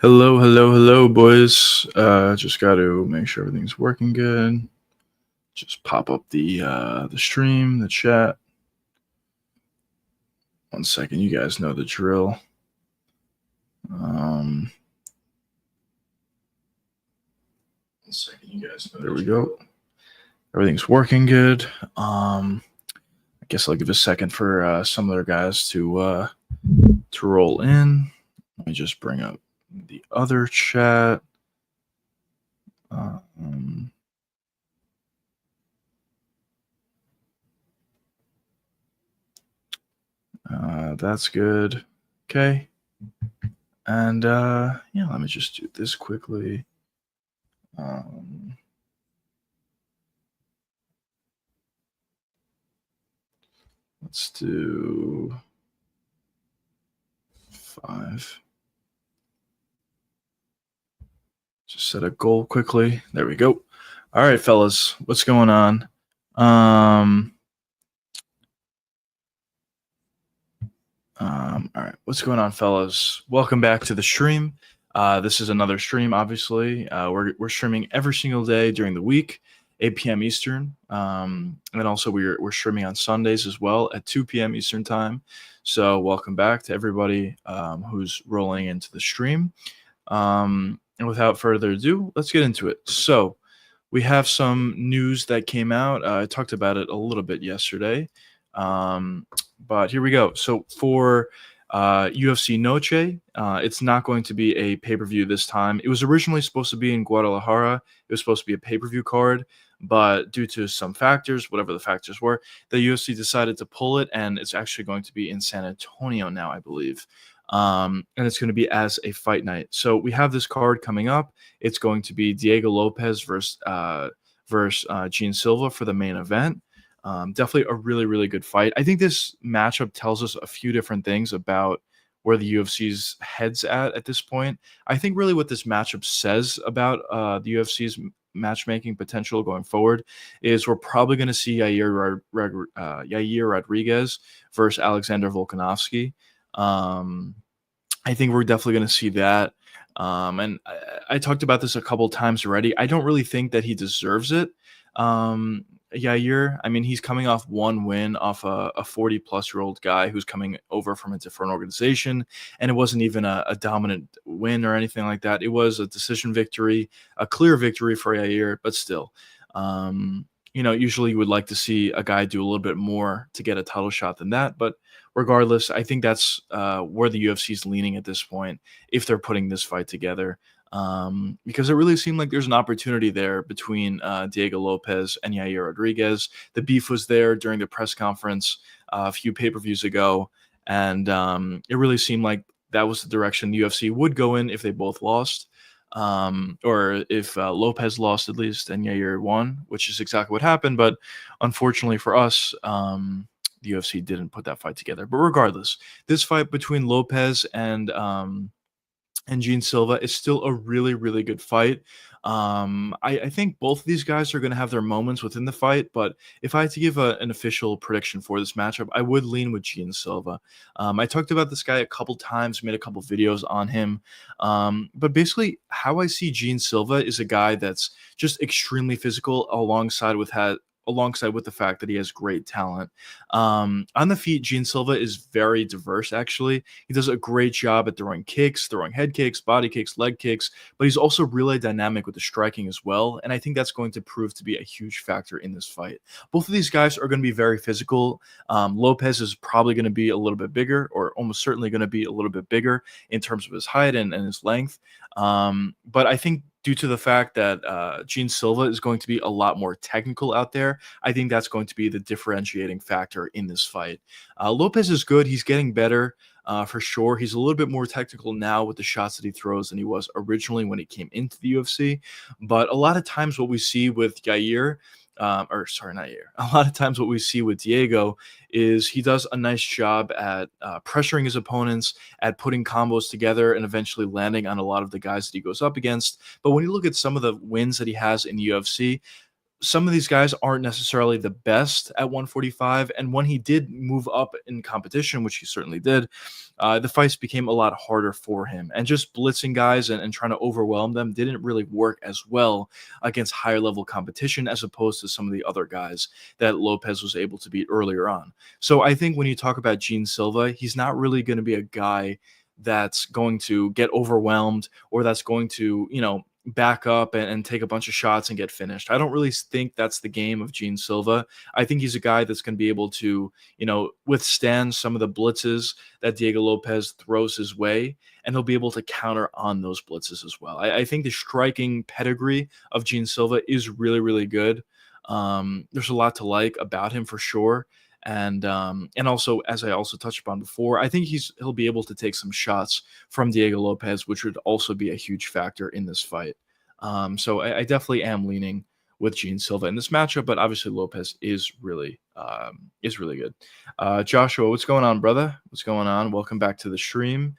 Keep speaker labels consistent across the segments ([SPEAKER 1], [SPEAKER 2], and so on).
[SPEAKER 1] Hello, hello, hello, boys. Just got to make sure everything's working good. Just pop up the stream, the chat. 1 second, you guys know the drill. Um, 1 second, you guys know. There we go. Everything's working good. I guess I'll give a second for some other guys to roll in. Let me just bring up the other chat. That's good. Okay. And yeah, let me just do this quickly. Let's do 5. Just set a goal quickly. There we go. All right, fellas, what's going on? All right, what's going on, fellas? Welcome back to the stream. This is another stream, obviously. We're streaming every single day during the week, 8 p.m. Eastern. And also we're streaming on Sundays as well at 2 p.m. Eastern time. So welcome back to everybody who's rolling into the stream. And without further ado, let's get into it. So we have some news that came out. I talked about it a little bit yesterday. But here we go. So for UFC Noche, it's not going to be a pay-per-view this time. It was originally supposed to be in Guadalajara. It was supposed to be a pay-per-view card, but due to some factors, whatever the factors were, the UFC decided to pull it, and it's actually going to be in San Antonio now, I believe. And it's going to be as a fight night. So we have this card coming up. It's going to be Diego Lopes versus Gene Silva for the main event. Definitely a really, really good fight. I think this matchup tells us a few different things about where the UFC's head's at this point. I think really what this matchup says about the UFC's matchmaking potential going forward is we're probably going to see Yair Rodriguez versus Alexander Volkanovski. I think we're definitely going to see that. And I talked about this a couple times already. I don't really think that he deserves it. Yair, I mean, he's coming off one win off a 40-plus-year-old guy who's coming over from a different organization, and it wasn't even a dominant win or anything like that. It was a decision victory, a clear victory for Yair, but still. Usually you would like to see a guy do a little bit more to get a title shot than that, but regardless, I think that's where the UFC is leaning at this point if they're putting this fight together. Because it really seemed like there's an opportunity there between Diego Lopes and Yair Rodriguez. The beef was there during the press conference a few pay-per-views ago, and it really seemed like that was the direction the UFC would go in if they both lost, or if Lopes lost at least and Yair won, which is exactly what happened. But unfortunately for us, the UFC didn't put that fight together. But regardless, this fight between Lopes and Gene Silva is still a really, really good fight. I think both of these guys are going to have their moments within the fight, but if I had to give an official prediction for this matchup, I would lean with Gene Silva. I talked about this guy a couple times, made a couple videos on him, but basically how I see Gene Silva is a guy that's just extremely physical alongside with the fact that he has great talent. On the feet, Gene Silva is very diverse, actually. He does a great job at throwing kicks, throwing head kicks, body kicks, leg kicks, but he's also really dynamic with the striking as well, and I think that's going to prove to be a huge factor in this fight. Both of these guys are going to be very physical. Lopes is probably going to be a little bit bigger, or almost certainly going to be a little bit bigger in terms of his height and his length. But I think due to the fact that Gene Silva is going to be a lot more technical out there, I think that's going to be the differentiating factor in this fight. Lopes is good. He's getting better for sure. He's a little bit more technical now with the shots that he throws than he was originally when he came into the UFC. But a lot of times what we see with Yair, not Yair. A lot of times what we see with Diego is he does a nice job at pressuring his opponents, at putting combos together, and eventually landing on a lot of the guys that he goes up against. But when you look at some of the wins that he has in the UFC, some of these guys aren't necessarily the best at 145. And when he did move up in competition, which he certainly did, the fights became a lot harder for him. And just blitzing guys and trying to overwhelm them didn't really work as well against higher level competition as opposed to some of the other guys that Lopez was able to beat earlier on. So I think when you talk about Gene Silva, he's not really going to be a guy that's going to get overwhelmed or that's going to, back up and take a bunch of shots and get finished. I don't really think that's the game of Gene Silva. I think he's a guy that's going to be able to, withstand some of the blitzes that Diego Lopez throws his way, and he'll be able to counter on those blitzes as well. I think the striking pedigree of Gene Silva is really, really good. There's a lot to like about him for sure. And also, as I also touched upon before, I think he'll be able to take some shots from Diego Lopez, which would also be a huge factor in this fight. So I definitely am leaning with Gene Silva in this matchup, but obviously Lopez is really good. Joshua, what's going on, brother? What's going on? Welcome back to the stream.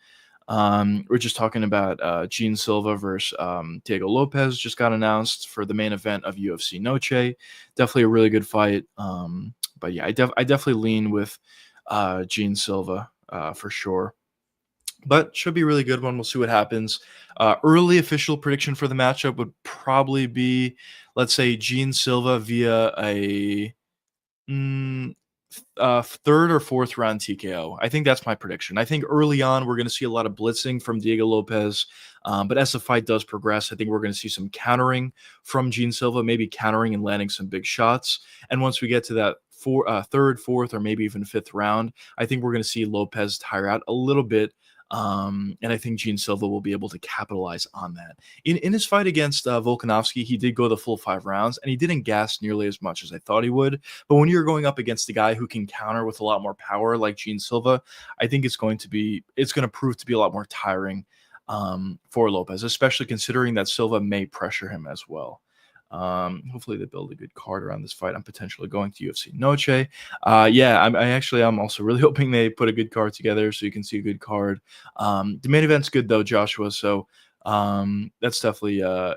[SPEAKER 1] We're just talking about Gene Silva versus Diego Lopez. Just got announced for the main event of UFC Noche. Definitely a really good fight. But yeah, I definitely lean with Gene Silva for sure. But should be a really good one. We'll see what happens. Early official prediction for the matchup would probably be, let's say, Gene Silva via a third or fourth round TKO. I think that's my prediction. I think early on we're going to see a lot of blitzing from Diego Lopez, but as the fight does progress, I think we're going to see some countering from Gene Silva, maybe countering and landing some big shots. And once we get to that third, fourth, or maybe even fifth round, I think we're going to see Lopez tire out a little bit. And I think Gene Silva will be able to capitalize on that. In his fight against Volkanovski, he did go the full 5 rounds, and he didn't gas nearly as much as I thought he would. But when you're going up against a guy who can counter with a lot more power like Gene Silva, I think it's going to prove to be a lot more tiring for Lopez, especially considering that Silva may pressure him as well. Hopefully they build a good card around this fight. I'm potentially going to UFC Noche. I'm also really hoping they put a good card together so you can see a good card. The main event's good though, Joshua. So that's definitely a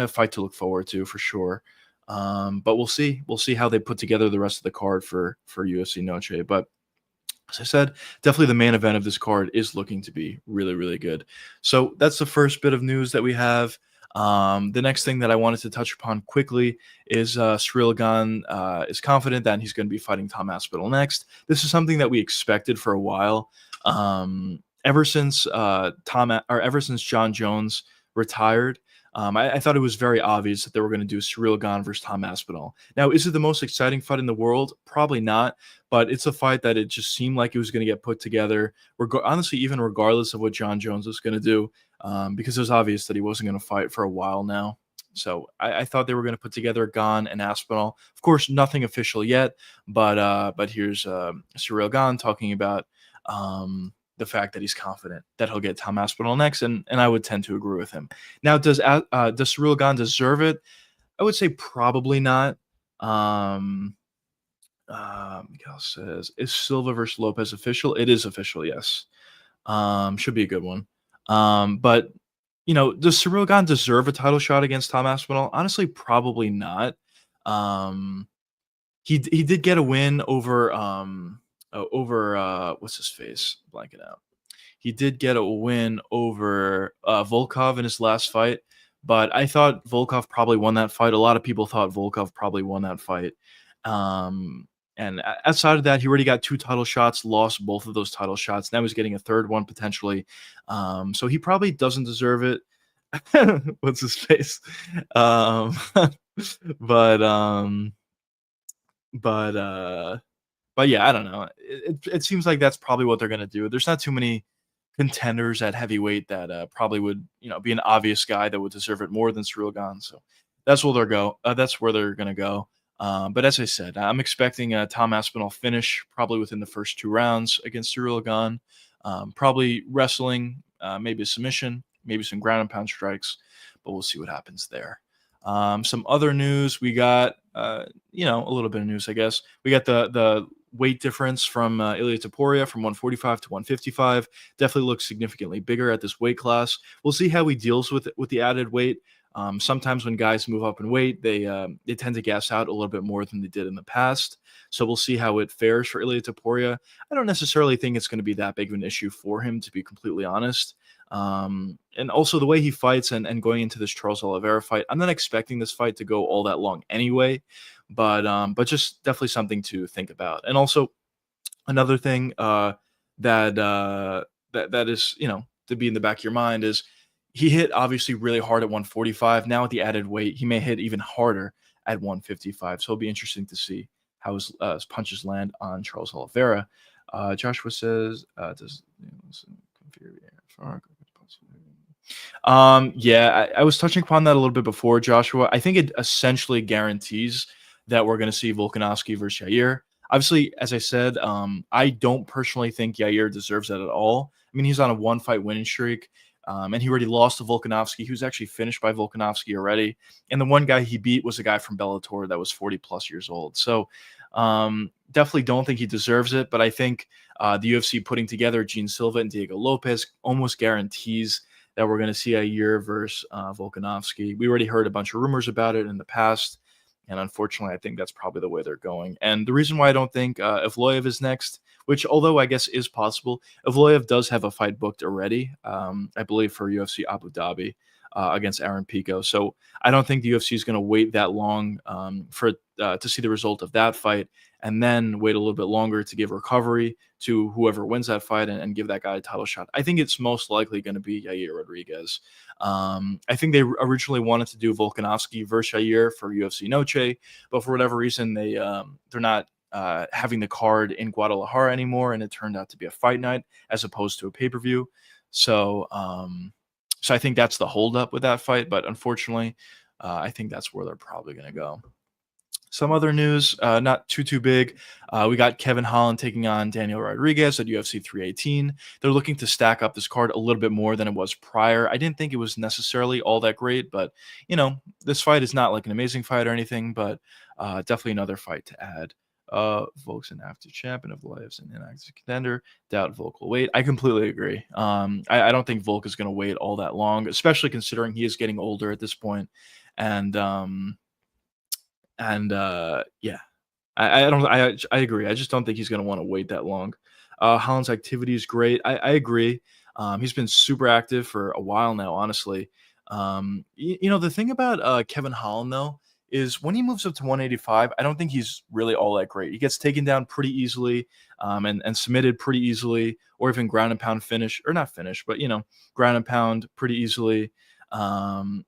[SPEAKER 1] fight to look forward to for sure. But we'll see. We'll see how they put together the rest of the card for UFC Noche. But as I said, definitely the main event of this card is looking to be really, really good. So that's the first bit of news that we have. The next thing that I wanted to touch upon quickly is Ciryl Gane is confident that he's going to be fighting Tom Aspinall next. This is something that we expected for a while. Ever since John Jones retired, I thought it was very obvious that they were going to do Ciryl Gane versus Tom Aspinall. Now, is it the most exciting fight in the world? Probably not, but it's a fight that it just seemed like it was going to get put together. Honestly, even regardless of what John Jones was going to do, because it was obvious that he wasn't going to fight for a while now. So I thought they were going to put together Gane and Aspinall. Of course, nothing official yet, but here's Ciryl Gane talking about the fact that he's confident that he'll get Tom Aspinall next, and I would tend to agree with him. Now, does Ciryl Gane deserve it? I would say probably not. Miguel says, is Silva versus Lopez official? It is official, yes. Should be a good one. But does Ciryl Gane deserve a title shot against Tom Aspinall? Honestly, probably not. He did get a win over what's his face? Blanking out. He did get a win over Volkov in his last fight, but I thought Volkov probably won that fight. A lot of people thought Volkov probably won that fight. And outside of that, he already got 2 title shots, lost both of those title shots. Now he's getting a third one potentially. So he probably doesn't deserve it. What's his face? But yeah, I don't know. It seems like that's probably what they're going to do. There's not too many contenders at heavyweight that probably would, be an obvious guy that would deserve it more than Ciryl Gane. So that's where they're going to go. But as I said, I'm expecting a Tom Aspinall finish probably within the first 2 rounds against Ciryl Gane. Probably wrestling, maybe a submission, maybe some ground and pound strikes, but we'll see what happens there. Some other news we got, a little bit of news, I guess. We got the weight difference from Ilia Topuria from 145 to 155. Definitely looks significantly bigger at this weight class. We'll see how he deals with the added weight. Sometimes when guys move up in weight, they tend to gas out a little bit more than they did in the past. So we'll see how it fares for Ilia Topuria. I don't necessarily think it's going to be that big of an issue for him, to be completely honest. And also the way he fights and going into this Charles Oliveira fight, I'm not expecting this fight to go all that long anyway, but just definitely something to think about. And also another thing that that is, to be in the back of your mind is he hit obviously really hard at 145. Now with the added weight, he may hit even harder at 155. So it'll be interesting to see how his punches land on Charles Oliveira. Joshua says, "Does yeah, I was touching upon that a little bit before, Joshua. I think it essentially guarantees that we're going to see Volkanovski versus Yair. Obviously, as I said, I don't personally think Yair deserves that at all. I mean, he's on a one fight winning streak, and he already lost to Volkanovski. He was actually finished by Volkanovski already. And the one guy he beat was a guy from Bellator that was 40 plus years old. So definitely don't think he deserves it. But I think the UFC putting together Gene Silva and Diego Lopes almost guarantees that we're going to see a year versus Volkanovski. We already heard a bunch of rumors about it in the past, and unfortunately, I think that's probably the way they're going. And the reason why I don't think Evloev is next, which although I guess is possible, Evloev does have a fight booked already, I believe for UFC Abu Dhabi against Aaron Pico. So I don't think the UFC is going to wait that long for to see the result of that fight, and then wait a little bit longer to give recovery to whoever wins that fight and give that guy a title shot. I think it's most likely going to be Yair Rodriguez. I think they originally wanted to do Volkanovski versus Yair for UFC Noche, but for whatever reason they're not having the card in Guadalajara anymore, and it turned out to be a fight night as opposed to a pay-per-view. So so I think that's the holdup with that fight, but unfortunately, I think that's where they're probably going to go. Some other news, not too big. We got Kevin Holland taking on Daniel Rodriguez at UFC 318. They're looking to stack up this card a little bit more than it was prior. I didn't think it was necessarily all that great, but this fight is not like an amazing fight or anything, but definitely another fight to add. Volk's an active champion of lives and an active contender. Doubt Volk will wait. I completely agree. I don't think Volk is going to wait all that long, especially considering he is getting older at this point, and yeah, I don't I agree. I just don't think he's gonna want to wait that long. Holland's activity is great. I agree. He's been super active for a while now, honestly. The thing about Kevin Holland though is when he moves up to 185, I don't think he's really all that great. He gets taken down pretty easily, and submitted pretty easily, or even ground and pound finish, or not finish, but ground and pound pretty easily. And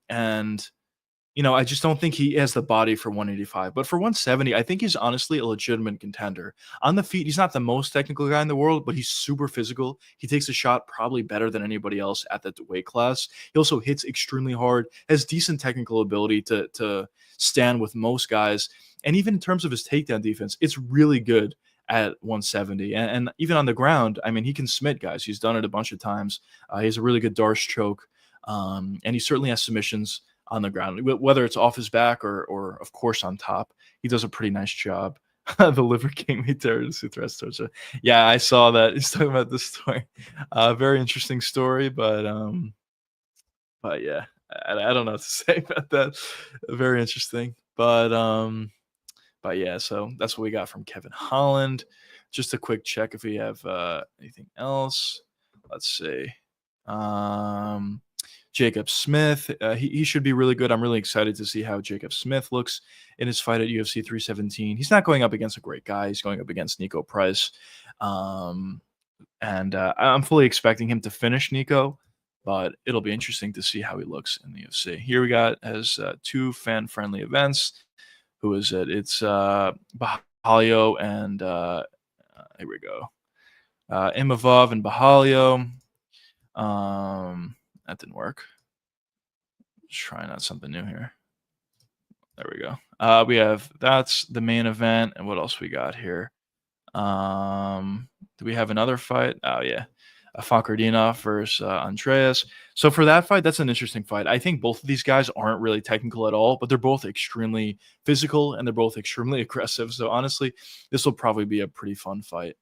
[SPEAKER 1] I just don't think he has the body for 185. But for 170, I think he's honestly a legitimate contender. On the feet, he's not the most technical guy in the world, but he's super physical. He takes a shot probably better than anybody else at that weight class. He also hits extremely hard, has decent technical ability to stand with most guys. And even in terms of his takedown defense, it's really good at 170. And even on the ground, I mean, he can submit guys. He's done it a bunch of times. He has a really good Darce choke. And he certainly has submissions on the ground, whether it's off his back or of course on top. He does a pretty nice job. The Liver King made Sutra. Yeah, I saw that. He's talking about this story. Very interesting story, but yeah, I don't know what to say about that. Very interesting. But yeah, so that's what we got from Kevin Holland. Just a quick check if we have anything else. Let's see. Jacob Smith, he should be really good. I'm really excited to see how Jacob Smith looks in his fight at UFC 317. He's not going up against a great guy. He's going up against Nico Price. And I'm fully expecting him to finish Nico, but it'll be interesting to see how he looks in the UFC. Here we got as two fan-friendly events. Who is it? It's Bahalio and here we go. Imavov and Bahalio. That didn't work. Just trying out something new here. There we go. We have that's the main event, and what else we got here? Do we have another fight? Oh yeah, Fakardinov versus Andreas. So for that fight, that's an interesting fight. I think both of these guys aren't really technical at all, but they're both extremely physical and they're both extremely aggressive. So honestly, this will probably be a pretty fun fight.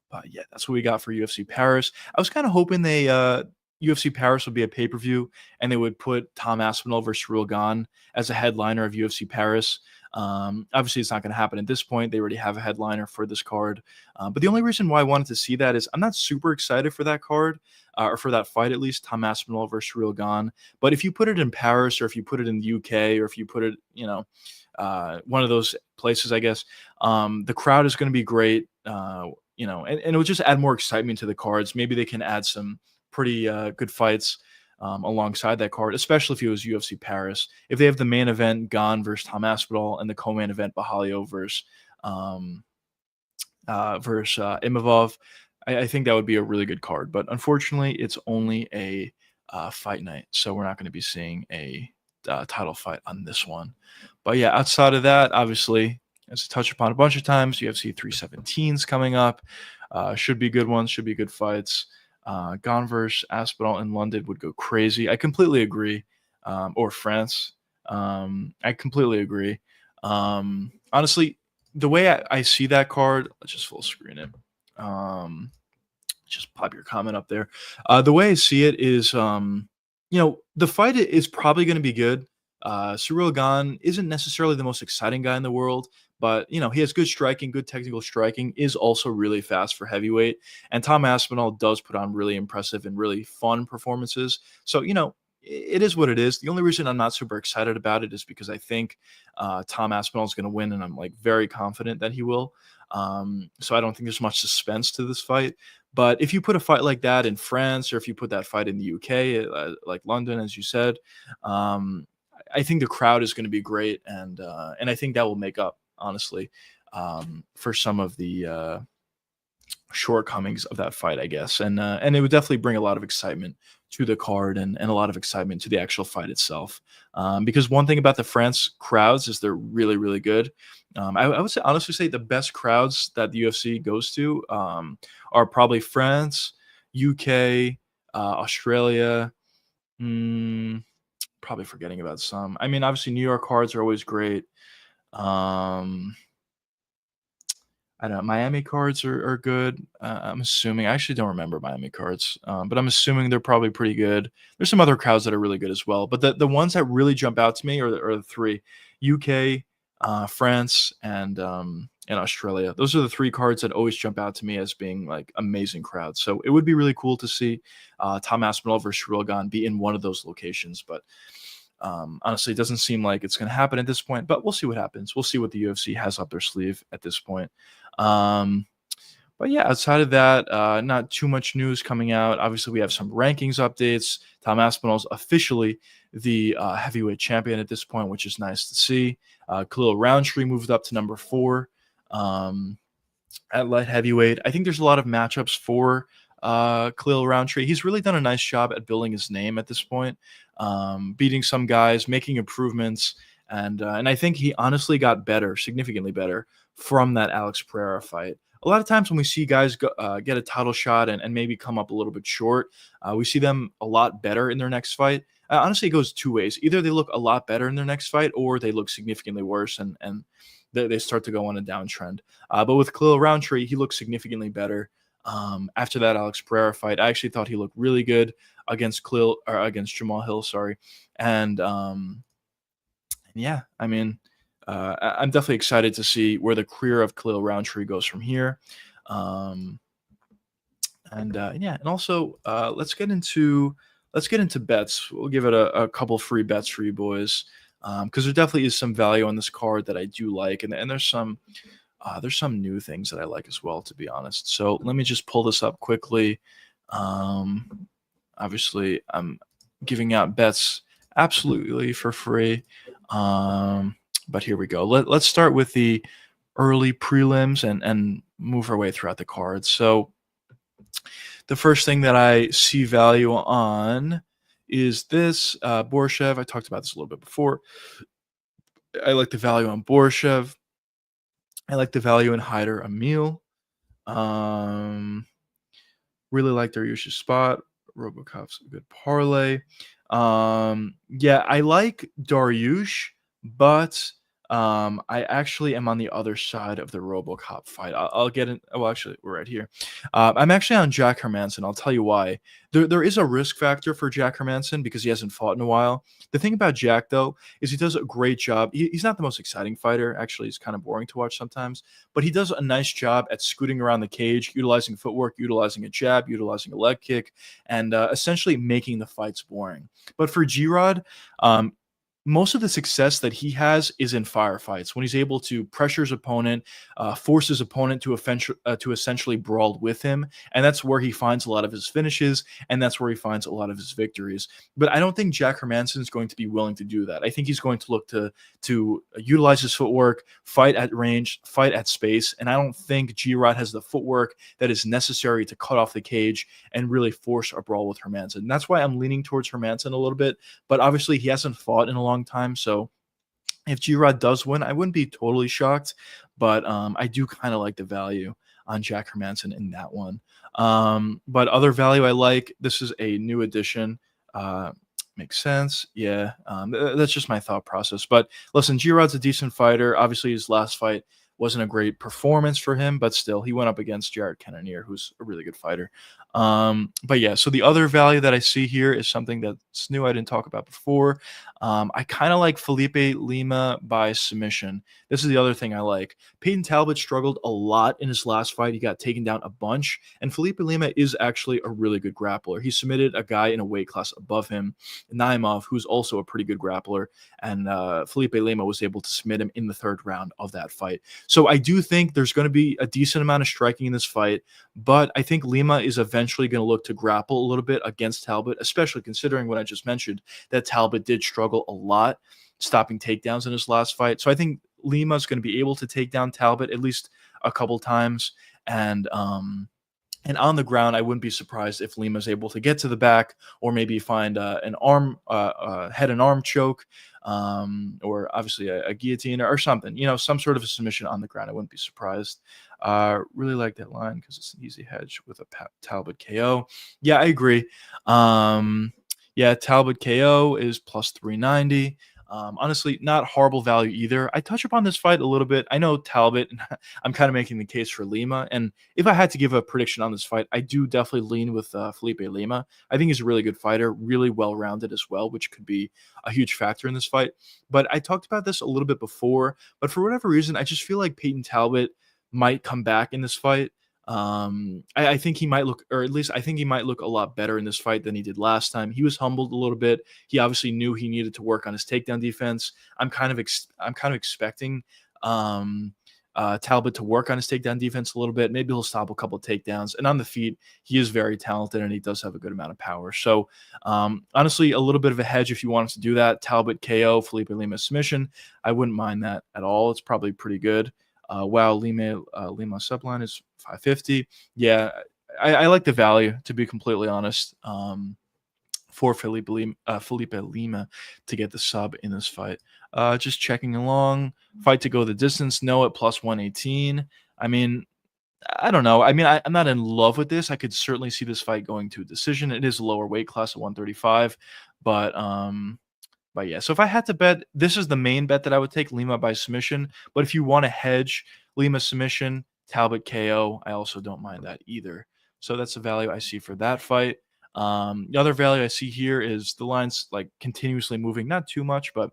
[SPEAKER 1] But yeah, that's what we got for UFC Paris. I was kind of hoping they UFC Paris would be a pay-per-view, and they would put Tom Aspinall versus Ciryl Gane as a headliner of UFC Paris. Obviously, it's not going to happen at this point. They already have a headliner for this card. But the only reason why I wanted to see that is I'm not super excited for that card, or for that fight at least, Tom Aspinall versus Ciryl Gane. But if you put it in Paris, or if you put it in the UK, or if you put it, one of those places, I guess, the crowd is going to be great. And it would just add more excitement to the cards. Maybe they can add some pretty good fights alongside that card, especially if it was UFC Paris. If they have the main event, Gane versus Tom Aspinall, and the co-main event, Bahalio um, versus Imavov, I think that would be a really good card. But unfortunately, it's only a fight night, so we're not going to be seeing a title fight on this one. But yeah, outside of that, obviously, as I touched upon a bunch of times, UFC 317's coming up. Should be good ones, should be good fights. Gane versus Aspinall in London would go crazy. I completely agree. Or France. I completely agree. Honestly, the way I see that card, let's just full screen it. Just pop your comment up there. The way I see it is, the fight is probably going to be good. Ciryl Gane isn't necessarily the most exciting guy in the world, but he has good striking, good technical striking, is also really fast for heavyweight. And Tom Aspinall does put on really impressive and really fun performances. So, it is what it is. The only reason I'm not super excited about it is because I think Tom Aspinall is going to win, and I'm like very confident that he will. So I don't think there's much suspense to this fight. But if you put a fight like that in France, or if you put that fight in the UK, like London, as you said, I think the crowd is going to be great, and I think that will make up, honestly, for some of the shortcomings of that fight, I guess, and it would definitely bring a lot of excitement to the card, and a lot of excitement to the actual fight itself. Because one thing about the France crowds is they're really, really good. I would honestly say the best crowds that the UFC goes to are probably France, UK, Australia. Mm, Probably forgetting about some. I mean, obviously, New York cards are always great. Um, I don't know. Miami cards are good. I'm assuming. I actually don't remember Miami cards, but I'm assuming they're probably pretty good. There's some other crowds that are really good as well, but the ones that really jump out to me are the three: UK, France, and Australia. Those are the three cards that always jump out to me as being like amazing crowds. So it would be really cool to see Tom Aspinall versus Ciryl Gane be in one of those locations, but honestly, it doesn't seem like it's going to happen at this point, but we'll see what happens. We'll see what the UFC has up their sleeve at this point. Um, but yeah, outside of that, not too much news coming out. Obviously, we have some rankings updates. Tom Aspinall's officially the heavyweight champion at this point, which is nice to see. Khalil Roundtree moved up to number 4 at light heavyweight. I think there's a lot of matchups for Khalil Roundtree. He's really done a nice job at building his name at this point, beating some guys, making improvements, and I think he honestly got better, significantly better, from that Alex Pereira fight. A lot of times when we see guys get a title shot and maybe come up a little bit short, we see them a lot better in their next fight. Honestly, it goes two ways. Either they look a lot better in their next fight, or they look significantly worse, and they start to go on a downtrend. But with Khalil Roundtree, he looks significantly better. After that Alex Pereira fight, I actually thought he looked really good against Jamal Hill, sorry. And yeah, I mean, I'm definitely excited to see where the career of Khalil Roundtree goes from here. And also let's get into bets. We'll give it a couple free bets for you boys, because there definitely is some value on this card that I do like, and there's some new things that I like as well, to be honest. So let me just pull this up quickly. Obviously, I'm giving out bets absolutely for free. But here we go. Let's start with the early prelims and move our way throughout the cards. So the first thing that I see value on is this Borshev. I talked about this a little bit before. I like the value on Borshev. I like the value in Hyder Emil. Really like Dariush's spot. Robokov's a good parlay. Yeah, I like Dariush, but I actually am on the other side of the RoboCop fight. I'll get in. Oh, actually, we're right here. I'm actually on Jack Hermanson. I'll tell you why. There is a risk factor for Jack Hermanson because he hasn't fought in a while. The thing about Jack, though, is he does a great job. He's not the most exciting fighter. Actually, he's kind of boring to watch sometimes, but he does a nice job at scooting around the cage, utilizing footwork, utilizing a jab, utilizing a leg kick, and essentially making the fights boring. But for G-Rod, um, most of the success that he has is in firefights when he's able to pressure his opponent, force his opponent to essentially brawl with him, and that's where he finds a lot of his finishes, and that's where he finds a lot of his victories. But I don't think Jack Hermanson is going to be willing to do that. I think he's going to look to utilize his footwork, fight at range, fight at space, and I don't think G-Rod has the footwork that is necessary to cut off the cage and really force a brawl with Hermanson. And that's why I'm leaning towards Hermanson a little bit, but obviously he hasn't fought in a long time. So if G-Rod does win, I wouldn't be totally shocked, but I do kind of like the value on Jack Hermanson in that one. But other value I like, this is a new addition. Uh, Makes sense. Yeah, that's just my thought process. But listen, G-Rod's a decent fighter. Obviously, his last fight wasn't a great performance for him, but still, he went up against Jared Cannonier, who's a really good fighter. But yeah, so the other value that I see here is something that's new I didn't talk about before. I kind of like Felipe Lima by submission. This is the other thing I like. Peyton Talbot struggled a lot in his last fight. He got taken down a bunch, and Felipe Lima is actually a really good grappler. He submitted a guy in a weight class above him, Naimov, who's also a pretty good grappler, and Felipe Lima was able to submit him in the third round of that fight. So I do think there's going to be a decent amount of striking in this fight, but I think Lima is eventually going to look to grapple a little bit against Talbot, especially considering what I just mentioned, that Talbot did struggle a lot stopping takedowns in his last fight. So I think Lima's going to be able to take down Talbot at least a couple times. And on the ground, I wouldn't be surprised if Lima's able to get to the back or maybe find an arm, head and arm choke, or obviously a guillotine or something, some sort of a submission on the ground. I wouldn't be surprised. Really like that line because it's an easy hedge with a Talbot KO. Yeah, I agree. Yeah, Talbot KO is plus 390. Honestly, not horrible value either. I touch upon this fight a little bit. I know Talbot, and I'm kind of making the case for Lima. And if I had to give a prediction on this fight, I do definitely lean with Felipe Lima. I think he's a really good fighter, really well-rounded as well, which could be a huge factor in this fight. But I talked about this a little bit before, but for whatever reason, I just feel like Peyton Talbot might come back in this fight. I think he might look, or at least I think he might look a lot better in this fight than he did last time. He was humbled a little bit. He obviously knew he needed to work on his takedown defense. I'm kind of expecting Talbot to work on his takedown defense a little bit. Maybe he'll stop a couple of takedowns. And on the feet, he is very talented and he does have a good amount of power. So honestly, a little bit of a hedge if you want us to do that. Talbot KO, Felipe Lima submission. I wouldn't mind that at all. It's probably pretty good. Wow, Lima subline is 550. Yeah, I like the value, to be completely honest, for Felipe Lima to get the sub in this fight. Just checking along. Fight to go the distance. No at plus 118. I mean, I don't know. I mean, I'm not in love with this. I could certainly see this fight going to a decision. It is a lower weight class at 135, but yeah, so if I had to bet, this is the main bet that I would take, Lima by submission. But if you want to hedge, Lima submission, Talbot KO, I also don't mind that either. So that's the value I see for that fight. The other value I see here is the line's like continuously moving, not too much, but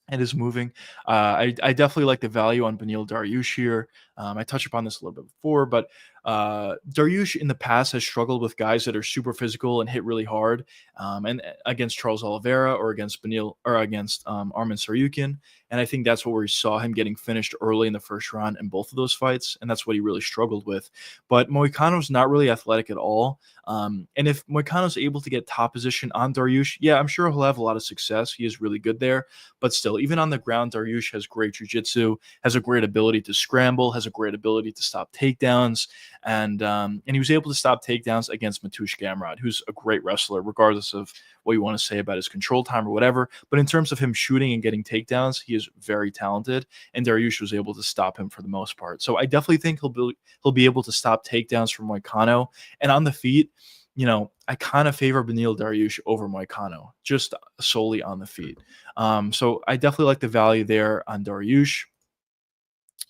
[SPEAKER 1] it is moving. I definitely like the value on Beneil Dariush here. I touched upon this a little bit before, but Dariush in the past has struggled with guys that are super physical and hit really hard, and against Charles Oliveira or against Arman Saryukin. And I think that's what we saw him getting finished early in the first round in both of those fights, and that's what he really struggled with. But Moicano's not really athletic at all. And if Moicano's able to get top position on Dariush, yeah, I'm sure he'll have a lot of success. He is really good there. But still, even on the ground, Dariush has great jiu-jitsu, has a great ability to scramble, has a great ability to stop takedowns, and he was able to stop takedowns against Mateusz Gamrot, who's a great wrestler, regardless of what you want to say about his control time or whatever. But in terms of him shooting and getting takedowns, he is very talented, and Dariush was able to stop him for the most part. So I definitely think he'll be able to stop takedowns from Moicano. And on the feet, I kind of favor Beneil Dariush over Moicano, just solely on the feet. So I definitely like the value there on Dariush.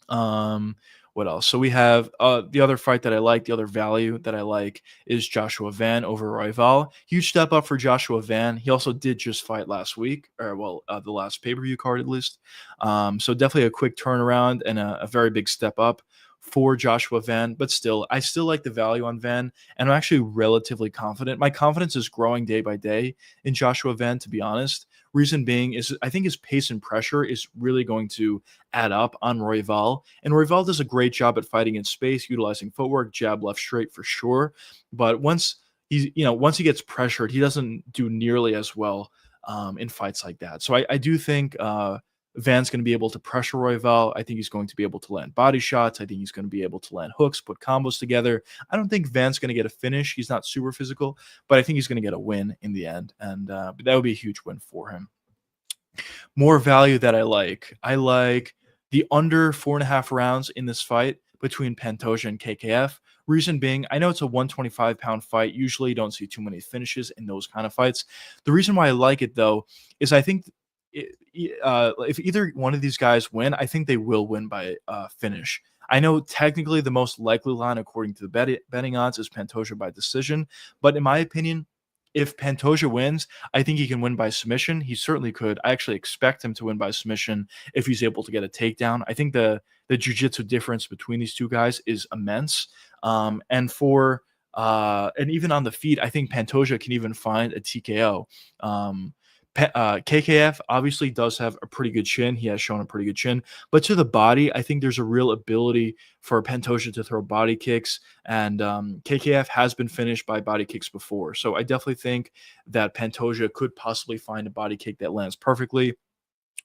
[SPEAKER 1] Um, what else? So we have the other fight that I like, the other value that I like is Joshua Van over Royval. Huge step up for Joshua Van. He also did just fight last week, or well, the last pay-per-view card at least. So definitely a quick turnaround and a very big step up for Joshua Van. But still, I still like the value on Van, and I'm actually relatively confident. My confidence is growing day by day in Joshua Van, to be honest. Reason being is I think his pace and pressure is really going to add up on Royval. And Royval does a great job at fighting in space, utilizing footwork, jab, left, straight for sure. But once he gets pressured, he doesn't do nearly as well in fights like that. So I do think Van's going to be able to pressure Royval. I think he's going to be able to land body shots. I think he's going to be able to land hooks, put combos together. I don't think Van's going to get a finish. He's not super physical, but I think he's going to get a win in the end. And that would be a huge win for him. More value that I like. I like the under 4.5 rounds in this fight between Pantoja and KKF. Reason being, I know it's a 125-pound fight. Usually you don't see too many finishes in those kind of fights. The reason why I like it, though, is I think if either one of these guys win, I think they will win by finish. I know technically the most likely line, according to the betting odds, is Pantoja by decision. But in my opinion, if Pantoja wins, I think he can win by submission. He certainly could. I actually expect him to win by submission if he's able to get a takedown. I think the jiu-jitsu difference between these two guys is immense. And even on the feet, I think Pantoja can even find a TKO. KKF obviously does have a pretty good chin. He has shown a pretty good chin, but to the body, I think there's a real ability for Pantoja to throw body kicks, and KKF has been finished by body kicks before. So I definitely think that Pantoja could possibly find a body kick that lands perfectly,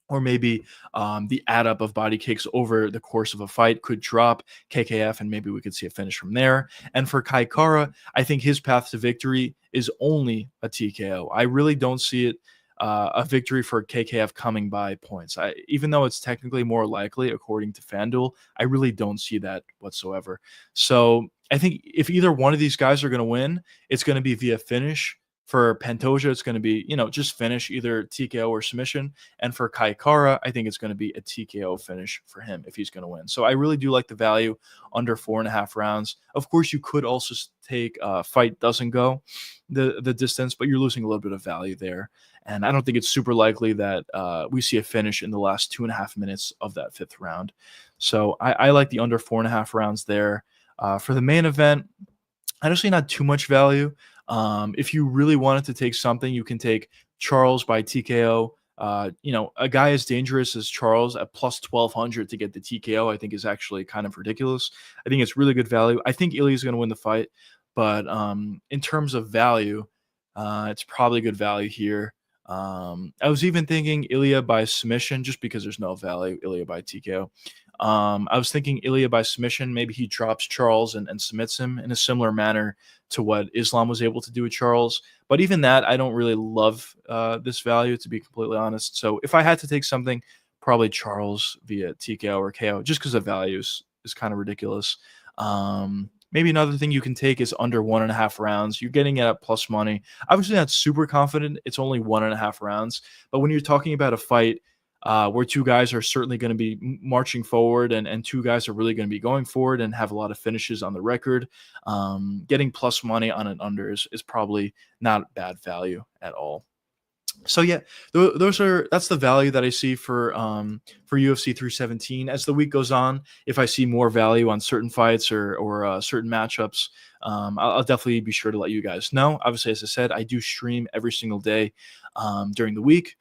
[SPEAKER 1] or maybe the add up of body kicks over the course of a fight could drop KKF, and maybe we could see a finish from there. And for Kai Kara, I think his path to victory is only a TKO. I really don't see it a victory for KKF coming by points. Even though it's technically more likely according to FanDuel, I really don't see that whatsoever. So I think if either one of these guys are going to win, it's going to be via finish. For Pantoja, it's going to be, just finish, either TKO or submission. And for Kai Kara, I think it's going to be a TKO finish for him if he's going to win. So I really do like the value under 4.5 rounds. Of course, you could also take fight doesn't go the distance, but you're losing a little bit of value there. And I don't think it's super likely that we see a finish in the last 2.5 minutes of that 5th round. So I like the under 4.5 rounds there. For the main event, honestly, not too much value. If you really wanted to take something, you can take Charles by TKO. A guy as dangerous as Charles at plus 1,200 to get the TKO, I think is actually kind of ridiculous. I think it's really good value. I think Ilya is going to win the fight, but in terms of value, it's probably good value here. I was even thinking Ilya by submission just because there's no value. Ilya by TKO. I was thinking Ilya by submission. Maybe he drops Charles and submits him in a similar manner to what Islam was able to do with Charles. But even that, I don't really love this value, to be completely honest. So if I had to take something, probably Charles via TKO or KO, just because the value is kind of ridiculous. Maybe another thing you can take is under 1.5 rounds. You're getting it at plus money. Obviously, not super confident. It's only 1.5 rounds. But when you're talking about a fight where two guys are certainly going to be marching forward and two guys are really going to be going forward and have a lot of finishes on the record, getting plus money on an under is probably not bad value at all. So yeah, that's the value that I see for UFC 317. As the week goes on, if I see more value on certain fights or certain matchups, I'll definitely be sure to let you guys know. Obviously, as I said, I do stream every single day during the week.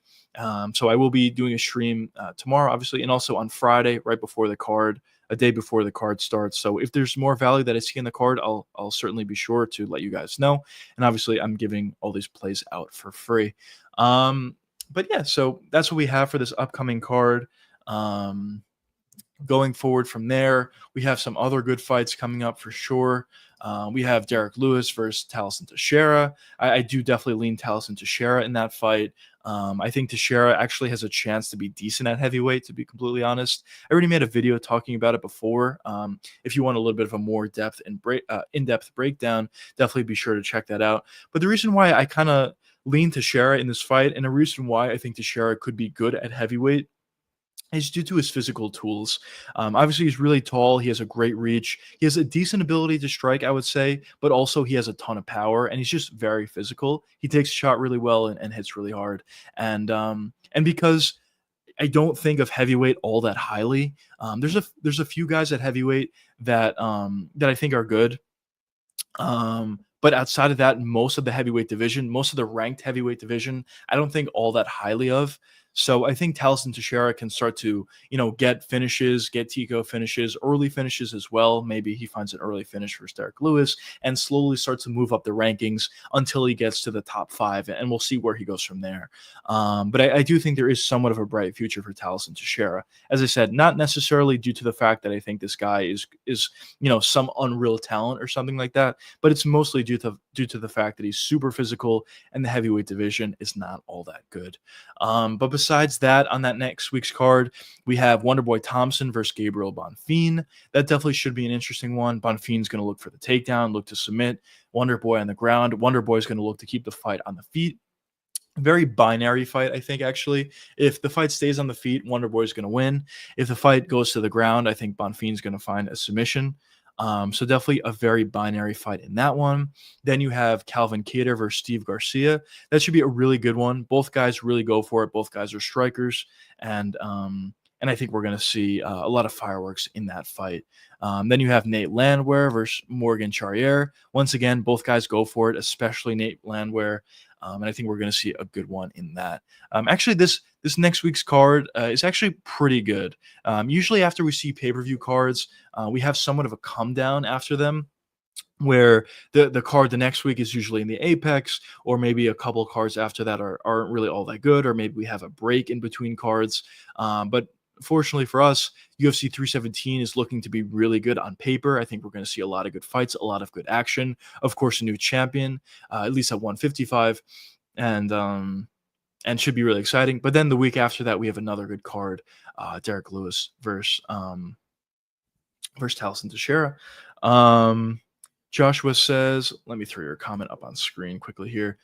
[SPEAKER 1] So I will be doing a stream tomorrow, obviously, and also on Friday, right before the card, a day before the card starts. So if there's more value that I see in the card, I'll certainly be sure to let you guys know. And obviously, I'm giving all these plays out for free. But yeah, so that's what we have for this upcoming card. Going forward from there, we have some other good fights coming up for sure. We have Derek Lewis versus Talison Teixeira. I do definitely lean Talison Teixeira in that fight. I think Teixeira actually has a chance to be decent at heavyweight, to be completely honest. I already made a video talking about it before. If you want a little bit of a more in-depth breakdown, definitely be sure to check that out. But the reason why I kind of lean Teixeira in this fight, and the reason why I think Teixeira could be good at heavyweight, is due to his physical tools. Obviously, he's really tall. He has a great reach. He has a decent ability to strike, I would say, but also he has a ton of power, and he's just very physical. He takes a shot really well and hits really hard. And because I don't think of heavyweight all that highly, there's a few guys at heavyweight that I think are good. But outside of that, most of the heavyweight division, most of the ranked heavyweight division, I don't think all that highly of. So I think Talison Teixeira can start to, get finishes, get Tico finishes, early finishes as well. Maybe he finds an early finish for Derek Lewis and slowly starts to move up the rankings until he gets to the top 5, and we'll see where he goes from there. But I do think there is somewhat of a bright future for Talison Teixeira. As I said, not necessarily due to the fact that I think this guy is some unreal talent or something like that, but it's mostly due to the fact that he's super physical and the heavyweight division is not all that good. But besides that, on that next week's card, we have Wonderboy Thompson versus Gabriel Bonfim. That definitely should be an interesting one. Bonfim's going to look for the takedown, look to submit Wonderboy on the ground. Wonderboy is going to look to keep the fight on the feet. Very binary fight, I think, actually. If the fight stays on the feet, Wonderboy is going to win. If the fight goes to the ground, I think Bonfim's going to find a submission. So definitely a very binary fight in that one. Then you have Calvin Kattar versus Steve Garcia. That should be a really good one. Both guys really go for it. Both guys are strikers, and I think we're going to see a lot of fireworks in that fight. Then you have Nate Landwehr versus Morgan Charrier. Once again, both guys go for it, especially Nate Landwehr. And I think we're going to see a good one in that. Actually, this next week's card is actually pretty good. Usually after we see pay-per-view cards, we have somewhat of a come down after them, where the card the next week is usually in the apex, or maybe a couple of cards after that aren't really all that good, or maybe we have a break in between cards. But fortunately for us, UFC 317 is looking to be really good on paper. I think we're going to see a lot of good fights, a lot of good action. Of course, a new champion, at least at 155, and should be really exciting. But then the week after that, we have another good card, Derek Lewis versus Talison Teixeira. Joshua says, let me throw your comment up on screen quickly here.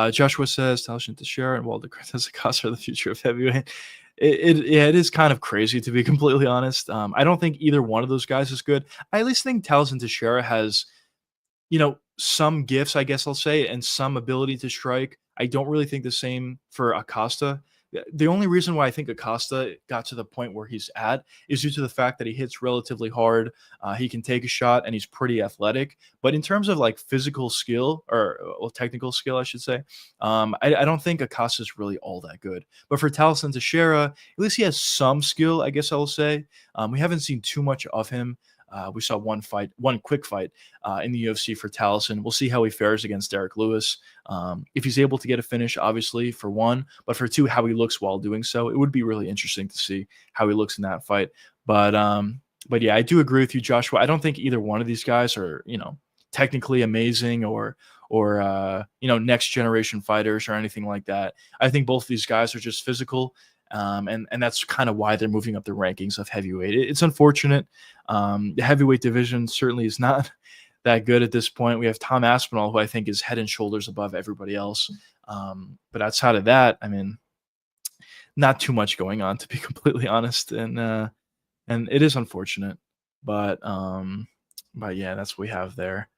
[SPEAKER 1] Joshua says, Talison Teixeira and Walter Cortez Acosta are the future of heavyweight. It is kind of crazy, to be completely honest. I don't think either one of those guys is good. I at least think Talison Teixeira has, some gifts, I guess I'll say, and some ability to strike. I don't really think the same for Acosta. The only reason why I think Acosta got to the point where he's at is due to the fact that he hits relatively hard. He can take a shot and he's pretty athletic. But in terms of like physical skill or technical skill, I should say, I don't think Acosta is really all that good. But for Talison Teixeira, at least he has some skill, I guess I'll say. We haven't seen too much of him. We saw one quick fight in the UFC for Talison. We'll see how he fares against Derek Lewis. If he's able to get a finish, obviously, for one, but for two, how he looks while doing so. It would be really interesting to see how he looks in that fight. But yeah, I do agree with you, Joshua. I don't think either one of these guys are, technically amazing or next generation fighters or anything like that. I think both of these guys are just physical. And that's kind of why they're moving up the rankings of heavyweight. It's unfortunate. The heavyweight division certainly is not that good at this point. We have Tom Aspinall, who I think is head and shoulders above everybody else. But outside of that, I mean, not too much going on, to be completely honest. And it is unfortunate, but yeah, that's what we have there.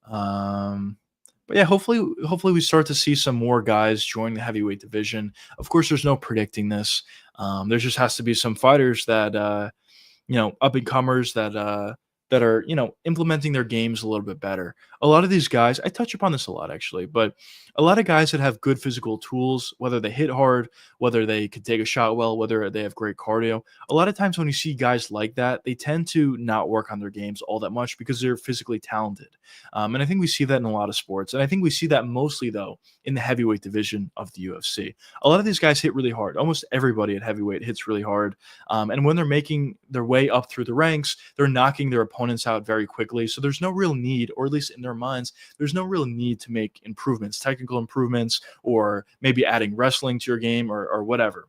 [SPEAKER 1] But yeah, hopefully we start to see some more guys join the heavyweight division. Of course, there's no predicting this. There just has to be some fighters that up and comers that are implementing their games a little bit better. A lot of these guys, I touch upon this a lot actually, but a lot of guys that have good physical tools, whether they hit hard, whether they could take a shot well, whether they have great cardio. A lot of times when you see guys like that, they tend to not work on their games all that much because they're physically talented. And I think we see that in a lot of sports. And I think we see that mostly, though, in the heavyweight division of the UFC. A lot of these guys hit really hard. Almost everybody at heavyweight hits really hard. And when they're making their way up through the ranks, they're knocking their opponents opponents out very quickly. So there's no real need, or at least in their minds, there's no real need to make improvements, technical improvements, or maybe adding wrestling to your game or whatever.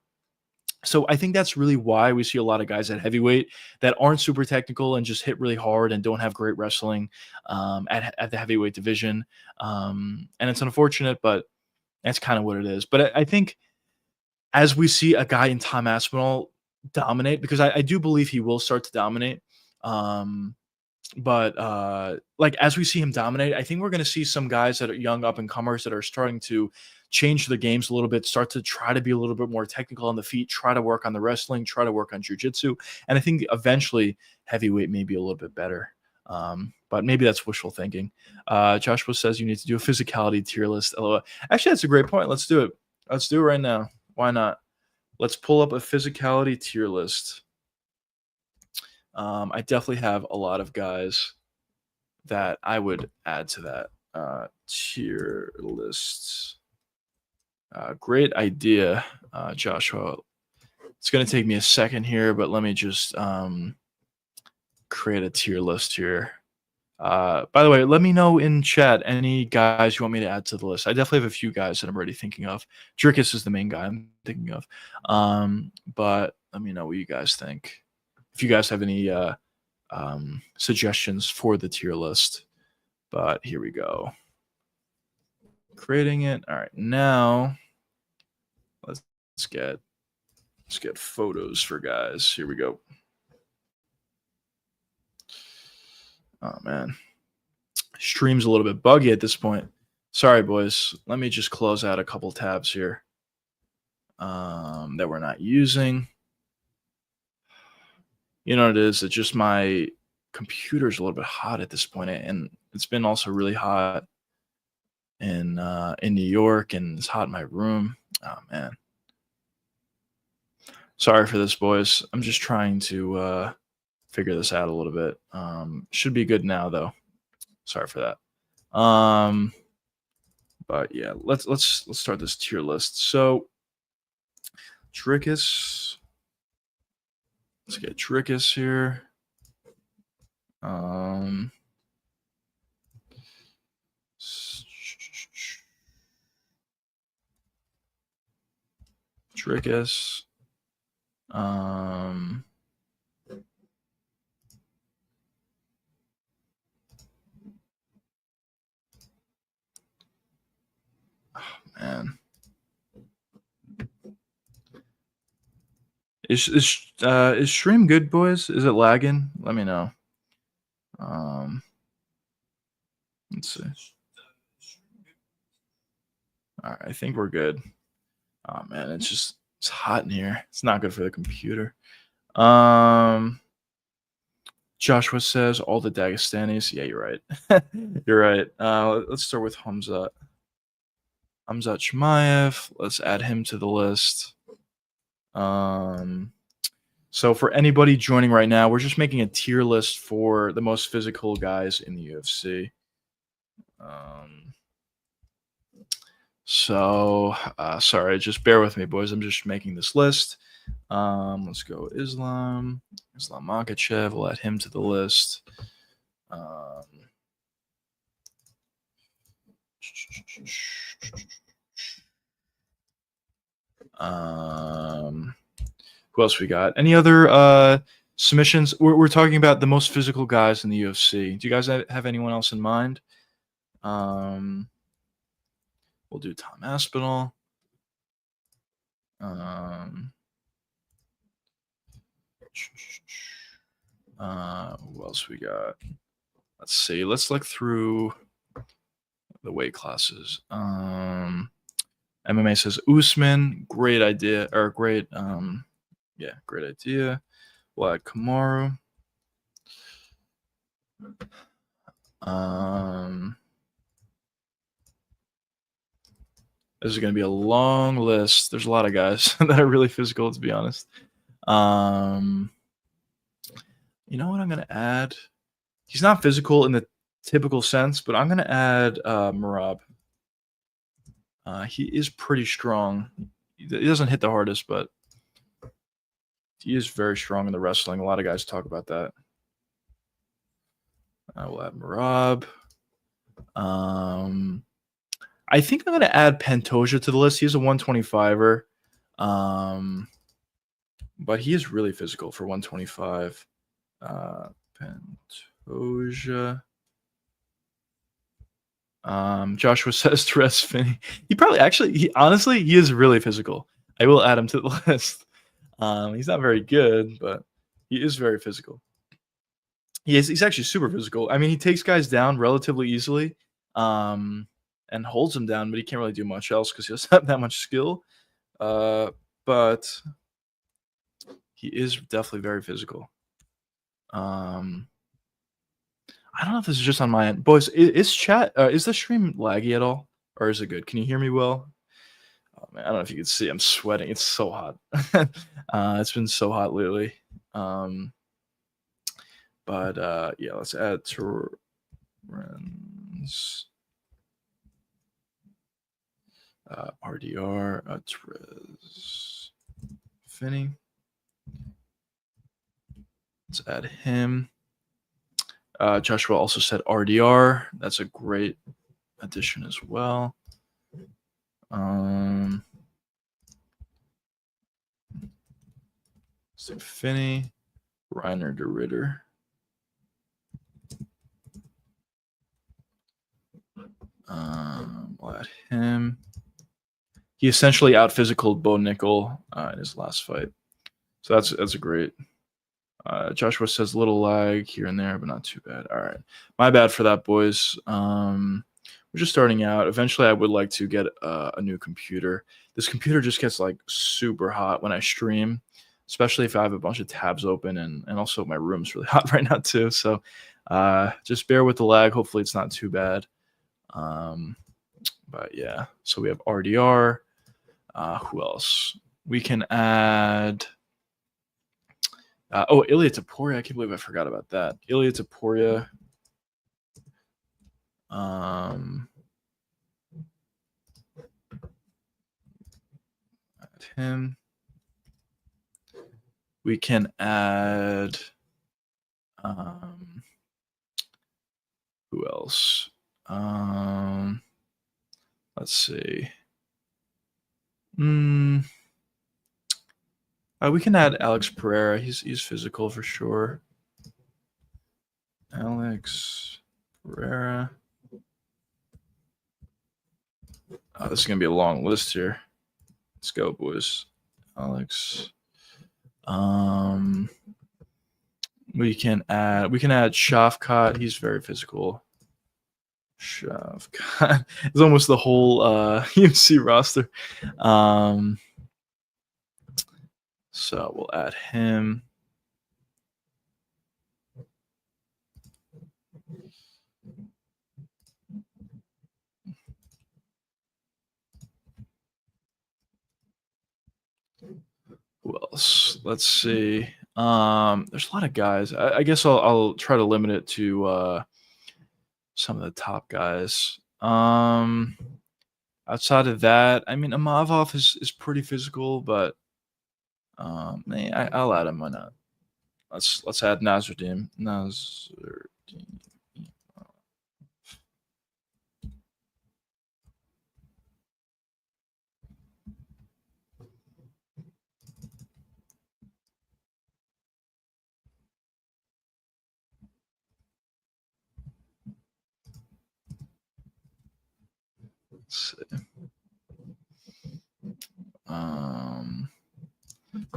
[SPEAKER 1] So I think that's really why we see a lot of guys at heavyweight that aren't super technical and just hit really hard and don't have great wrestling at the heavyweight division. And it's unfortunate, but that's kind of what it is. But I think as we see a guy in Tom Aspinall dominate, because I do believe he will start to dominate. Um, but like as we see him dominate, I think we're going to see some guys that are young up and comers that are starting to change the games a little bit, start to try to be a little bit more technical on the feet, try to work on the wrestling, try to work on jujitsu. And I think eventually heavyweight may be a little bit better. But maybe that's wishful thinking. Joshua says you need to do a physicality tier list. LOL. Actually, that's a great point. Let's do it. Let's do it right now. Why not? Let's pull up a physicality tier list. I definitely have a lot of guys that I would add to that tier lists. Great idea, Joshua. It's going to take me a second here, but let me just create a tier list here. By the way, let me know in chat any guys you want me to add to the list. I definitely have a few guys that I'm already thinking of. Drickus is the main guy I'm thinking of. But let me know what you guys think. If you guys have any suggestions for the tier list. But here we go. Creating it. All right, now let's get photos for guys. Here we go. Oh man, stream's a little bit buggy at this point. Sorry, boys. Let me just close out a couple tabs here that we're not using. You know what it is? It's just my computer's a little bit hot at this point, and it's been also really hot in New York, and it's hot in my room. Oh man, sorry for this, boys. I'm just trying to figure this out a little bit. Should be good now, though. Sorry for that. But yeah, let's start this tier list. So, Drickus. Let's get Drickus here. Drickus. Man, is stream good, boys? Is it lagging? Let me know. Let's see. All right, I think we're good. Oh man, it's hot in here. It's not good for the computer. Joshua says all the Dagestanis. Yeah, you're right. You're right. Let's start with Hamzat. Hamzat Chimaev. Let's add him to the list. So for anybody joining right now, we're just making a tier list for the most physical guys in the UFC. Sorry, just bear with me, boys. I'm just making this list. Let's go Islam Makhachev. We'll add him to the list. Who else we got? Any other submissions? We're talking about the most physical guys in the UFC. Do you guys have anyone else in mind? We'll do Tom Aspinall. Who else we got? Let's see. Let's look through the weight classes. MMA says Usman. Great idea. Or great. Yeah, great idea. We'll add Kamaru. This is going to be a long list. There's a lot of guys that are really physical, to be honest. You know what I'm going to add? He's not physical in the typical sense, but I'm going to add Merab. He is pretty strong. He doesn't hit the hardest, but he is very strong in the wrestling. A lot of guys talk about that. I will add Marab. I think I'm gonna add Pantoja to the list. He's a 125er. But he is really physical for 125. Pantoja. Joshua says to rest Finney. Honestly, he is really physical. I will add him to the list. He's not very good, but he is very physical. He's actually super physical. I mean, he takes guys down relatively easily, and holds them down, but he can't really do much else because he doesn't have that much skill. But he is definitely very physical. I don't know if this is just on my end. Boys, is chat is the stream laggy at all? Or is it good? Can you hear me well? Oh man, I don't know if you can see. I'm sweating. It's so hot. It's been so hot lately. Yeah, let's add Torrens. RDR, Trez Finney. Let's add him. Joshua also said RDR. That's a great addition as well. So Finney, Reiner de Ritter. We'll add him. He essentially out physicaled Bo Nickel in his last fight. So that's a great. Joshua says little lag here and there, but not too bad. All right. My bad for that, boys. We're just starting out. Eventually, I would like to get a new computer. This computer just gets like super hot when I stream, especially if I have a bunch of tabs open, and also my room's really hot right now too. So just bear with the lag. Hopefully, it's not too bad. But yeah, so we have RDR. Who else? We can add. Ilya Taporia. I can't believe I forgot about that. Ilya Taporia. Add him. We can add. Who else? Let's see. We can add Alex Pereira. He's physical for sure. Alex Pereira. This is gonna be a long list here. Let's go, boys. Alex. We can add Shafkat. He's very physical. Shafkat. It's almost the whole UFC roster. So we'll add him. Who else? Let's see. There's a lot of guys. I guess I'll try to limit it to some of the top guys. Outside of that, I mean, Amavov is pretty physical, but I'll add him. Why not? Let's add Nasruddin. Let's see.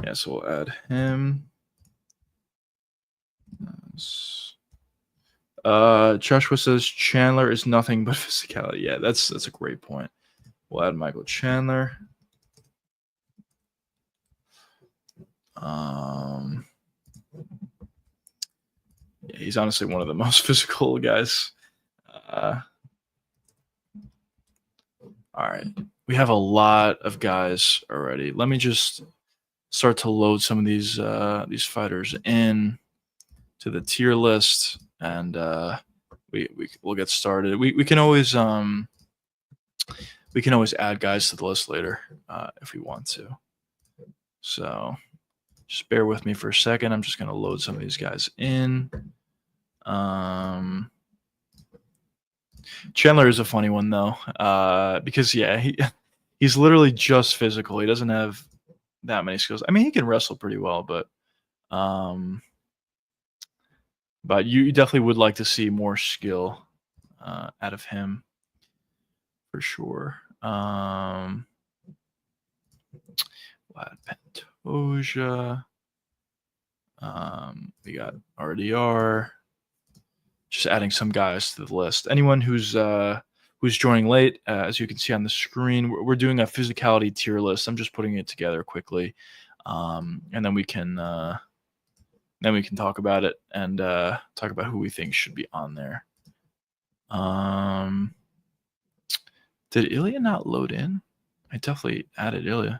[SPEAKER 1] Yeah, so we'll add him. Joshua says Chandler is nothing but physicality. Yeah, that's a great point. We'll add Michael Chandler. Yeah, he's honestly one of the most physical guys. All right, we have a lot of guys already. Let me just start to load some of these fighters in to the tier list, and we'll get started. We can always add guys to the list later if we want to. So just bear with me for a second. I'm just going to load some of these guys in. Um, Chandler is a funny one though, because yeah, he's literally just physical. He doesn't have that many skills. I mean, he can wrestle pretty well, um, but you definitely would like to see more skill out of him for sure. Vlad Pantoja. We got RDR. Just adding some guys to the list. Anyone who's joining late, as you can see on the screen, we're doing a physicality tier list. I'm just putting it together quickly, and then we can talk about it and talk about who we think should be on there. Did Ilya not load in? I definitely added Ilya.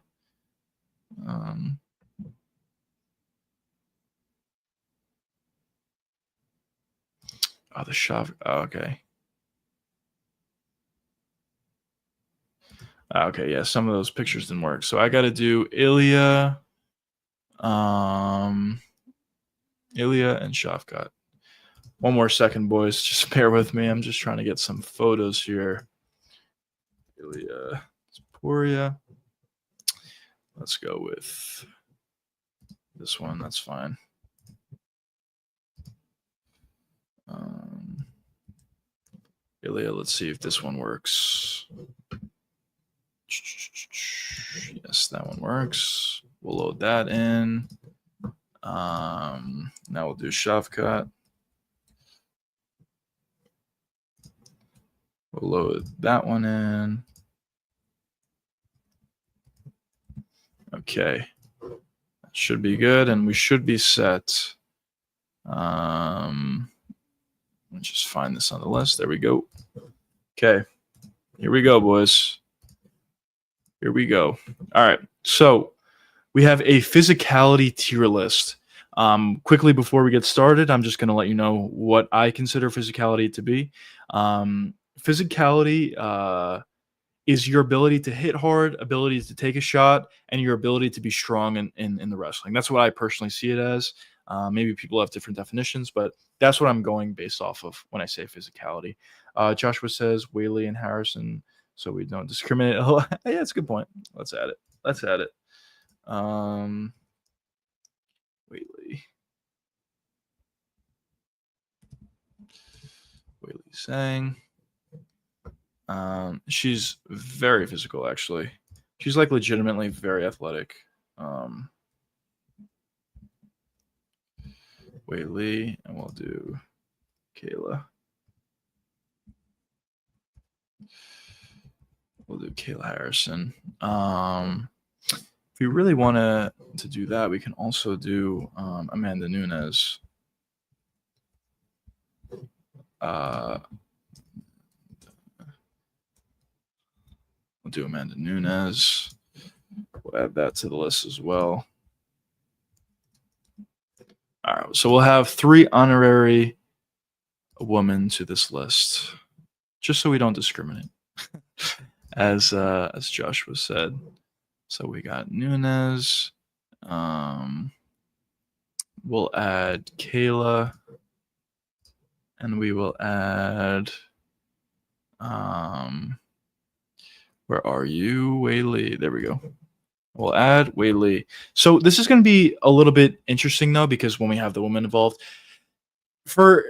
[SPEAKER 1] Oh, the shove. Oh, okay. Okay, yeah, some of those pictures didn't work. So I got to do Ilya, Ilya and Shavkat. One more second, boys. Just bear with me. I'm just trying to get some photos here. Ilya Sporia. Let's go with this one. That's fine. Ilya, let's see if this one works. Yes, that one works. We'll load that in. Now we'll do Shavkat. We'll load that one in. Okay. That should be good, and we should be set. Let's just find this on the list. There we go. Okay. Here we go, boys. Here we go. All right. So we have a physicality tier list. Quickly before we get started, I'm just going to let you know what I consider physicality to be. Physicality is your ability to hit hard, ability to take a shot, and your ability to be strong in the wrestling. That's what I personally see it as. Maybe people have different definitions, but that's what I'm going based off of when I say physicality. Joshua says Whaley and Harrison, so we don't discriminate. Yeah, that's a good point. Let's add it. Whaley saying. She's very physical, actually. She's like legitimately very athletic. Whaley, and we'll do Kayla. We'll do Kayla Harrison. If we really want to do that, we can also do Amanda Nunes. We'll do Amanda Nunes. We'll add that to the list as well. All right, so we'll have 3 honorary women to this list, just so we don't discriminate, as Joshua said. So we got Nunes. We'll add Kayla, and we will add. Where are you, Whaley? There we go. We'll add Whaley. So this is going to be a little bit interesting though, because when we have the woman involved, for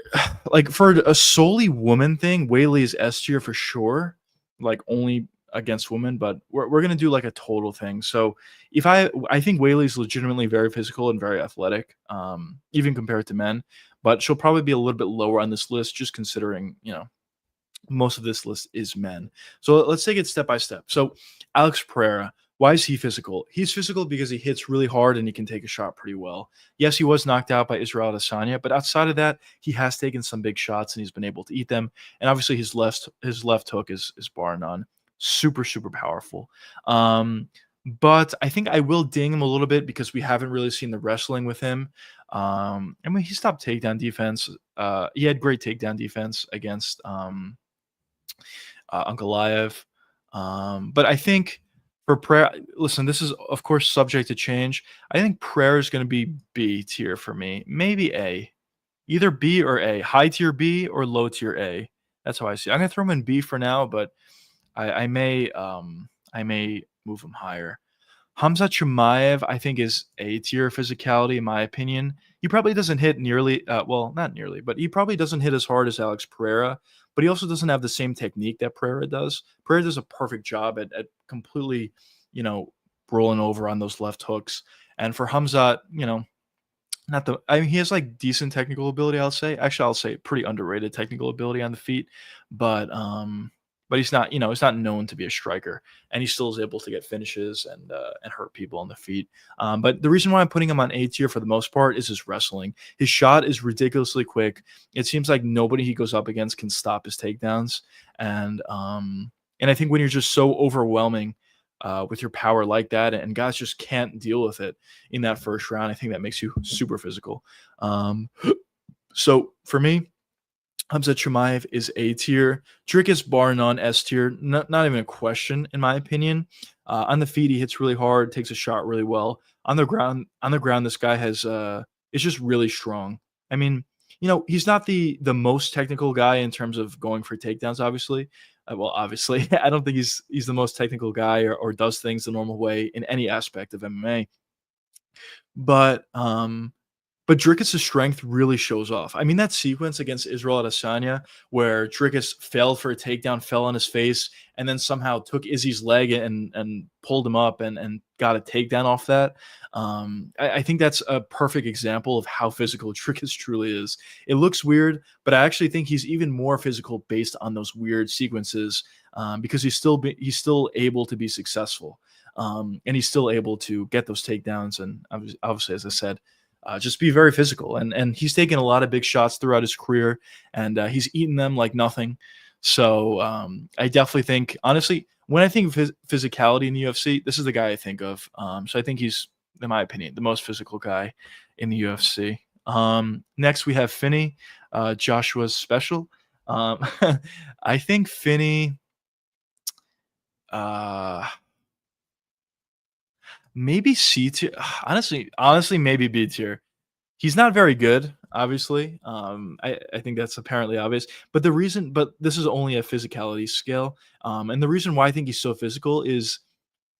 [SPEAKER 1] a solely woman thing, Whaley is S tier for sure, like only against women. But we're going to do like a total thing. So if I think Whaley is legitimately very physical and very athletic, even compared to men. But she'll probably be a little bit lower on this list, just considering most of this list is men. So let's take it step by step. So Alex Pereira, why is he physical? He's physical because he hits really hard and he can take a shot pretty well. Yes, he was knocked out by Israel Adesanya, but outside of that, he has taken some big shots and he's been able to eat them. And obviously his left hook is bar none. Super, super powerful. But I think I will ding him a little bit because we haven't really seen the wrestling with him. I mean, he stopped takedown defense. He had great takedown defense against Ankalaev. But I think for Prayer, listen, this is of course subject to change. I think Prayer is going to be B tier for me, maybe A. Either B or A, high tier B or low tier A. That's how I see it. I'm gonna throw him in B for now, but I may move him higher. Hamza Chimaev, I think, is A tier physicality, in my opinion. He probably doesn't hit nearly, well, not nearly, but he probably doesn't hit as hard as Alex Pereira, but he also doesn't have the same technique that Pereira does. Pereira does a perfect job at completely, you know, rolling over on those left hooks. And for Hamza, not the I mean, he has, like, decent technical ability, I'll say. Actually, I'll say pretty underrated technical ability on the feet, but, he's not, he's not known to be a striker, and he still is able to get finishes and hurt people on the feet. But the reason why I'm putting him on A tier for the most part is his wrestling. His shot is ridiculously quick. It seems like nobody he goes up against can stop his takedowns, and I think when you're just so overwhelming, with your power like that, and guys just can't deal with it in that first round. I think that makes you super physical. Um, so for me, Hamza Chimaev is A tier. Drickus bar none S tier. Not even a question in my opinion. On the feet, he hits really hard, takes a shot really well. On the ground, this guy has is just really strong. I mean, he's not the most technical guy in terms of going for takedowns. Obviously, obviously, I don't think he's the most technical guy or does things the normal way in any aspect of MMA. But but Dricus' strength really shows off. I mean, that sequence against Israel Adesanya where Dricus failed for a takedown, fell on his face, and then somehow took Izzy's leg and pulled him up and got a takedown off that. I think that's a perfect example of how physical Dricus truly is. It looks weird, but I actually think he's even more physical based on those weird sequences, because he's still able to be successful, and he's still able to get those takedowns. And obviously, as I said, just be very physical. And he's taken a lot of big shots throughout his career, and he's eaten them like nothing. So I definitely think, honestly, when I think of physicality in the UFC, this is the guy I think of. So I think he's, in my opinion, the most physical guy in the UFC. Next, we have Finney, Joshua's special. Um, I think Finney, uh, maybe C tier. Honestly, maybe B tier. He's not very good, obviously. I think that's apparently obvious. But this is only a physicality scale. And the reason why I think he's so physical is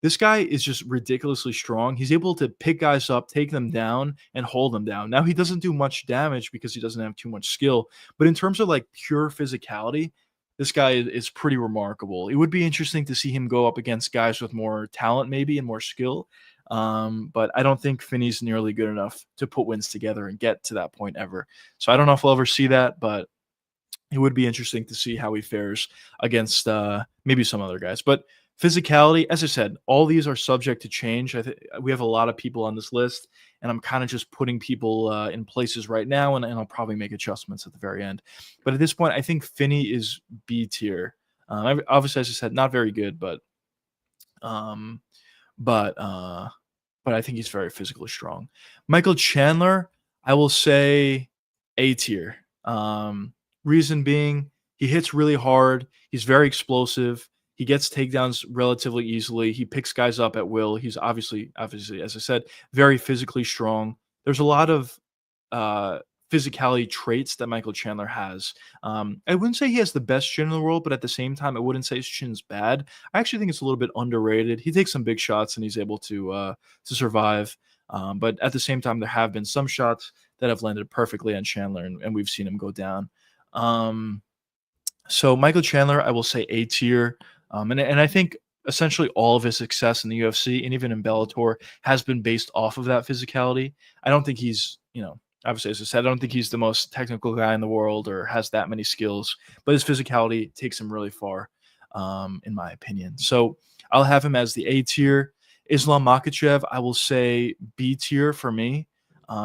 [SPEAKER 1] this guy is just ridiculously strong. He's able to pick guys up, take them down, and hold them down. Now he doesn't do much damage because he doesn't have too much skill. But in terms of like pure physicality, this guy is pretty remarkable. It would be interesting to see him go up against guys with more talent, maybe, and more skill. But I don't think Finney's nearly good enough to put wins together and get to that point ever. So I don't know if we'll ever see that, but it would be interesting to see how he fares against maybe some other guys. But physicality, as I said, all these are subject to change. We have a lot of people on this list, and I'm kind of just putting people in places right now, and I'll probably make adjustments at the very end. But at this point, I think Finney is B tier. Obviously, as I said, not very good, um, but but I think he's very physically strong. Michael Chandler, I will say A tier. Reason being, he hits really hard. He's very explosive. He gets takedowns relatively easily. He picks guys up at will. He's obviously, as I said, very physically strong. There's a lot of uh, physicality traits that Michael Chandler has. I wouldn't say he has the best chin in the world, but at the same time, I wouldn't say his chin's bad. I actually think it's a little bit underrated. He takes some big shots and he's able to survive. But at the same time, there have been some shots that have landed perfectly on Chandler, and we've seen him go down. Um, so Michael Chandler, I will say A tier, and I think essentially all of his success in the UFC and even in Bellator has been based off of that physicality. I don't think he's, obviously, as I said, I don't think he's the most technical guy in the world or has that many skills, but his physicality takes him really far, in my opinion. So I'll have him as the A tier. Islam Makhachev, I will say B tier for me.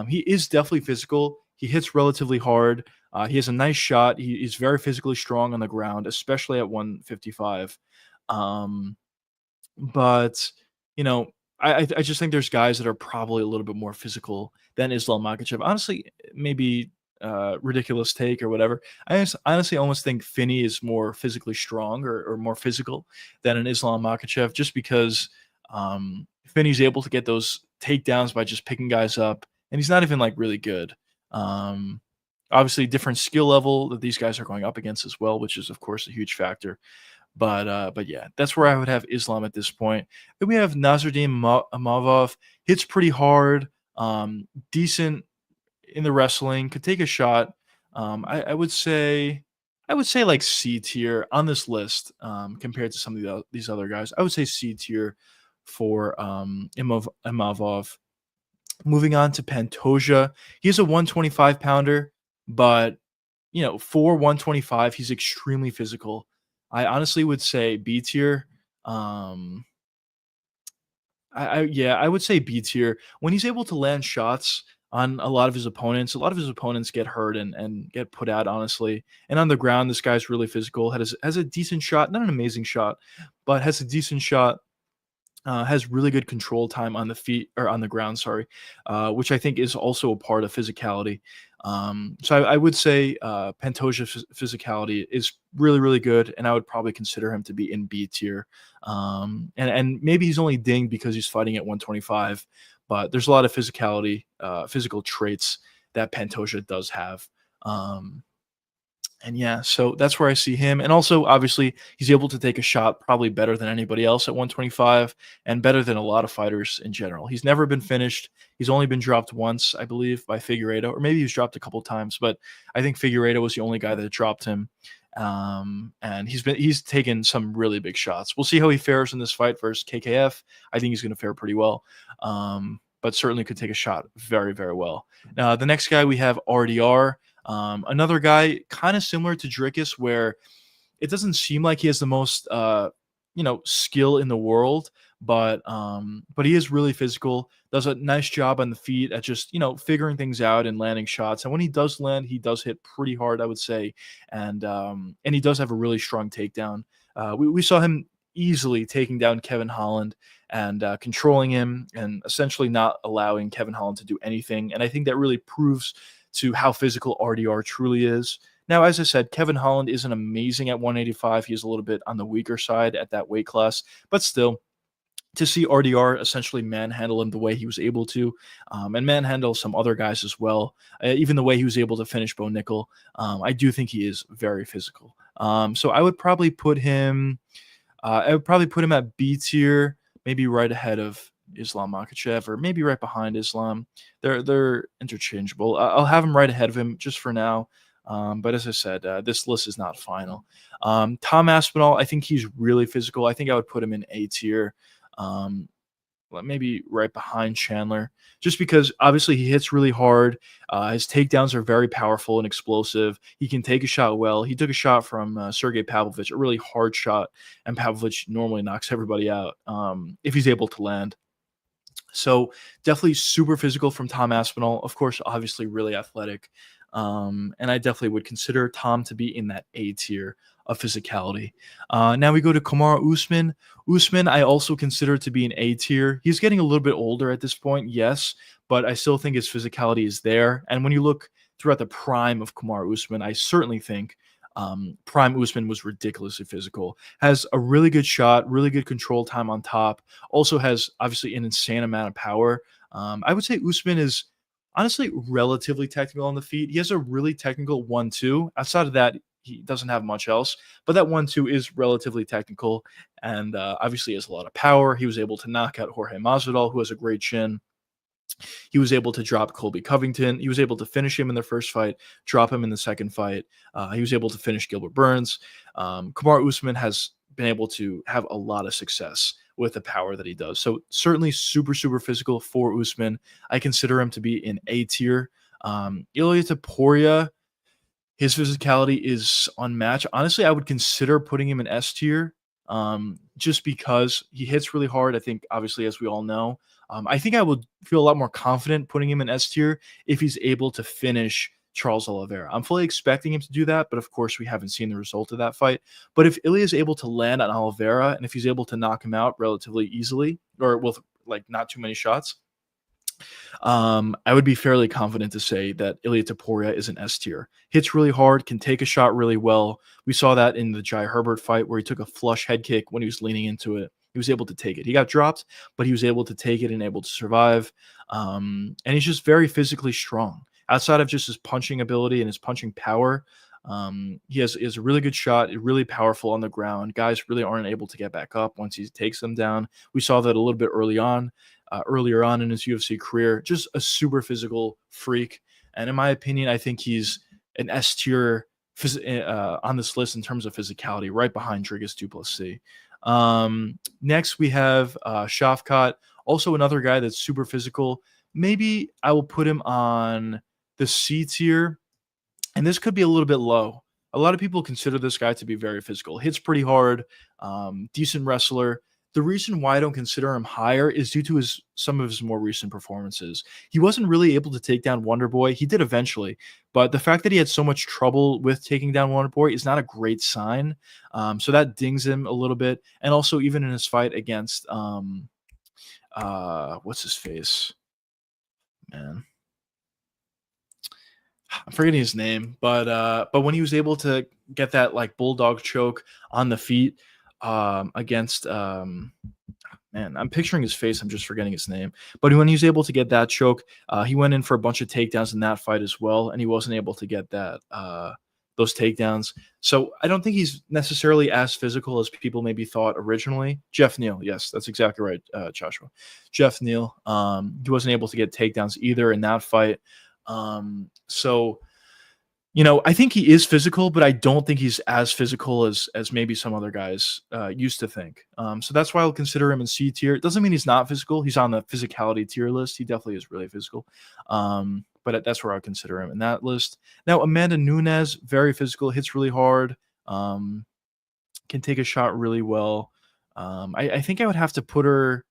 [SPEAKER 1] He is definitely physical. He hits relatively hard. He has a nice shot. He's very physically strong on the ground, especially at 155. Um, but you know, I just think there's guys that are probably a little bit more physical than Islam Makhachev. Honestly, maybe ridiculous take or whatever. Honestly almost think Finney is more physically strong or more physical than an Islam Makhachev, just because Finney's able to get those takedowns by just picking guys up, and he's not even like really good. Um, Obviously, different skill level that these guys are going up against as well, which is of course a huge factor. But yeah, that's where I would have Islam at this point. Then we have Nasruddin Amavov. Hits pretty hard, decent in the wrestling, could take a shot. I would say, like C tier on this list, compared to some of these other guys. I would say C tier for Imavov. Moving on to Pantoja, he's a 125 pounder, but for 125, he's extremely physical. I honestly would say B tier. Um, yeah, I would say B tier. When he's able to land shots on a lot of his opponents get hurt and get put out, honestly. And on the ground, this guy's really physical. Has a decent shot, not an amazing shot, but has a decent shot. Has really good control time on the feet or on the ground, sorry, which I think is also a part of physicality. So I would say Pantoja physicality is really, really good, and I would probably consider him to be in B tier. And maybe he's only dinged because he's fighting at 125, but there's a lot of physical traits that Pantoja does have. Um, and yeah, so that's where I see him. And also, obviously, he's able to take a shot probably better than anybody else at 125 and better than a lot of fighters in general. He's never been finished. He's only been dropped once, I believe, by Figueiredo, or maybe he was dropped a couple times, but I think Figueiredo was the only guy that dropped him. And he's taken some really big shots. We'll see how he fares in this fight versus KKF. I think he's going to fare pretty well. But certainly could take a shot very, very well. Now, the next guy we have RDR. Another guy kind of similar to Drickus, where it doesn't seem like he has the most skill in the world, but he is really physical, does a nice job on the feet at just figuring things out and landing shots. And when he does land, he does hit pretty hard, I would say. And he does have a really strong takedown. We saw him easily taking down Kevin Holland and controlling him and essentially not allowing Kevin Holland to do anything. And I think that really proves to how physical RDR truly is. Now, as I said, Kevin Holland isn't amazing at 185. He is a little bit on the weaker side at that weight class, but still, to see RDR essentially manhandle him the way he was able to, and manhandle some other guys as well, even the way he was able to finish Bo Nickel, I do think he is very physical. So I would probably put him. At B tier, maybe right ahead of Islam Makhachev, or maybe right behind Islam. They're interchangeable. I'll have him right ahead of him just for now. But as I said, this list is not final. Tom Aspinall, I think he's really physical. I think I would put him in A tier. Maybe right behind Chandler, just because obviously he hits really hard. His takedowns are very powerful and explosive. He can take a shot well. He took a shot from Sergey Pavlovich, a really hard shot, and Pavlovich normally knocks everybody out if he's able to land. So definitely super physical from Tom Aspinall. Of course, obviously really athletic. And I definitely would consider Tom to be in that A tier of physicality. Now we go to Kamaru Usman. Usman, I also consider to be an A tier. He's getting a little bit older at this point, yes, but I still think his physicality is there. And when you look throughout the prime of Kamaru Usman, I certainly think prime Usman was ridiculously physical. Has a really good shot, really good control time on top. Also has obviously an insane amount of power. I would say Usman is honestly relatively technical on the feet. He has a really technical 1-2. Outside of that, he doesn't have much else, but that 1-2 is relatively technical, and obviously has a lot of power. He was able to knock out Jorge Masvidal, who has a great chin. He was able to drop Colby Covington. He was able to finish him in the first fight, drop him in the second fight. He was able to finish Gilbert Burns. Kamaru Usman has been able to have a lot of success with the power that he does. So certainly super, super physical for Usman. I consider him to be in A tier. Ilia Topuria, his physicality is unmatched. Honestly, I would consider putting him in S tier, just because he hits really hard. I think, obviously, as we all know, I think I would feel a lot more confident putting him in S tier if he's able to finish Charles Oliveira. I'm fully expecting him to do that, but of course, we haven't seen the result of that fight. But if Ilya is able to land on Oliveira, and if he's able to knock him out relatively easily, or with like not too many shots, I would be fairly confident to say that Ilia Topuria is an S tier. Hits really hard, can take a shot really well. We saw that in the Jai Herbert fight where he took a flush head kick when he was leaning into it. He was able to take it. He got dropped, but he was able to take it and able to survive. And he's just very physically strong. outside of just his punching ability and his punching power, he has a really good shot, really powerful on the ground. Guys really aren't able to get back up once he takes them down. We saw that a little bit earlier on in his UFC career. Just a super physical freak, and in my opinion, I think he's an S tier on this list in terms of physicality, right behind Dricus Du Plessis. Next, we have Shafkat, also another guy that's super physical. Maybe I will put him on the C tier, and this could be a little bit low. A lot of people consider this guy to be very physical, hits pretty hard, decent wrestler. The reason why I don't consider him higher is due to his some of his more recent performances. He wasn't really able to take down Wonder Boy. He did eventually, but the fact that he had so much trouble with taking down Wonder Boy is not a great sign. So that dings him a little bit. And also, even in his fight against what's his face, man, I'm forgetting his name, but when he was able to get that like bulldog choke on the feet against man, I'm picturing his face. I'm just forgetting his name. But when he was able to get that choke, he went in for a bunch of takedowns in that fight as well, and he wasn't able to get that those takedowns. So I don't think he's necessarily as physical as people maybe thought originally. Jeff Neal, yes, that's exactly right, Joshua. Jeff Neal, he wasn't able to get takedowns either in that fight. So I think he is physical, but I don't think he's as physical as maybe some other guys used to think. So that's why I'll consider him in C tier. It doesn't mean he's not physical. He's on the physicality tier list. He definitely is really physical. But that's where I consider him in that list. Now, Amanda Nunes, very physical, hits really hard, can take a shot really well. I think I would have to put her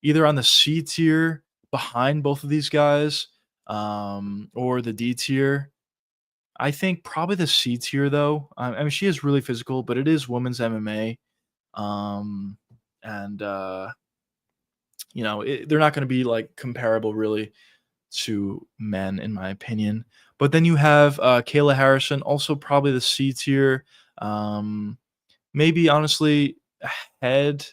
[SPEAKER 1] either on the C tier behind both of these guys, or the D tier. I think probably the C tier though. I mean, she is really physical, but it is women's MMA, um, and they're not going to be like comparable really to men, in my opinion. But then you have Kayla Harrison, also probably the C tier. Um, Maybe honestly ahead.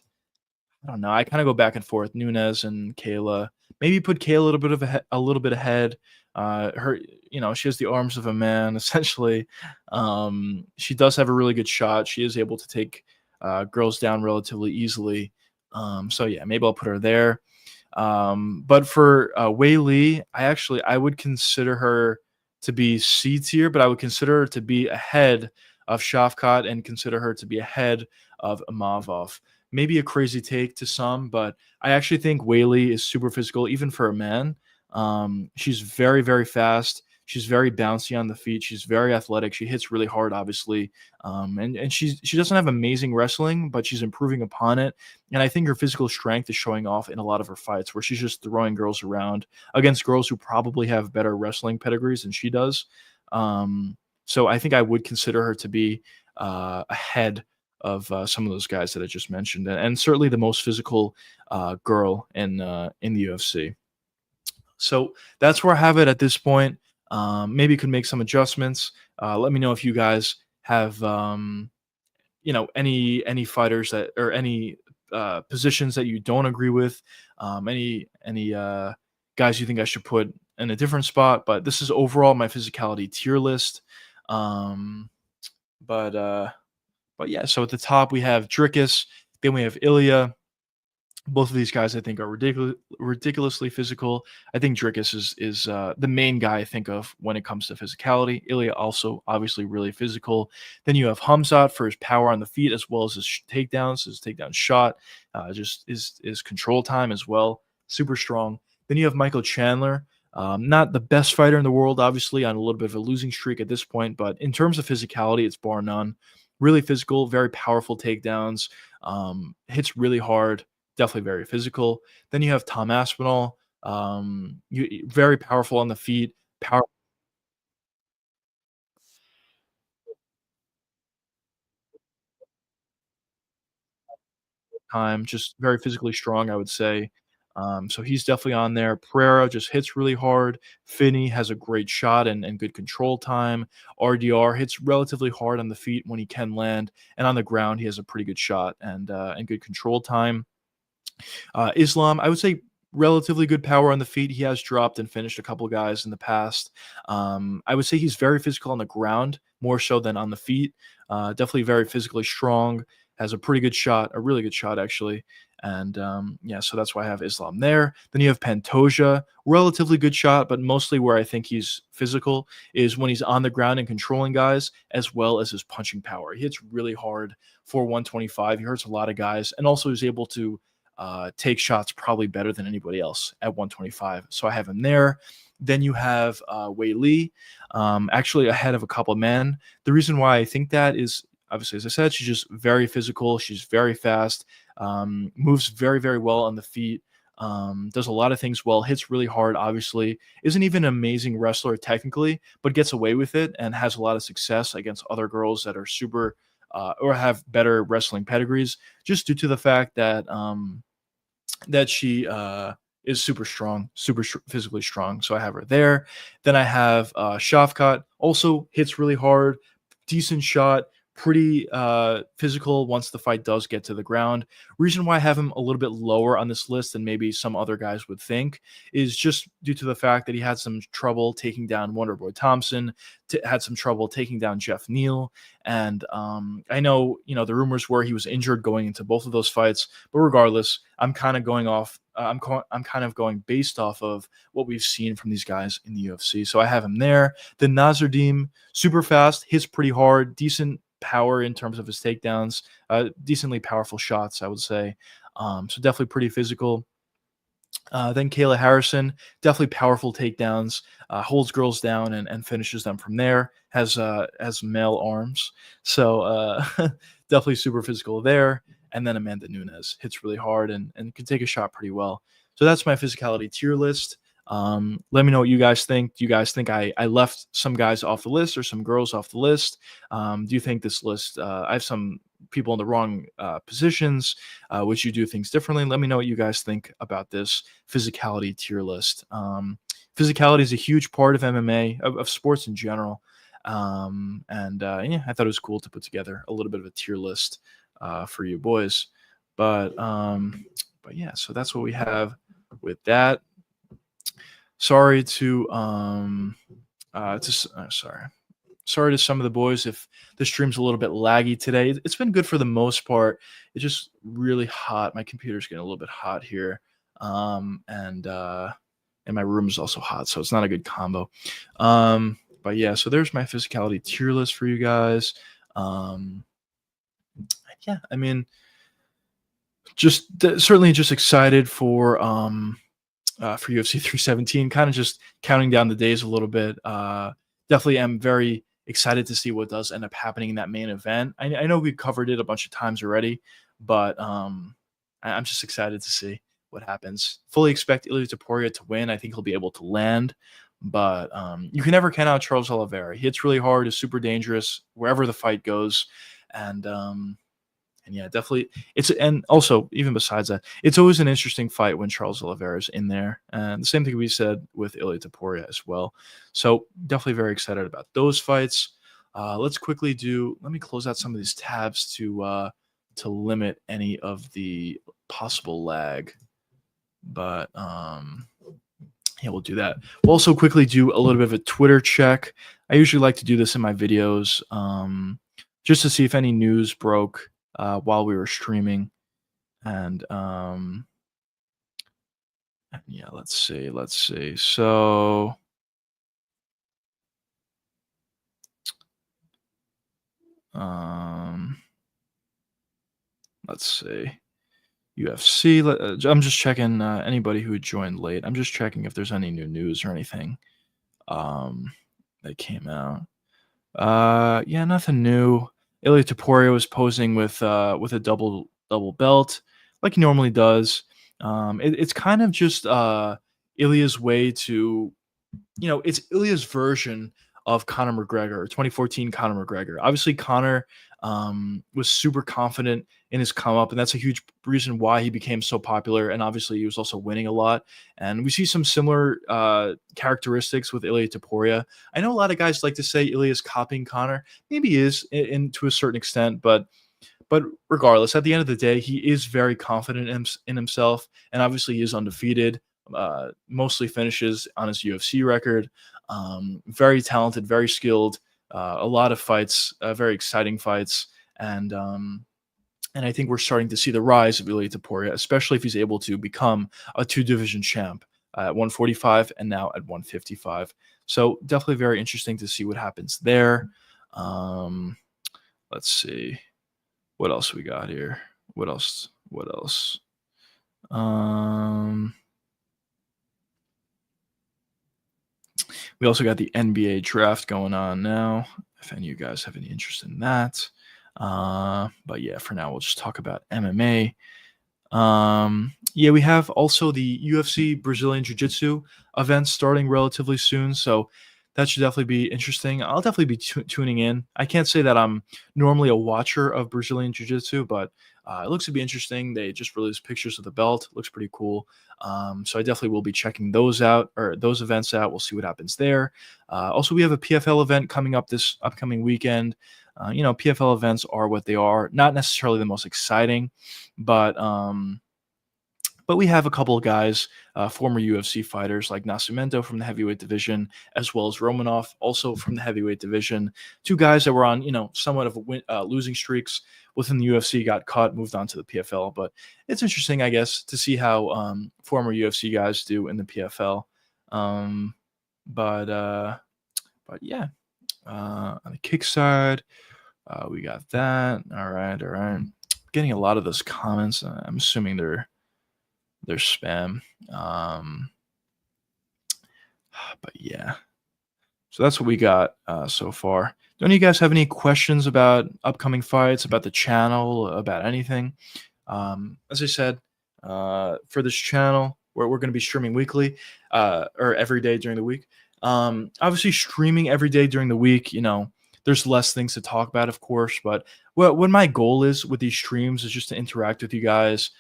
[SPEAKER 1] I don't know. I kind of go back and forth. Nunes and Kayla. Maybe put Kayla a little bit ahead. Her, she has the arms of a man essentially. She does have a really good shot. She is able to take girls down relatively easily. So yeah, maybe I'll put her there. But for Wei Li, I would consider her to be C tier, but I would consider her to be ahead of Shafkat and consider her to be ahead of Imavov. Maybe a crazy take to some, but I actually think Wei Li is super physical, even for a man. She's very, very fast. She's very bouncy on the feet. She's very athletic. She hits really hard, obviously. And she doesn't have amazing wrestling, but she's improving upon it. And I think her physical strength is showing off in a lot of her fights where she's just throwing girls around against girls who probably have better wrestling pedigrees than she does. So I think I would consider her to be ahead of some of those guys that I just mentioned, and certainly the most physical girl in the UFC. So that's where I have it at this point. Maybe could make some adjustments. Let me know if you guys have any fighters that or any positions that you don't agree with. Any guys you think I should put in a different spot. But this is overall my physicality tier list. Um, but yeah, so at the top we have Dricus, then we have Ilya. Both of these guys I think are ridiculously physical. I think Dricus is the main guy I think of when it comes to physicality. Ilya also obviously really physical. Then you have Hamzat for his power on the feet as well as his takedowns. His takedown shot, just his control time as well, super strong. Then you have Michael Chandler. Not the best fighter in the world, obviously, on a little bit of a losing streak at this point, but in terms of physicality, it's bar none. Really physical, very powerful takedowns, hits really hard, definitely very physical. Then you have Tom Aspinall, very powerful on the feet, power time, just very physically strong, I would say. So he's definitely on there. Pereira just hits really hard. Finney has a great shot and good control time. RDR hits relatively hard on the feet when he can land, and on the ground he has a pretty good shot and good control time. Islam, I would say relatively good power on the feet. He has dropped and finished a couple guys in the past. I would say he's very physical on the ground, more so than on the feet. Definitely very physically strong. Has a pretty good shot, a really good shot actually. And yeah, so that's why I have Islam there. Then you have Pantoja, relatively good shot, but mostly where I think he's physical is when he's on the ground and controlling guys, as well as his punching power. He hits really hard for 125. He hurts a lot of guys, and also is able to take shots probably better than anybody else at 125. So I have him there. Then you have Wei Li, actually ahead of a couple of men. The reason why I think that is obviously, as I said, she's just very physical. She's very fast, moves very, very well on the feet, does a lot of things well, hits really hard, obviously. Isn't even an amazing wrestler technically, but gets away with it and has a lot of success against other girls that are super or have better wrestling pedigrees, just due to the fact that that she is super strong, physically strong. So I have her there. Then I have Shafkat, also hits really hard, decent shot, pretty physical once the fight does get to the ground. Reason why I have him a little bit lower on this list than maybe some other guys would think is just due to the fact that he had some trouble taking down Wonderboy Thompson, had some trouble taking down Jeff Neal, and I know the rumors were he was injured going into both of those fights, but regardless, I'm kind of going off. I'm kind of going based off of what we've seen from these guys in the UFC. So I have him there. Then Nasruddin, super fast, hits pretty hard, decent power in terms of his takedowns, decently powerful shots, I would say. So definitely pretty physical. Then Kayla Harrison, definitely powerful takedowns, holds girls down and finishes them from there. Has male arms, so definitely super physical there. And then Amanda Nunes hits really hard and can take a shot pretty well. So that's my physicality tier list. Let me know what you guys think. Do you guys think I left some guys off the list or some girls off the list? Do you think this list, I have some people in the wrong positions? Would you do things differently? Let me know what you guys think about this physicality tier list. Physicality is a huge part of MMA, of sports in general. And yeah, I thought it was cool to put together a little bit of a tier list for you boys. But yeah, so that's what we have with that. Sorry to sorry to some of the boys if the stream's a little bit laggy today. It's been good for the most part. It's just really hot. My computer's getting a little bit hot here, and my room is also hot, so it's not a good combo. But yeah, so there's my physicality tier list for you guys. Yeah, I mean, just certainly just excited for UFC 317, kind of just counting down the days a little bit. Definitely am very excited to see what does end up happening in that main event. I know we've covered it a bunch of times already, but I'm just excited to see what happens. Fully expect Ilia Topuria to win. I think he'll be able to land, but you can never count out Charles Oliveira. He hits really hard, is super dangerous wherever the fight goes, and yeah, definitely. And also even besides that, it's always an interesting fight when Charles Oliveira is in there. And the same thing we said with Ilia Topuria as well. So definitely very excited about those fights. Let me close out some of these tabs to limit any of the possible lag. But yeah, we'll do that. We'll also quickly do a little bit of a Twitter check. I usually like to do this in my videos, just to see if any news broke while we were streaming. And yeah, let's see. So let's see. UFC. I'm just checking anybody who joined late. I'm just checking if there's any new news or anything that came out. Yeah, nothing new. Ilia Topuria was posing with a double belt like he normally does. It's kind of just Ilia's way to, it's Ilia's version of Conor McGregor, 2014 Conor McGregor. Obviously, Conor was super confident in his come up, and that's a huge reason why he became so popular. And obviously, he was also winning a lot. And we see some similar characteristics with Ilia Topuria. I know a lot of guys like to say Ilia's copying Conor. Maybe he is to a certain extent, but regardless, at the end of the day, he is very confident in himself, and obviously he is undefeated. mostly finishes on his UFC record. Very talented, very skilled. A lot of fights, very exciting fights, and and I think we're starting to see the rise of Ilia Topuria, especially if he's able to become a two division champ at 145 and now at 155. So definitely very interesting to see what happens there. Um, let's see what else we got here. What else? What else? Um, we also got the NBA draft going on now. If any of you guys have any interest in that. But yeah, for now we'll just talk about MMA. Yeah, we have also the UFC Brazilian Jiu Jitsu event starting relatively soon. So that should definitely be interesting. I'll definitely be tuning in. I can't say that I'm normally a watcher of Brazilian Jiu Jitsu, but it looks to be interesting. They just released pictures of the belt. Looks pretty cool. So I definitely will be checking those out or those events out. We'll see what happens there. Also, we have a PFL event coming up this upcoming weekend. PFL events are what they are. Not necessarily the most exciting, but we have a couple of guys, former UFC fighters like Nascimento from the heavyweight division, as well as Romanov, also from the heavyweight division. Two guys that were on, somewhat of losing streaks within the UFC, got caught, moved on to the PFL. But it's interesting, I guess, to see how former UFC guys do in the PFL. Um, but yeah, on the kick side, we got that. All right. Getting a lot of those comments. I'm assuming they're spam. But yeah. So that's what we got so far. Don't you guys have any questions about upcoming fights, about the channel, about anything? As I said, for this channel, where we're going to be streaming weekly or every day during the week. Obviously, streaming every day during the week, there's less things to talk about, of course. But what my goal is with these streams is just to interact with you guys.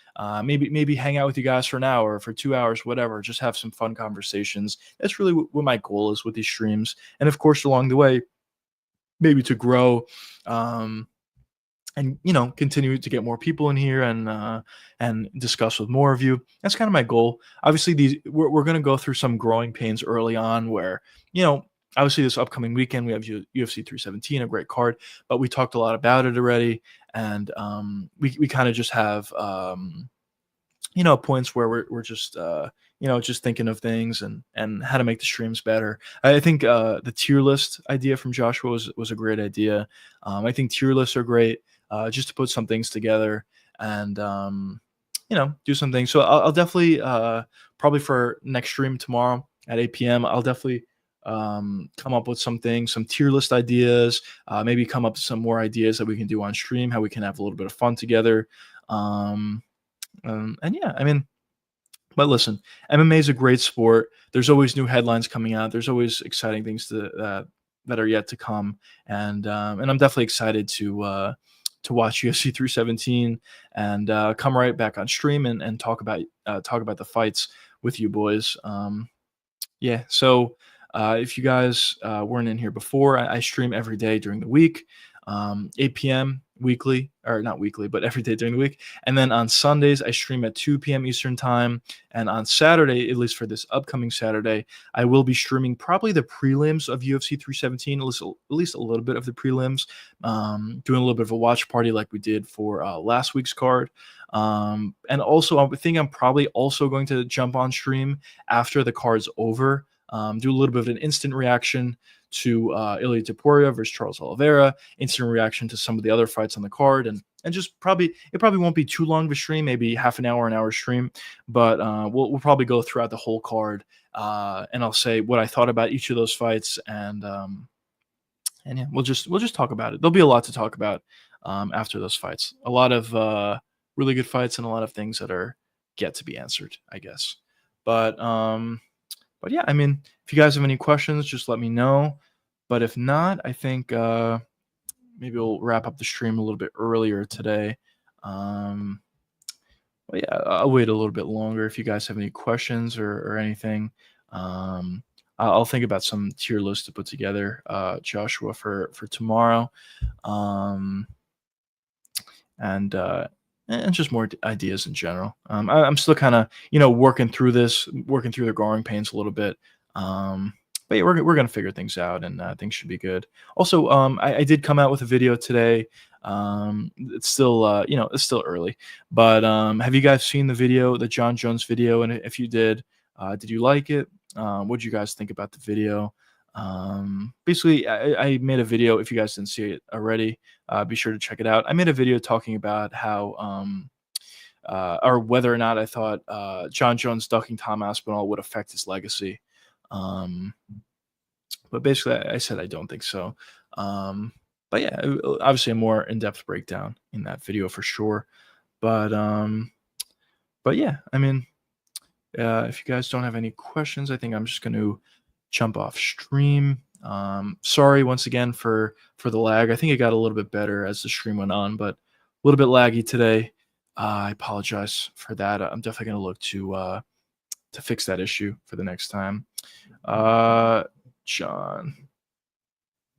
[SPEAKER 1] Maybe hang out with you guys for an hour, for 2 hours, whatever. Just have some fun conversations. That's really what my goal is with these streams. And of course, along the way, maybe to grow. And continue to get more people in here and discuss with more of you. That's kind of my goal. Obviously, we're going to go through some growing pains early on, where obviously this upcoming weekend we have UFC 317, a great card, but we talked a lot about it already, and we kind of just have points where we're just just thinking of things and how to make the streams better. I think the tier list idea from Joshua was a great idea. I think tier lists are great, just to put some things together and do some things. So I'll definitely probably for next stream tomorrow at 8 p.m. I'll definitely come up with some tier list ideas, maybe come up with some more ideas that we can do on stream, how we can have a little bit of fun together. And yeah, I mean, but listen, MMA is a great sport. There's always new headlines coming out. There's always exciting things that are yet to come, and I'm definitely excited to watch UFC 317 and come right back on stream and talk about the fights with you boys. Yeah, so if you guys weren't in here before, I stream every day during the week, 8 p.m. weekly, or not weekly, but every day during the week. And then on Sundays, I stream at 2 p.m. Eastern time. And on Saturday, at least for this upcoming Saturday, I will be streaming probably the prelims of UFC 317, at least a little bit of the prelims, doing a little bit of a watch party like we did for last week's card. And also, I think I'm probably also going to jump on stream after the card's over, do a little bit of an instant reaction to Ilia Topuria versus Charles Oliveira, instant reaction to some of the other fights on the card, and just it probably won't be too long of a stream, maybe half an hour stream, but we'll probably go throughout the whole card, and I'll say what I thought about each of those fights, and yeah, we'll just talk about it. There'll be a lot to talk about after those fights. A lot of really good fights and a lot of things that are yet to be answered, I guess. But yeah, I mean, if you guys have any questions, just let me know. But if not, I think maybe we'll wrap up the stream a little bit earlier today. But yeah, I'll wait a little bit longer if you guys have any questions or anything. I'll think about some tier lists to put together, Joshua, for tomorrow. And and just more ideas in general. I'm still kind of working through the growing pains a little bit. Um, but yeah, we're gonna figure things out, and things should be good. Also, I did come out with a video today. It's still it's still early, but have you guys seen the video, the John Jones video? And if you did you like it? What did you guys think about the video? Basically, I made a video. If you guys didn't see it already, be sure to check it out. I made a video talking about how, or whether or not I thought John Jones ducking Tom Aspinall would affect his legacy. Um, but basically, I said I don't think so. Um, but yeah, obviously a more in-depth breakdown in that video for sure. But but yeah, I mean, if you guys don't have any questions, I think I'm just going to jump off stream. Sorry once again for the lag. I think it got a little bit better as the stream went on, but a little bit laggy today. I apologize for that. I'm definitely going to look to fix that issue for the next time. John.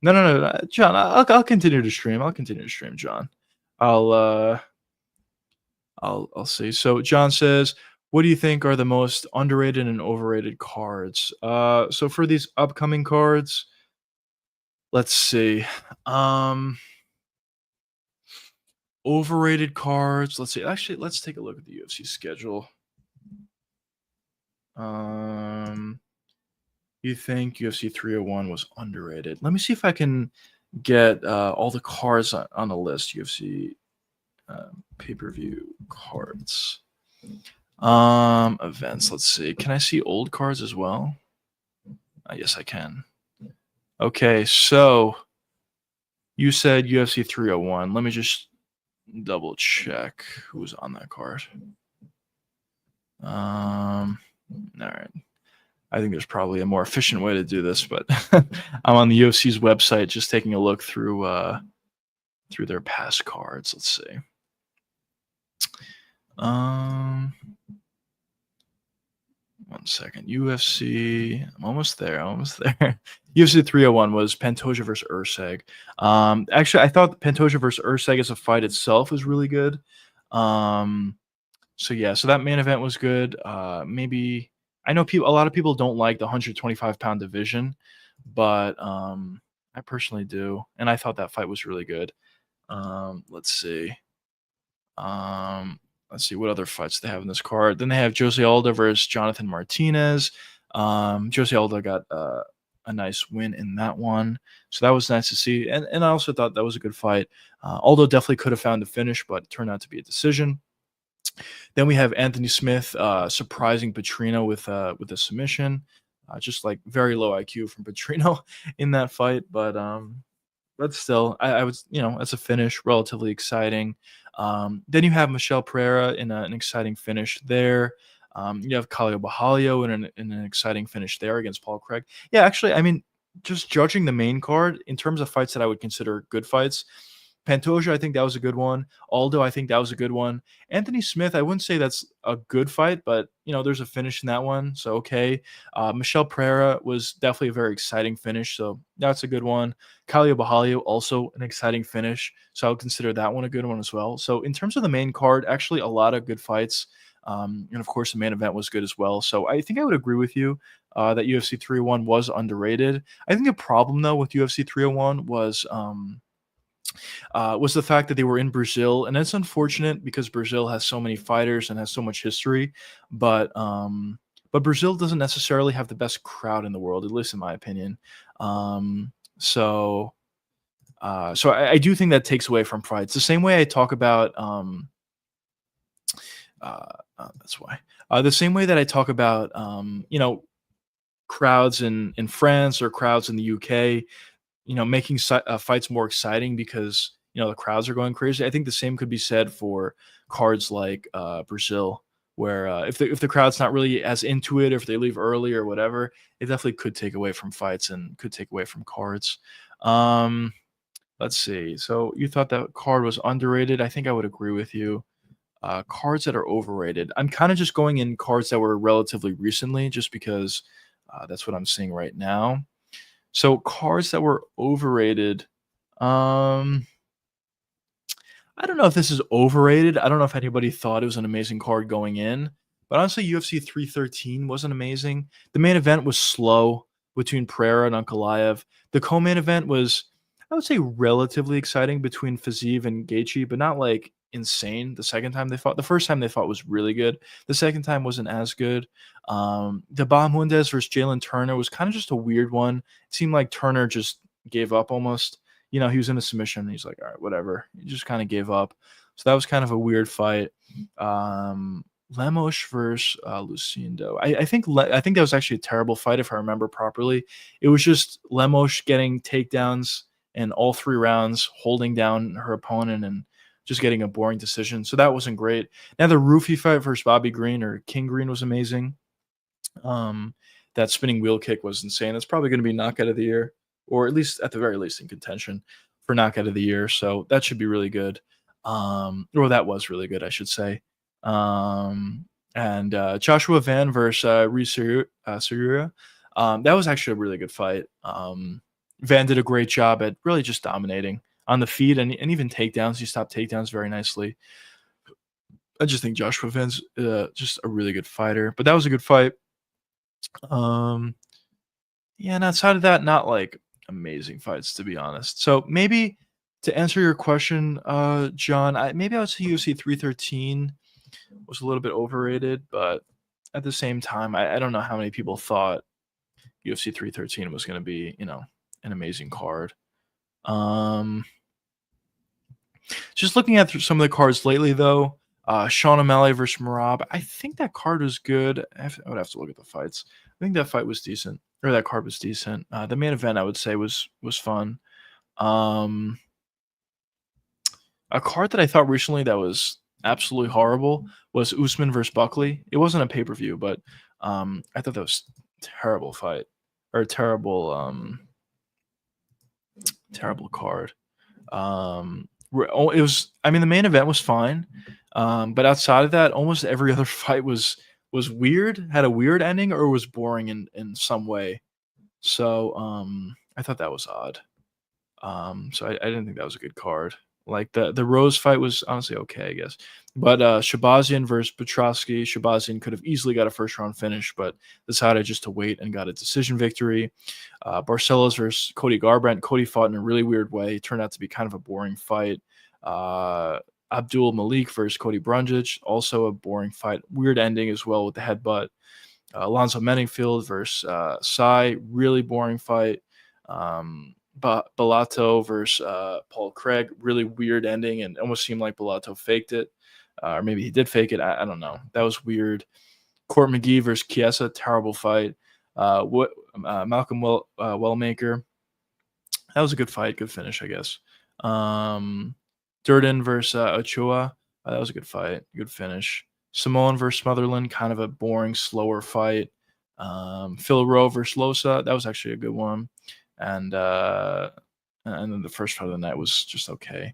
[SPEAKER 1] No, John. I'll continue to stream. I'll continue to stream, John. I'll I'll see. So John says, "What do you think are the most underrated and overrated cards?" So for these upcoming cards, let's see. Um, Overrated cards. Let's see. Actually, let's take a look at the UFC schedule. Um, you think UFC 301 was underrated? Let me see if I can get all the cards on the list. UFC pay-per-view cards. Events. Let's see. Can I see old cards as well? Yes, I can. Okay, so you said UFC 301. Let me just double check who's on that card. All right. I think there's probably a more efficient way to do this, but I'm on the UFC's website just taking a look through their past cards. Let's see. One second. UFC. I'm almost there. UFC 301 was Pantoja versus Urseg. Actually, I thought Pantoja versus Urseg as a fight itself was really good. So yeah, so that main event was good. Maybe I know a lot of people don't like the 125-pound division, but I personally do, and I thought that fight was really good. Let's see. Let's see what other fights they have in this card. Then they have Jose Aldo versus Jonathan Martinez. Jose Aldo got a nice win in that one, so that was nice to see. And I also thought that was a good fight. Aldo definitely could have found a finish, but it turned out to be a decision. Then we have Anthony Smith surprising Petrino with a submission. Just like very low IQ from Petrino in that fight, but still, I would, as a finish, relatively exciting. Then you have Michelle Pereira in an exciting finish there. You have Khalil Bahalio in an exciting finish there against Paul Craig. Yeah, actually, I mean, just judging the main card in terms of fights that I would consider good fights, Pantoja, I think that was a good one. Aldo, I think that was a good one. Anthony Smith, I wouldn't say that's a good fight, but there's a finish in that one, so okay. Michelle Pereira was definitely a very exciting finish, so that's a good one. Khalil Bahalio, also an exciting finish, so I would consider that one a good one as well. So in terms of the main card, actually a lot of good fights, and of course the main event was good as well. So I think I would agree with you that UFC 301 was underrated. I think the problem though with UFC 301 was the fact that they were in Brazil, and it's unfortunate because Brazil has so many fighters and has so much history, but Brazil doesn't necessarily have the best crowd in the world, at least in my opinion. So I do think that takes away from fights. The same way I talk about that's why the same way that I talk about crowds in France or crowds in the UK, making fights more exciting because the crowds are going crazy. I think the same could be said for cards like Brazil, where if the crowd's not really as into it, or if they leave early or whatever, it definitely could take away from fights and could take away from cards. Let's see. So you thought that card was underrated. I think I would agree with you. Cards that are overrated. I'm kind of just going in cards that were relatively recently, just because that's what I'm seeing right now. So cards that were overrated. I don't know if this is overrated. I don't know if anybody thought it was an amazing card going in, but honestly, UFC 313 wasn't amazing. The main event was slow between Pereira and Ankalaev. The co-main event was, I would say, relatively exciting between Fiziev and Gaethje, but not like insane. The second time they fought, the first time they fought was really good. The second time wasn't as good. The Bahamundes versus Jalen Turner was kind of just a weird one. It seemed like Turner just gave up almost. He was in a submission. And he's like, all right, whatever. He just kind of gave up. So that was kind of a weird fight. Lemos versus Lucindo. I think that was actually a terrible fight if I remember properly. It was just Lemos getting takedowns in all 3 rounds, holding down her opponent and just getting a boring decision. So that wasn't great. Now the Rufy fight versus Bobby Green or King Green was amazing. Um, that spinning wheel kick was insane. That's probably going to be knockout of the year, or at least at the very least in contention for knockout of the year. So that should be really good. Or that was really good, I should say. And Joshua Van versus Surya. That was actually a really good fight. Van did a great job at really just dominating on the feet and even takedowns. He stopped takedowns very nicely. I just think Joshua Van's just a really good fighter. But that was a good fight. Um, yeah, and outside of that, not like amazing fights to be honest. So maybe to answer your question, John, maybe I would say UFC 313 was a little bit overrated, but at the same time, I don't know how many people thought UFC 313 was going to be, an amazing card. Um, just looking at some of the cards lately, though, Sean O'Malley versus Marab, I think that card was good. I would have to look at the fights. I think that fight was decent, or that card was decent. The main event, I would say, was fun. Um, a card that I thought recently that was absolutely horrible was Usman versus Buckley. It wasn't a pay per view, but I thought that was a terrible fight or a terrible card. It was. I mean, the main event was fine, but outside of that, almost every other fight was weird, had a weird ending, or was boring in some way. So I thought that was odd. So I didn't think that was a good card. Like the Rose fight was honestly okay, I guess. But Shabazian versus Petrosky, Shabazian could have easily got a first round finish, but decided just to wait and got a decision victory. Barcelos versus Cody Garbrandt. Cody fought in a really weird way. It turned out to be kind of a boring fight. Abdul Malik versus Cody Brundage, also a boring fight. Weird ending as well with the headbutt. Alonzo Menningfield versus Sai, really boring fight. Bellato versus Paul Craig, really weird ending, and almost seemed like Bellato faked it, or maybe he did fake it. I don't know. That was weird. Court McGee versus Chiesa, terrible fight. Malcolm Wellmaker, that was a good fight, good finish, I guess. Durden versus Ochoa, that was a good fight, good finish. Samoan versus Smotherland, kind of a boring, slower fight. Phil Rowe versus Losa, that was actually a good one. And then the first part of the night was just okay.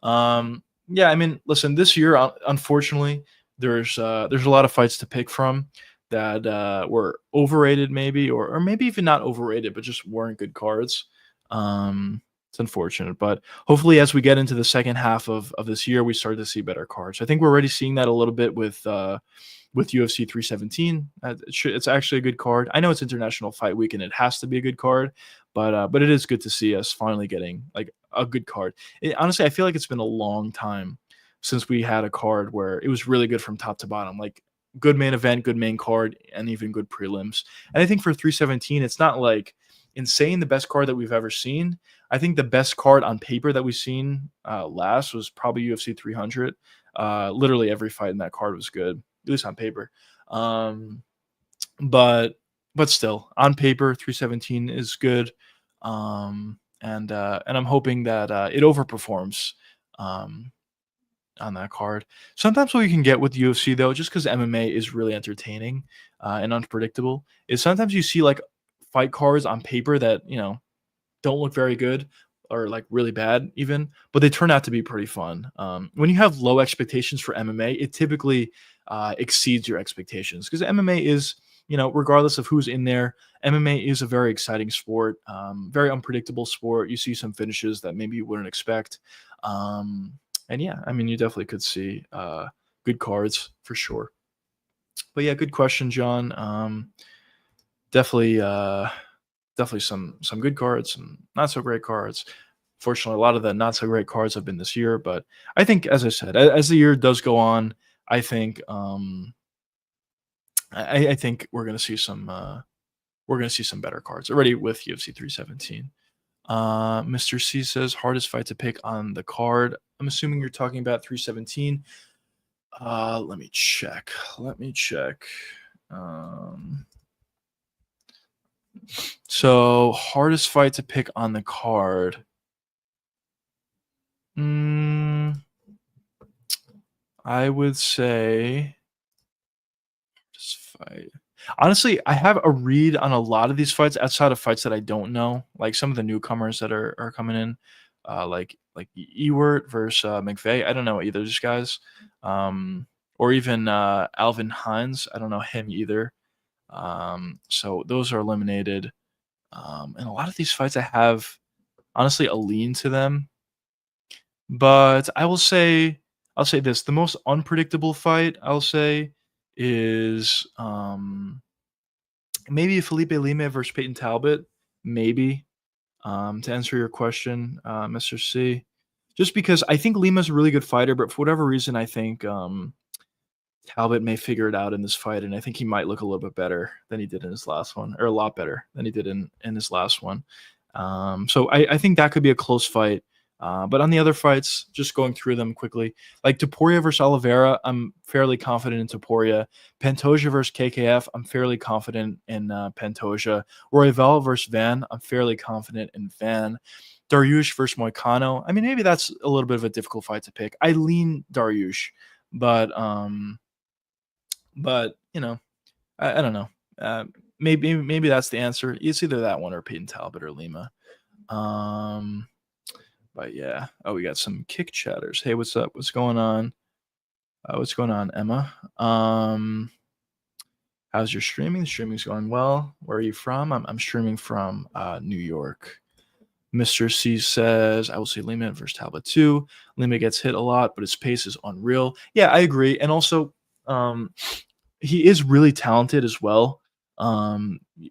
[SPEAKER 1] Yeah, I mean, listen, this year, unfortunately, there's a lot of fights to pick from that were overrated, maybe, or maybe even not overrated, but just weren't good cards. It's unfortunate, but hopefully, as we get into the second half of this year, we start to see better cards. I think we're already seeing that a little bit with UFC 317. It's actually a good card. I know it's International Fight Week and it has to be a good card, but it is good to see us finally getting like a good card. Honestly, I feel like it's been a long time since we had a card where it was really good from top to bottom, like good main event, good main card, and even good prelims. And I think for 317, it's not like insane the best card that we've ever seen. I think the best card on paper that we've seen last was probably UFC 300. Literally every fight in that card was good, at least on paper. But still, on paper, 317 is good. And I'm hoping that it overperforms on that card. Sometimes what you can get with UFC though, just because MMA is really entertaining and unpredictable, is sometimes you see like fight cards on paper that don't look very good or like really bad even, but they turn out to be pretty fun. When you have low expectations for MMA, it typically exceeds your expectations because MMA is, regardless of who's in there, MMA is a very exciting sport, very unpredictable sport. You see some finishes that maybe you wouldn't expect. And yeah, I mean, you definitely could see good cards for sure. But yeah, good question, John. Definitely, definitely some good cards, some not so great cards. Fortunately, a lot of the not so great cards have been this year, but I think, as I said, as the year does go on, I think I think we're gonna see some better cards already with UFC 317. Mr. C says hardest fight to pick on the card. I'm assuming you're talking about 317. Let me check. Let me check. Um, so hardest fight to pick on the card. Mm, I would say this fight. Honestly, I have a read on a lot of these fights outside of fights that I don't know, like some of the newcomers that are coming in, like Ewert versus McVeigh. I don't know either of these guys, or even Alvin Hines. I don't know him either. So those are eliminated. And a lot of these fights, I have honestly a lean to them. But I'll say this: the most unpredictable fight I'll say is maybe Felipe Lima versus Peyton Talbot. Maybe to answer your question, Mr. C, just because I think Lima's a really good fighter, but for whatever reason, I think Talbot may figure it out in this fight, and I think he might look a little bit better than he did in his last one, or a lot better than he did in his last one. So I think that could be a close fight. But on the other fights, just going through them quickly, like Topuria versus Oliveira, I'm fairly confident in Topuria. Pantoja versus KKF, I'm fairly confident in Pantoja. Royval versus Van, I'm fairly confident in Van. Dariush versus Moicano, I mean, maybe that's a little bit of a difficult fight to pick. I lean Dariush, but you know, I don't know. Uh, maybe that's the answer. It's either that one or Peyton Talbot or Lima. Um, but yeah. Oh, we got some kick chatters. Hey, what's up? What's going on? What's going on, Emma? How's your streaming? The streaming's going well. Where are you from? I'm streaming from New York. Mr. C says, I will say Lima versus Talbot too. Lima gets hit a lot, but his pace is unreal. Yeah, I agree. And also, um, he is really talented as well.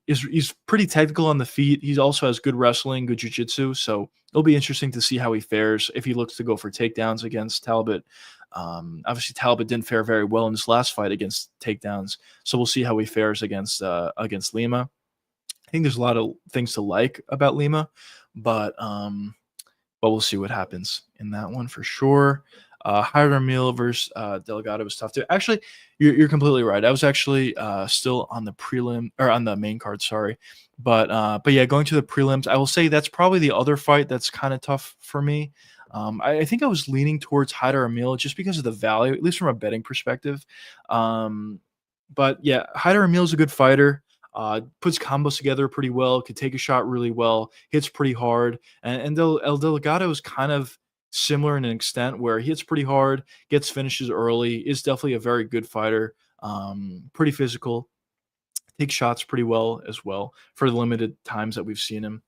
[SPEAKER 1] He's pretty technical on the feet. He also has good wrestling, good jiu-jitsu. So it'll be interesting to see how he fares if he looks to go for takedowns against Talbot. Obviously, Talbot didn't fare very well in his last fight against takedowns. So we'll see how he fares against Lima. I think there's a lot of things to like about Lima, but we'll see what happens in that one for sure. Hiram Meal versus Delgado was tough too. Actually, you're completely right. I was actually still on the prelim or on the main card, sorry. But yeah, going to the prelims, I will say that's probably the other fight that's kind of tough for me. I think I was leaning towards Hyder Emil just because of the value, at least from a betting perspective. But yeah, Hyder Emil is a good fighter. Puts combos together pretty well, could take a shot really well, hits pretty hard. And El Delgado is kind of similar in an extent where he hits pretty hard, gets finishes early, is definitely a very good fighter, pretty physical, takes shots pretty well as well for the limited times that we've seen him.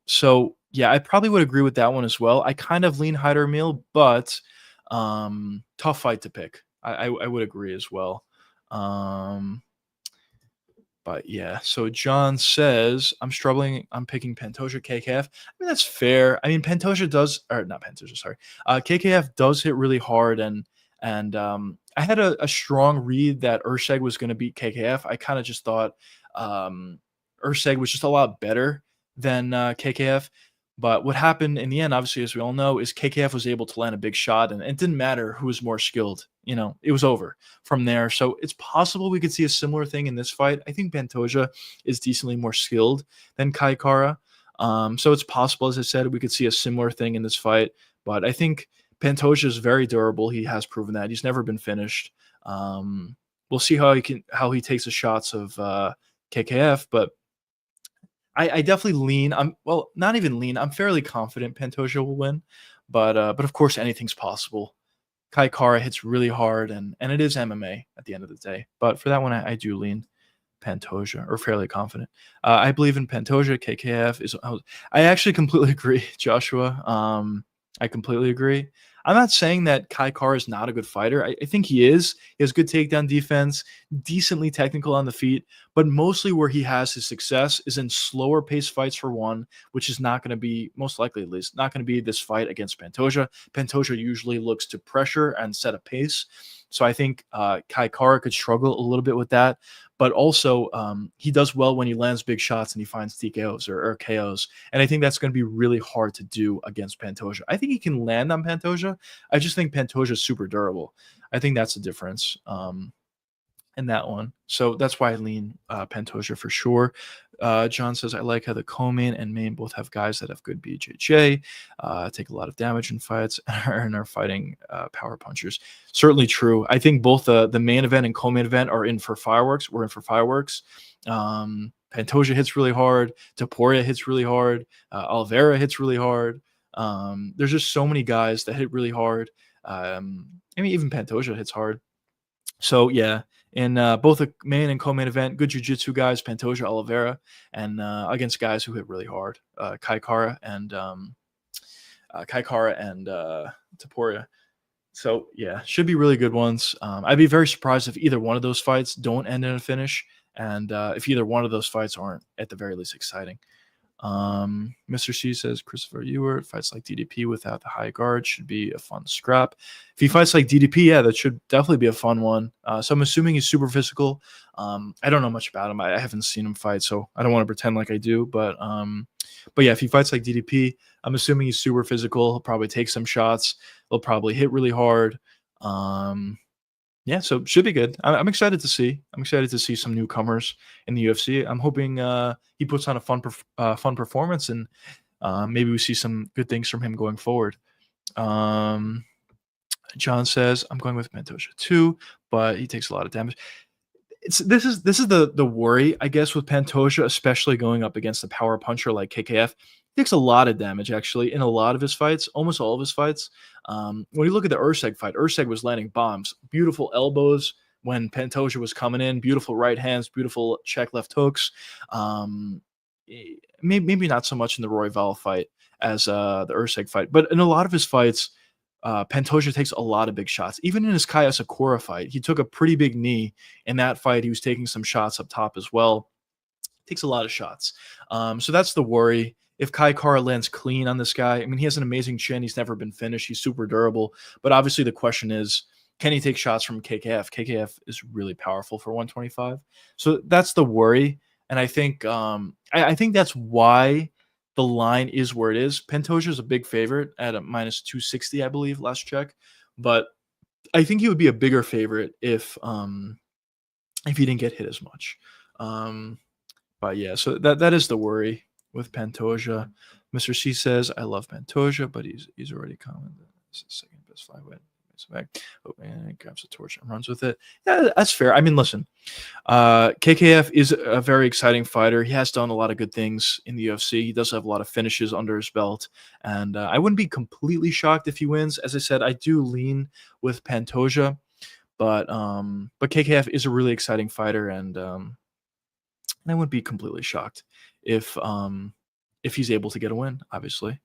[SPEAKER 1] So yeah, I probably would agree with that one as well. I kind of lean Hyder Meal, but tough fight to pick. I would agree as well. But yeah, so John says, I'm struggling. I'm picking Pantoja KKF. I mean, that's fair. I mean, Pantoja does, or not Pantoja, sorry. KKF does hit really hard. And I had a strong read that Urseg was going to beat KKF. I kind of just thought Urseg was just a lot better than KKF. But what happened in the end, obviously, as we all know, is KKF was able to land a big shot, and it didn't matter who was more skilled. It was over from there. So it's possible we could see a similar thing in this fight. I think Pantoja is decently more skilled than Kai Kara. So it's possible, as I said, we could see a similar thing in this fight. But I think Pantoja is very durable. He has proven that. He's never been finished. We'll see how he takes the shots of KKF, but I definitely lean. Not even lean. I'm fairly confident Pantoja will win, but of course anything's possible. Kai Kara hits really hard, and it is MMA at the end of the day. But for that one, I do lean Pantoja, or fairly confident. I believe in Pantoja. KKF is. I actually completely agree, Joshua. I completely agree. I'm not saying that Kai Kara is not a good fighter. I think he is. He has good takedown defense, decently technical on the feet, but mostly where he has his success is in slower pace fights for one, which is not going to be, most likely at least, not going to be this fight against Pantoja. Pantoja usually looks to pressure and set a pace. So I think Kai Kara could struggle a little bit with that. But also, he does well when he lands big shots and he finds TKOs or KOs. And I think that's going to be really hard to do against Pantoja. I think he can land on Pantoja. I just think Pantoja is super durable. I think that's the difference. In that one. So that's why I lean Pantoja for sure. John says, I like how the co-main and main both have guys that have good BJJ, take a lot of damage in fights, and are fighting power punchers. Certainly true. I think both the main event and co-main event are in for fireworks. We're in for fireworks. Pantoja hits really hard. Topuria hits really hard. Oliveira hits really hard. There's just so many guys that hit really hard. I mean, even Pantoja hits hard. So yeah, in both the main and co-main event, good jiu-jitsu guys, Pantoja, Oliveira, and against guys who hit really hard, Kai Kara and Topuria. So yeah, should be really good ones. I'd be very surprised if either one of those fights don't end in a finish, and if either one of those fights aren't at the very least exciting. Mr. C says Christopher Ewart fights like DDP without the high guard should be a fun scrap. If he fights like DDP, yeah, that should definitely be a fun one. So I'm assuming he's super physical. I don't know much about him. I haven't seen him fight, so I don't want to pretend like I do. But yeah, if he fights like DDP, I'm assuming he's super physical. He'll probably take some shots. He'll probably hit really hard. Yeah, so should be good. I'm excited to see. I'm excited to see some newcomers in the UFC. I'm hoping he puts on a fun performance, and maybe we see some good things from him going forward. John says I'm going with Pantoja too, but he takes a lot of damage. This is the worry, I guess, with Pantoja, especially going up against a power puncher like KKF. He takes a lot of damage actually in a lot of his fights, almost all of his fights. When you look at the Urseg fight, Urseg was landing bombs, beautiful elbows when Pantoja was coming in, beautiful right hands, beautiful check left hooks. Maybe not so much in the Royval fight as the Urseg fight, but in a lot of his fights, Pantoja takes a lot of big shots. Even in his Kaya Sakura fight, he took a pretty big knee. In that fight, he was taking some shots up top as well. Takes a lot of shots. So that's the worry. If Kai Kara lands clean on this guy, I mean, he has an amazing chin. He's never been finished. He's super durable. But obviously the question is, can he take shots from KKF? KKF is really powerful for 125. So that's the worry. And I think I think that's why the line is where it is. Pantoja is a big favorite at a minus 260, I believe, last check. But I think he would be a bigger favorite if he didn't get hit as much. But yeah, so that is the worry with Pantoja. Mr. C says, I love Pantoja, but he's already commented. This is second best flyweight. Oh, and he grabs a torch and runs with it. Yeah, that's fair. I mean, listen, KKF is a very exciting fighter. He has done a lot of good things in the UFC. He does have a lot of finishes under his belt, and I wouldn't be completely shocked if he wins. As I said, I do lean with Pantoja, but KKF is a really exciting fighter, and I wouldn't be completely shocked if he's able to get a win, obviously.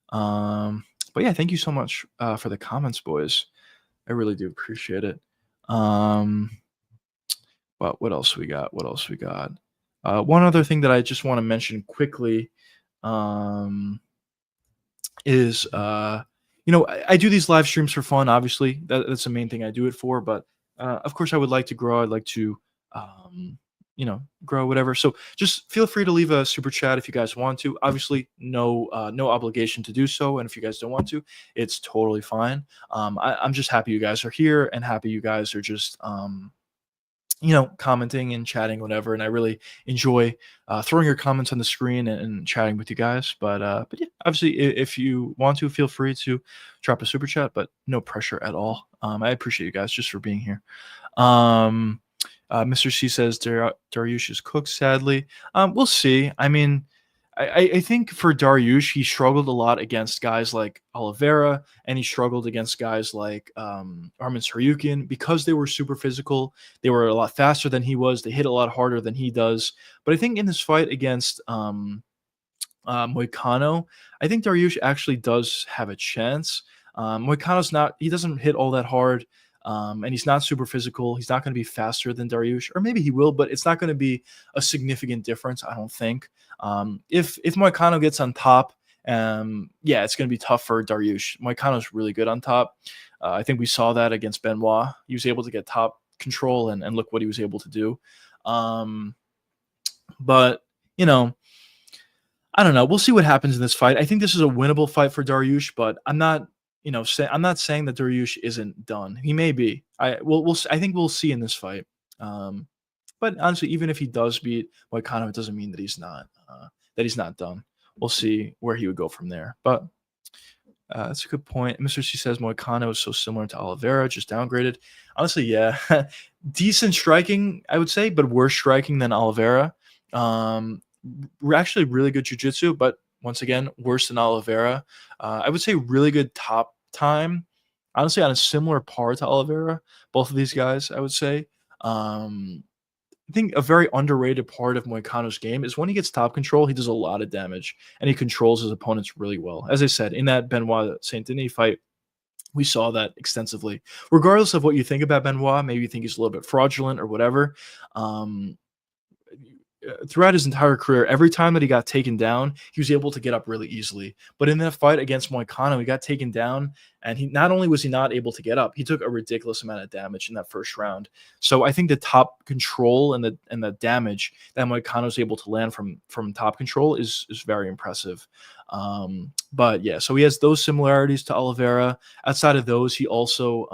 [SPEAKER 1] But yeah, thank you so much for the comments, boys. I really do appreciate it. But what else we got? What else we got? One other thing that I just want to mention quickly is, I do these live streams for fun. Obviously, that's the main thing I do it for. But of course, I would like to grow. I'd like to, grow, whatever. So just feel free to leave a super chat if you guys want to. Obviously, no obligation to do so. And if you guys don't want to, it's totally fine. I'm just happy you guys are here and happy you guys are just, commenting and chatting, whatever. And I really enjoy throwing your comments on the screen and chatting with you guys. But yeah, obviously, if you want to, feel free to drop a super chat, but no pressure at all. I appreciate you guys just for being here. Mr. C says Dariush is cooked, sadly. We'll see. I mean, I think for Dariush, he struggled a lot against guys like Oliveira, and he struggled against guys like Arman Saryukin because they were super physical. They were a lot faster than he was. They hit a lot harder than he does. But I think in this fight against Moicano, I think Dariush actually does have a chance. Moicano's not, he doesn't hit all that hard. And he's not super physical. He's not going to be faster than Dariush, or maybe he will, but it's not going to be a significant difference, I don't think. If Moicano gets on top, yeah, it's going to be tough for Dariush. Moicano's really good on top. I think we saw that against Benoit. He was able to get top control, and look what he was able to do. But you know, I don't know. We'll see what happens in this fight. I think this is a winnable fight for Dariush, but I'm not, I'm not saying that Dariush isn't done. He may be. I think we'll see in this fight. But honestly, even if he does beat Moicano, it doesn't mean that he's not done. We'll see where he would go from there. But that's a good point. Mr. C says Moicano is so similar to Oliveira, just downgraded. Honestly, yeah, decent striking, I would say, but worse striking than Oliveira. We're actually really good jiu-jitsu, but once again, worse than Oliveira. I would say really good top time. Honestly, on a similar par to Oliveira, both of these guys, I would say. I think a very underrated part of Moicano's game is when he gets top control, he does a lot of damage, and he controls his opponents really well. As I said, in that Benoit Saint Denis fight, we saw that extensively. Regardless of what you think about Benoit, maybe you think he's a little bit fraudulent or whatever. Throughout his entire career, every time that he got taken down, he was able to get up really easily. But in that fight against Moicano, he got taken down, and he not only was he not able to get up, he took a ridiculous amount of damage in that first round. So I think the top control and the damage that Moicano was able to land from top control is very impressive. But yeah, so he has those similarities to Oliveira. Outside of those, he also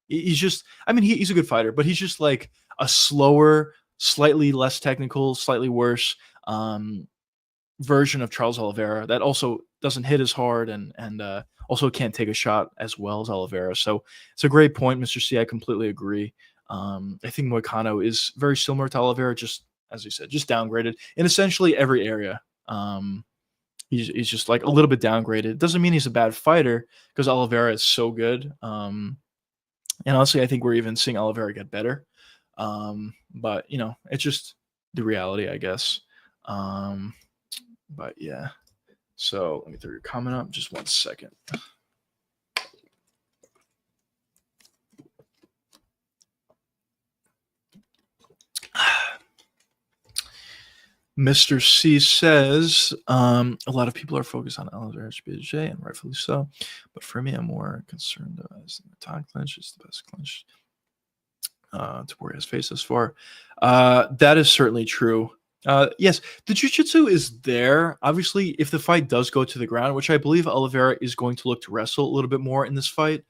[SPEAKER 1] he's just, I mean, he's a good fighter, but he's just like a slower, slightly less technical, slightly worse version of Charles Oliveira that also doesn't hit as hard and also can't take a shot as well as Oliveira. So it's a great point, Mr. C. I completely agree. I think Moicano is very similar to Oliveira, just as you said, just downgraded in essentially every area. He's just like a little bit downgraded. It doesn't mean he's a bad fighter because Oliveira is so good. And honestly, I think we're even seeing Oliveira get better. But it's just the reality, I guess. But yeah. So let me throw your comment up. Just 1 second. Mr. C says, a lot of people are focused on Oliveira's BJ, and rightfully so. But for me, I'm more concerned as the top clinch is the best clinch Topuria has faced thus far. That is certainly true. Yes, the jiu-jitsu is there. Obviously, if the fight does go to the ground, which I believe Oliveira is going to look to wrestle a little bit more in this fight,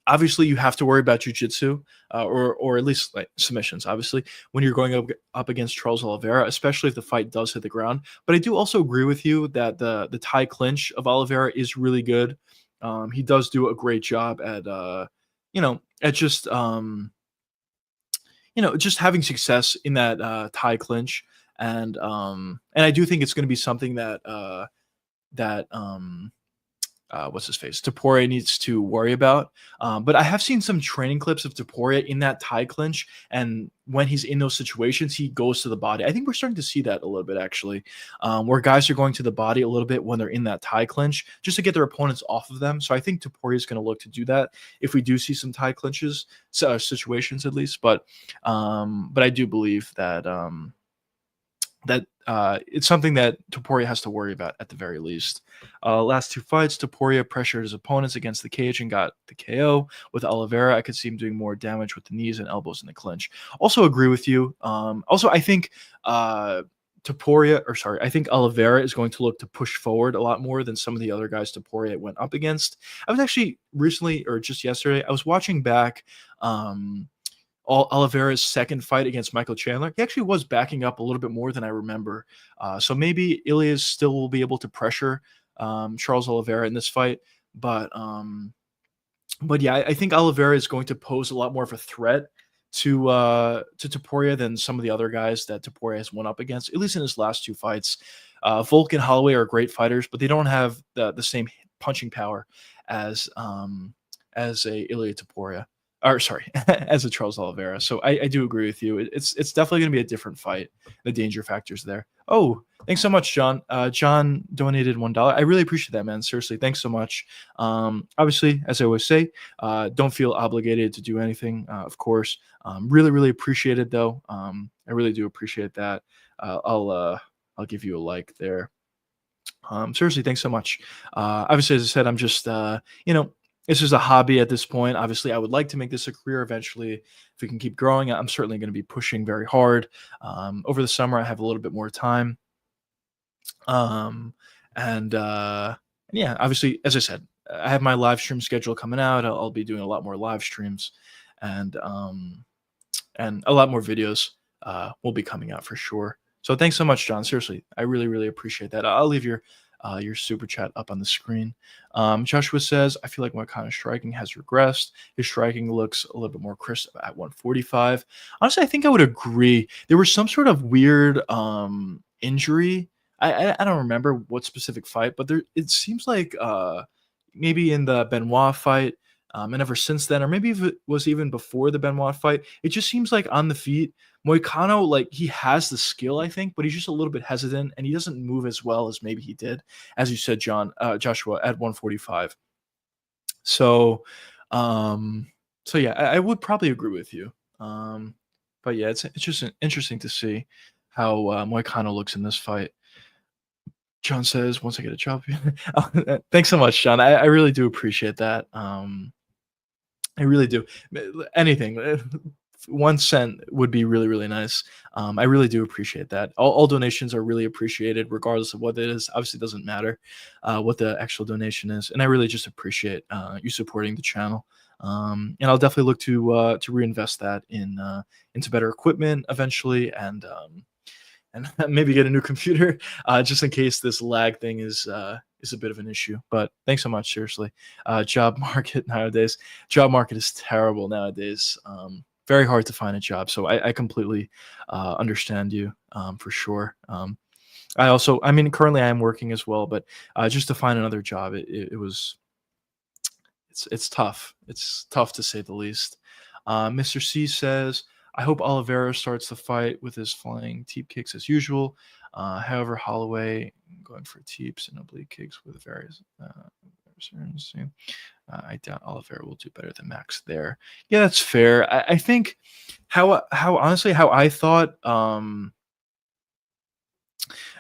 [SPEAKER 1] obviously you have to worry about jiu-jitsu or at least like submissions, obviously, when you're going up against Charles Oliveira, especially if the fight does hit the ground. But I do also agree with you that the Thai clinch of Oliveira is really good. He does do a great job at just just having success in that Thai clinch, and I do think it's going to be something that what's his face Topuria needs to worry about. But I have seen some training clips of Topuria in that Thai clinch, and when he's in those situations, he goes to the body. I think we're starting to see that a little bit actually, where guys are going to the body a little bit when they're in that Thai clinch just to get their opponents off of them. So I think Topuria is going to look to do that if we do see some Thai clinches, situations at least. But I do believe that it's something that Topuria has to worry about at the very least. Last two fights, Topuria pressured his opponents against the cage and got the KO. With Oliveira, I could see him doing more damage with the knees and elbows in the clinch. Also agree with you. Also, I think I think Oliveira is going to look to push forward a lot more than some of the other guys Topuria went up against. I was actually recently, or just yesterday, I was watching back Oliveira's second fight against Michael Chandler. He actually was backing up a little bit more than I remember. So maybe Ilias still will be able to pressure Charles Oliveira in this fight. But yeah, I think Oliveira is going to pose a lot more of a threat to Topuria than some of the other guys that Topuria has won up against, at least in his last two fights. Volk and Holloway are great fighters, but they don't have the same punching power as a Ilia Topuria. or sorry, as a Charles Oliveira. So I do agree with you. It's definitely going to be a different fight. The danger factors there. Oh, thanks so much, John. John donated $1. I really appreciate that, man. Seriously, thanks so much. Obviously, as I always say, don't feel obligated to do anything. Of course, really, really appreciate it though. I really do appreciate that. I'll give you a like there. Seriously, thanks so much. Obviously, as I said, I'm just it's just a hobby at this point. Obviously, I would like to make this a career eventually. If we can keep growing, I'm certainly going to be pushing very hard. Over the summer, I have a little bit more time. Um, and yeah, obviously, as I said, I have my live stream schedule coming out. I'll be doing a lot more live streams, and a lot more videos will be coming out for sure. So thanks so much, John. Seriously, I really, really appreciate that. I'll leave your super chat up on the screen. Joshua says, I feel like my kind of striking has regressed. His striking looks a little bit more crisp at 145. Honestly, I think I would agree. There was some sort of weird injury. I don't remember what specific fight, but there it seems like maybe in the Benoit fight, and ever since then, or maybe if it was even before the Benoit fight, it just seems like on the feet, Moicano, like he has the skill, I think, but he's just a little bit hesitant and he doesn't move as well as maybe he did, as you said, Joshua, at 145. So, um, so yeah, I would probably agree with you. But yeah, it's just interesting to see how Moicano looks in this fight. John says, once I get a job, thanks so much, John. I really do appreciate that. I really do. Anything, 1 cent would be really, really nice. I really do appreciate that. All donations are really appreciated, regardless of what it is. Obviously, it doesn't matter what the actual donation is, and I really just appreciate you supporting the channel. And I'll definitely look to reinvest that into better equipment eventually, and maybe get a new computer just in case this lag thing is a bit of an issue. But thanks so much, seriously. Job market nowadays. Job market is terrible nowadays. Very hard to find a job. So I completely understand you for sure. I mean, currently I am working as well, but just to find another job, it's tough. It's tough to say the least. Mr. C says, I hope Oliveira starts the fight with his flying teep kicks as usual. However, Holloway going for teeps and oblique kicks with various I doubt Oliveira will do better than Max there. Yeah, that's fair. I think how honestly how I thought how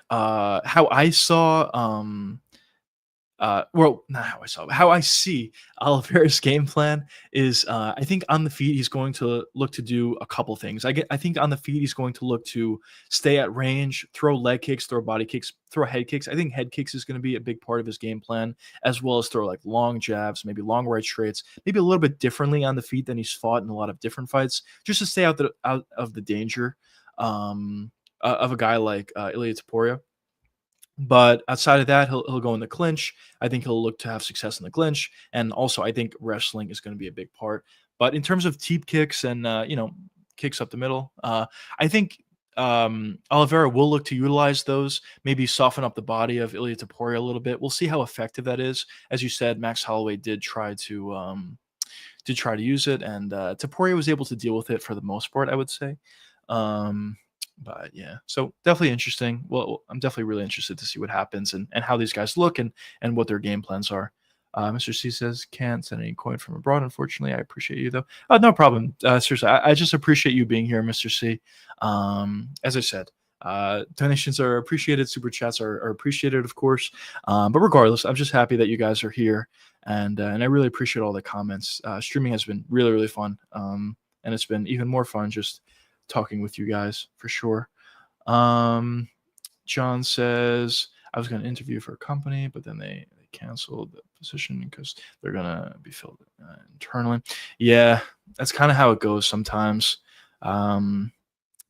[SPEAKER 1] I saw well, not how I saw, but how I see Oliveira's game plan is, I think on the feet he's going to look to do a couple things. I think on the feet he's going to look to stay at range, throw leg kicks, throw body kicks, throw head kicks. I think head kicks is going to be a big part of his game plan, as well as throw like long jabs, maybe long right straights, maybe a little bit differently on the feet than he's fought in a lot of different fights, just to stay out of the danger of a guy like Ilia Topuria. But outside of that, he'll go in the clinch. I think he'll look to have success in the clinch, and also I think wrestling is going to be a big part. But in terms of teep kicks and kicks up the middle, I think Oliveira will look to utilize those. Maybe soften up the body of Ilia Topuria a little bit. We'll see how effective that is. As you said, Max Holloway did try to use it, and Topuria was able to deal with it for the most part, I would say. But yeah, so definitely interesting. Well, I'm definitely really interested to see what happens and how these guys look and what their game plans are. Mr. C says, can't send any coin from abroad, unfortunately. I appreciate you, though. Oh, no problem. Seriously, I just appreciate you being here, Mr. C. As I said, donations are appreciated. Super chats are appreciated, of course. But regardless, I'm just happy that you guys are here. And I really appreciate all the comments. Streaming has been really, really fun. And it's been even more fun just talking with you guys for sure. John says, I was going to interview for a company, but then they canceled the position because they're going to be filled internally. Yeah, that's kind of how it goes sometimes. It's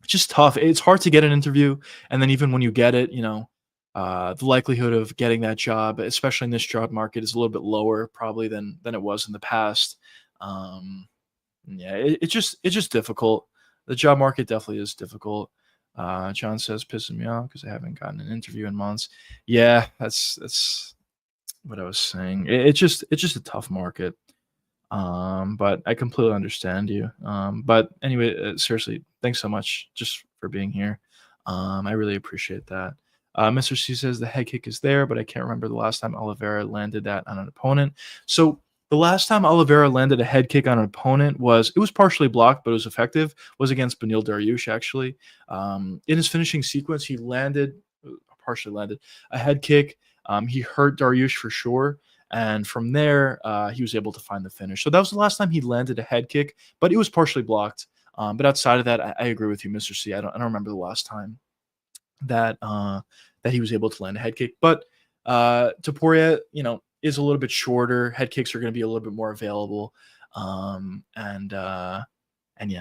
[SPEAKER 1] just tough. It's hard to get an interview. And then even when you get it, the likelihood of getting that job, especially in this job market, is a little bit lower probably than it was in the past. Yeah, it's just difficult. The job market definitely is difficult. John says, pissing me off because I haven't gotten an interview in months. Yeah, that's what I was saying. It's just a tough market. But I completely understand you. But anyway, seriously, thanks so much just for being here. I really appreciate that. Mr. C says the head kick is there, but I can't remember the last time Oliveira landed that on an opponent. So the last time Oliveira landed a head kick on an opponent was partially blocked, but it was effective. Was against Beneil Dariush actually. In his finishing sequence, he partially landed a head kick. He hurt Dariush for sure. And from there, he was able to find the finish. So that was the last time he landed a head kick, but it was partially blocked. But outside of that, I agree with you, Mr. C. I don't remember the last time that that he was able to land a head kick. But Topuria, is a little bit shorter. Head kicks are going to be a little bit more available. And yeah,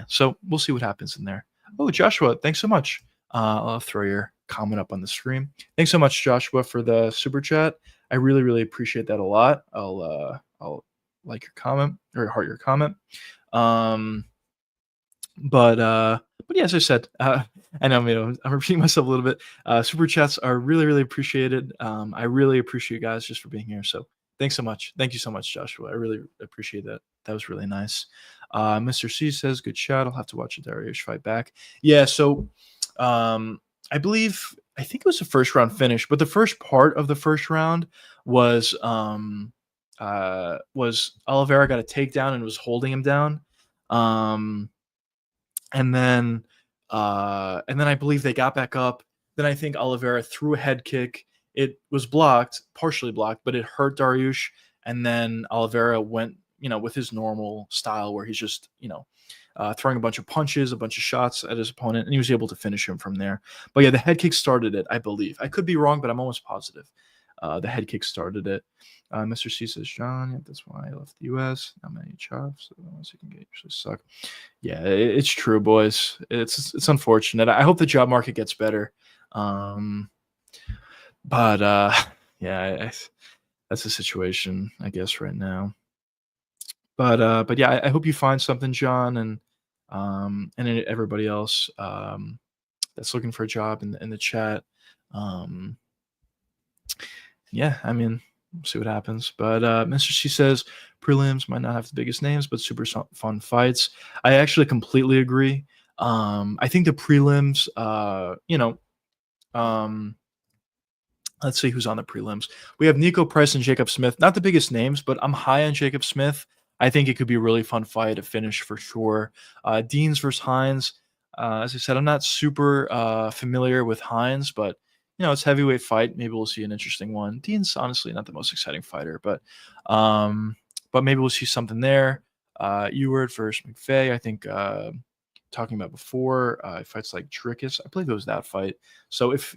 [SPEAKER 1] so we'll see what happens in there. Oh, Joshua, thanks so much. I'll throw your comment up on the screen. Thanks so much, Joshua, for the super chat. I really, really appreciate that a lot. I'll like your comment or heart your comment. But yeah, as I said, and I'm repeating myself a little bit. Super chats are really, really appreciated. I really appreciate you guys just for being here. So thanks so much. Thank you so much, Joshua. I really appreciate that. That was really nice. Mr. C says, good shot. I'll have to watch a Dariush fight back. Yeah, so I think it was a first round finish, but the first part of the first round was Oliveira got a takedown and was holding him down. And then I believe they got back up. Then I think Oliveira threw a head kick. It was blocked, partially blocked, but it hurt Dariush. And then Oliveira went, with his normal style where he's just, throwing a bunch of punches, a bunch of shots at his opponent, and he was able to finish him from there. But yeah, the head kick started it, I believe. I could be wrong, but I'm almost positive. The head kick started it. Mr. C says, John, yeah, that's why I left the U.S. Not many chops, so the ones you can get usually suck. Yeah, it's true, boys. It's unfortunate. I hope the job market gets better. But yeah, that's the situation, I guess, right now. But yeah, I hope you find something, John, and everybody else that's looking for a job in the chat. Yeah, I mean, we'll see what happens. But Mr. C says prelims might not have the biggest names, but super fun fights. I actually completely agree. I think the prelims, let's see who's on the prelims. We have Nico Price and Jacob Smith. Not the biggest names, but I'm high on Jacob Smith. I think it could be a really fun fight, a finish for sure. Deans versus Hines. As I said, I'm not super familiar with Hines, but it's a heavyweight fight. Maybe we'll see an interesting one. Dean's honestly not the most exciting fighter, but maybe we'll see something there. Ewart versus McVeigh. I think talking about before fights like Drickus. I believe it was that fight. So if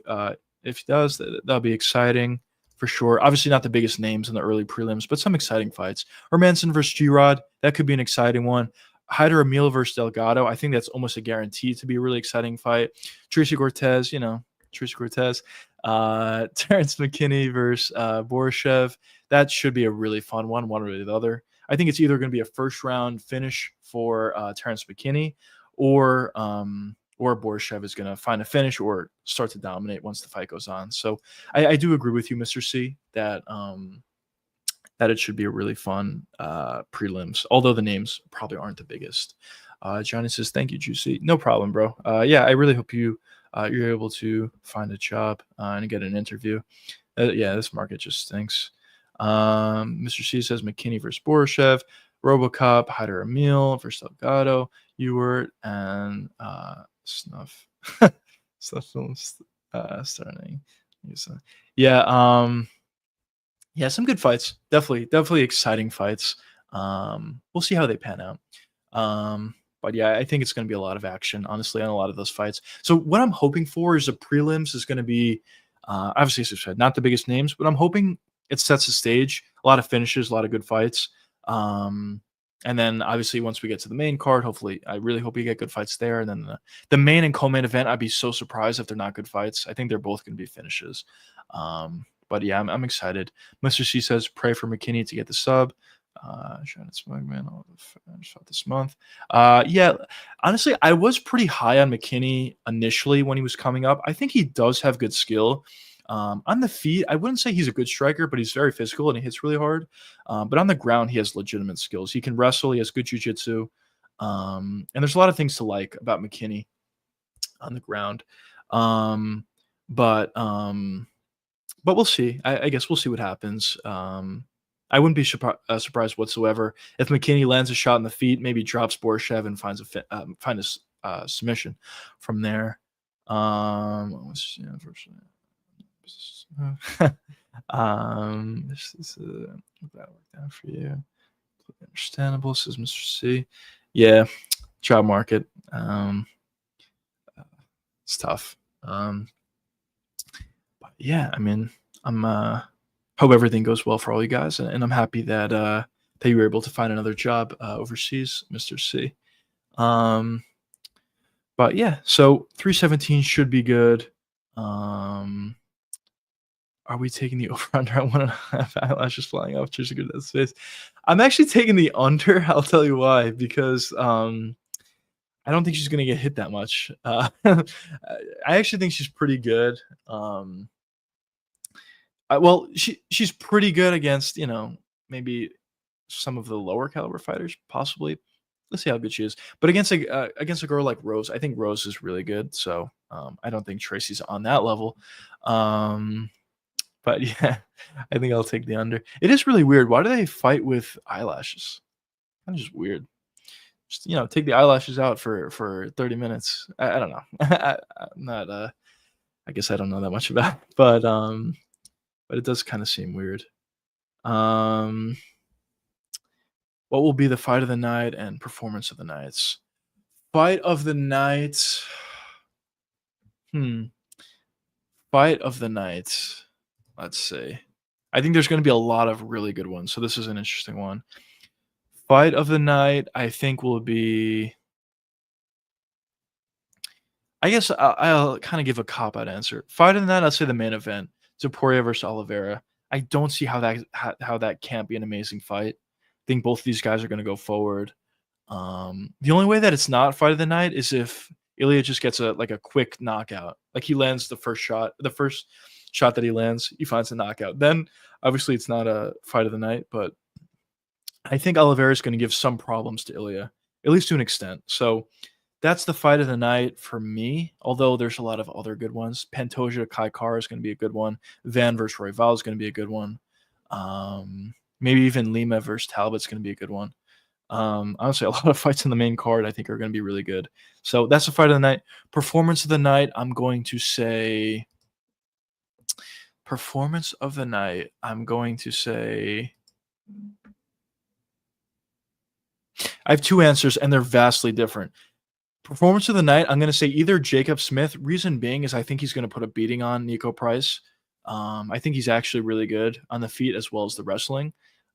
[SPEAKER 1] he does, that'll be exciting for sure. Obviously not the biggest names in the early prelims, but some exciting fights. Hermanson versus G-Rod. That could be an exciting one. Hyder Emil versus Delgado. I think that's almost a guarantee to be a really exciting fight. Tracy Cortez, Tracy Cortez. Terrence McKinney versus Borishev. That should be a really fun one way or the other. I think it's either going to be a first round finish for Terrence McKinney or Borishev is going to find a finish or start to dominate once the fight goes on. So I do agree with you, Mr. C, that it should be a really fun prelims, although the names probably aren't the biggest. Johnny says, thank you, Juicy. No problem, bro. Yeah, I really hope you're able to find a job and get an interview. Yeah, this market just stinks. Mr. C says McKinney versus Borishev, Robocop, Hyder Emil versus Delgado, Ewart, and Snuff. Snuff films starting. Yeah, yeah, some good fights. Definitely exciting fights. We'll see how they pan out. But yeah, I think it's going to be a lot of action, honestly, on a lot of those fights. So what I'm hoping for is the prelims is going to be, obviously, as I said, not the biggest names, but I'm hoping it sets the stage. A lot of finishes, a lot of good fights. And then obviously once we get to the main card, hopefully, I really hope we get good fights there. And then the main and co-main event, I'd be so surprised if they're not good fights. I think they're both going to be finishes. But yeah, I'm excited. Mr. C says, pray for McKinney to get the sub. Shannon Smugman, fought this month. Yeah, honestly, I was pretty high on McKinney initially when he was coming up. I think he does have good skill. On the feet, I wouldn't say he's a good striker, but he's very physical and he hits really hard. But on the ground, he has legitimate skills. He can wrestle. He has good jujitsu. And there's a lot of things to like about McKinney on the ground. Um, but um, but we'll see. I guess we'll see what happens. I wouldn't be surprised whatsoever if McKinney lands a shot in the feet, maybe drops Borshev and submission from there. Let's see, this is that worked out for you. Understandable, says Mr. C. Yeah, job market. It's tough. But yeah, I mean, I'm hope everything goes well for all you guys, and I'm happy that that you were able to find another job overseas, Mr. C. Um, but yeah, so 317 should be good. Are we taking the over under at 1.5 eyelashes flying off just to get that space? I'm actually taking the under. I'll tell you why. Because I don't think she's gonna get hit that much. I actually think she's pretty good. Well, she's pretty good against, maybe some of the lower caliber fighters, possibly. Let's see how good she is. But against a girl like Rose, I think Rose is really good. So I don't think Tracy's on that level. But yeah, I think I'll take the under. It is really weird. Why do they fight with eyelashes? Kind of just weird. Just take the eyelashes out for 30 minutes. I don't know. I'm not. I guess I don't know that much about it, but it does kind of seem weird. What will be the fight of the night and performance of the nights? Fight of the night. Fight of the night. Let's see. I think there's going to be a lot of really good ones. So this is an interesting one. Fight of the night, I think, will be. I guess I'll kind of give a cop-out answer. Fight of the night, I'll say the main event. Topuria versus Oliveira. I don't see how that can't be an amazing fight. I think both of these guys are going to go forward. The only way that it's not fight of the night is if Ilya just gets a quick knockout. Like he lands the first shot that he lands, he finds a knockout. Then obviously it's not a fight of the night, but I think Oliveira is going to give some problems to Ilya, at least to an extent. So that's the fight of the night for me, although there's a lot of other good ones. Pantoja Kai Kara is going to be a good one. Van versus Royval is going to be a good one. Maybe even Lima versus Talbot's going to be a good one. Honestly, a lot of fights in the main card I think are going to be really good. So that's the fight of the night. Performance of the night, I'm going to say. Performance of the night, I'm going to say. I have two answers, and they're vastly different. Performance of the night, I'm going to say either Jacob Smith. Reason being is I think he's going to put a beating on Nico Price. I think he's actually really good on the feet as well as the wrestling.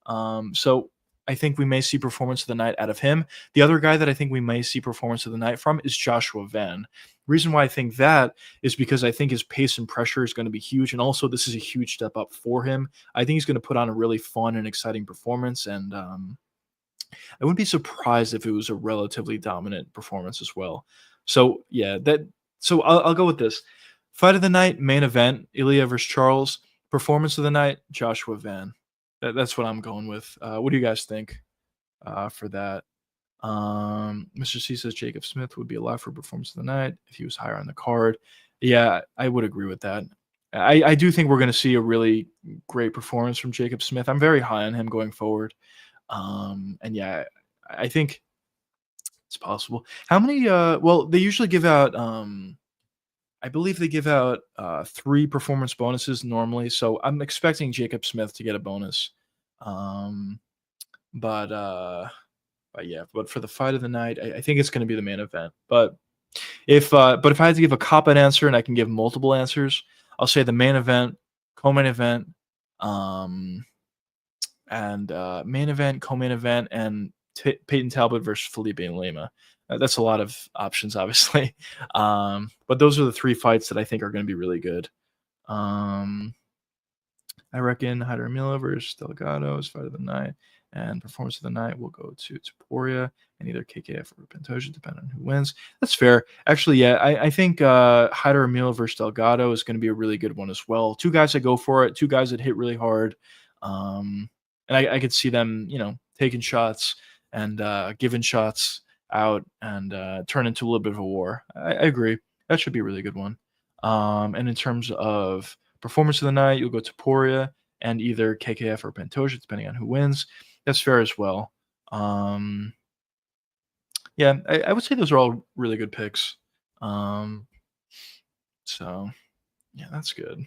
[SPEAKER 1] So I think we may see performance of the night out of him. The other guy that I think we may see performance of the night from is Joshua Van. Reason why I think that is because I think his pace and pressure is going to be huge. And also this is a huge step up for him. I think he's going to put on a really fun and exciting performance. And I wouldn't be surprised if it was a relatively dominant performance as well. So yeah, so I'll go with this. Fight of the night, main event, Ilya versus Charles. Performance of the night, Joshua Van. That's what I'm going with. What do you guys think for that? Mr. C says Jacob Smith would be alive for performance of the night if he was higher on the card. Yeah, I would agree with that. I do think we're going to see a really great performance from Jacob Smith. I'm very high on him going forward. And yeah, I think it's possible. How many? Well, they usually give out. I believe they give out 3 performance bonuses normally, so I'm expecting Jacob Smith to get a bonus. But yeah, but for the fight of the night, I think it's going to be the main event. But if I had to give a cop-out answer and I can give multiple answers, I'll say the main event, co-main event, and main event, co-main event, and Peyton Talbot versus Felipe and Lima. That's a lot of options, obviously. But those are the 3 fights that I think are going to be really good. I reckon Hyder Mila versus Delgado is fight of the night. And performance of the night will go to Taporia and either KKF or Pantoja, depending on who wins. That's fair. Actually, yeah, I think Hyder Emil versus Delgado is going to be a really good one as well. Two guys that go for it, two guys that hit really hard. And I could see them, taking shots and giving shots out and turn into a little bit of a war. I agree. That should be a really good one. And in terms of performance of the night, you'll go Taporia and either KKF or Pantoja, depending on who wins. That's fair as well. Yeah, I would say those are all really good picks. So yeah, that's good.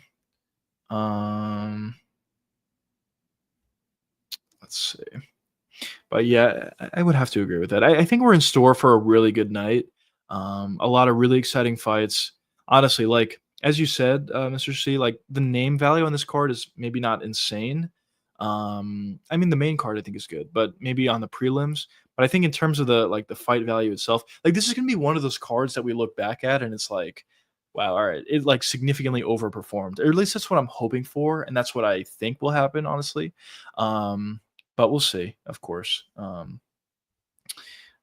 [SPEAKER 1] Let's see. But yeah, I would have to agree with that. I think we're in store for a really good night. A lot of really exciting fights. Honestly, like as you said, Mr. C, like the name value on this card is maybe not insane. I mean the main card I think is good, but maybe on the prelims. But I think in terms of the fight value itself, like this is gonna be one of those cards that we look back at and it's like, wow, all right, it like significantly overperformed. Or at least that's what I'm hoping for, and that's what I think will happen, honestly. But we'll see, of course.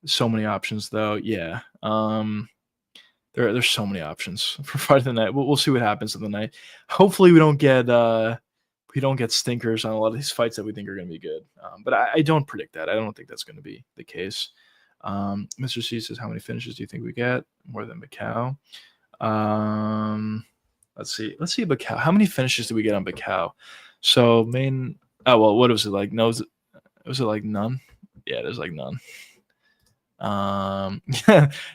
[SPEAKER 1] So many options though. Yeah. There's so many options for fight of the night. We'll see what happens in the night. Hopefully we don't get stinkers on a lot of these fights that we think are going to be good. But I don't predict that. I don't think that's going to be the case. Mr. C says, how many finishes do you think we get? More than Macau. Let's see Macau. How many finishes do we get on Macau? So main. Oh well, what was it like? No, was it like none? Yeah, there's like none.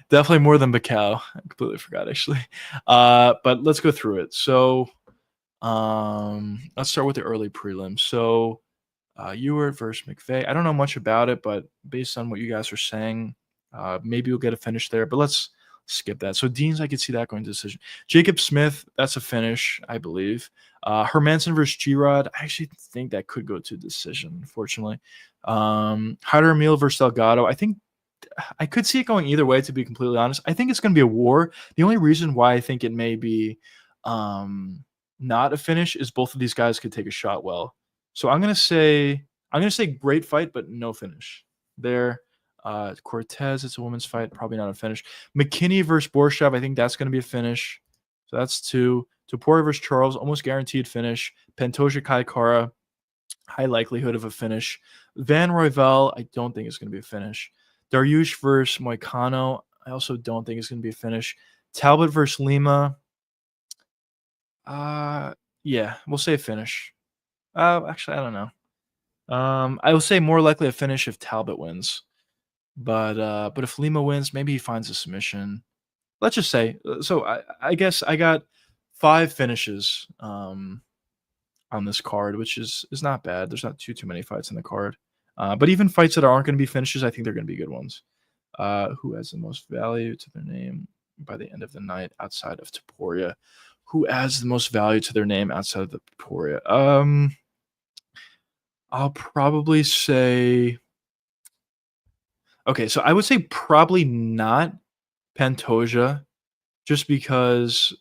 [SPEAKER 1] Definitely more than Macau. I completely forgot actually. But let's go through it. So let's start with the early prelims. So Ewert versus McVeigh. I don't know much about it, but based on what you guys are saying, maybe we'll get a finish there. But let's skip that. So Deans, I could see that going to decision. Jacob Smith, that's a finish, I believe. Hermanson versus G-Rod, I actually think that could go to decision, unfortunately. Hyder Emil versus Delgado, I think I could see it going either way, to be completely honest. I think it's going to be a war. The only reason why I think it may be not a finish is both of these guys could take a shot well. So I'm going to say great fight, but no finish there. Cortez, it's a women's fight, probably not a finish. McKinney versus Borshev, I think that's going to be a finish. So that's 2. Topuria versus Charles, almost guaranteed finish. Pantoja Kai Kara, high likelihood of a finish. Van Royvel, I don't think it's going to be a finish. Dariush versus Moicano, I also don't think it's going to be a finish. Talbot versus Lima, yeah, we'll say a finish. Actually, I don't know. I will say more likely a finish if Talbot wins. But if Lima wins, maybe he finds a submission. Let's just say. So I guess I got 5 finishes on this card, which is not bad. There's not too many fights in the card. But even fights that aren't going to be finishes, I think they're going to be good ones. Who has the most value to their name by the end of the night outside of Taporia? Who adds the most value to their name outside of the Taporia? I'll probably say. Okay, so I would say probably not Pantoja, just because.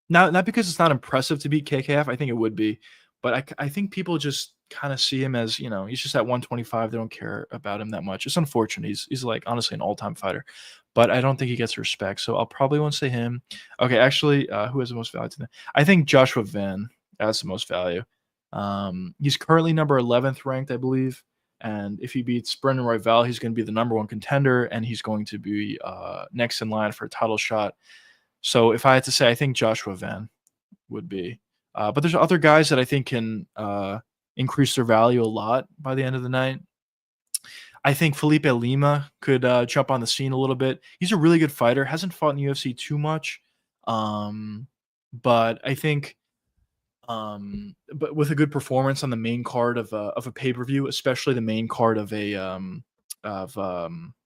[SPEAKER 1] Not because it's not impressive to beat KKF. I think it would be, but I think people just kind of see him as, he's just at 125. They don't care about him that much. It's unfortunate. He's like honestly an all-time fighter, but I don't think he gets respect. So I'll probably won't say him. Okay, actually, who has the most value to them? I think Joshua Van has the most value. He's currently number 11th ranked, I believe. And if he beats Brendan Royval, he's going to be the number 1 contender, and he's going to be next in line for a title shot. So if I had to say, I think Joshua Van would be. But there's other guys that I think can increase their value a lot by the end of the night. I think Felipe Lima could jump on the scene a little bit. He's a really good fighter. Hasn't fought in the UFC too much. But I think but with a good performance on the main card of a pay-per-view, especially the main card of a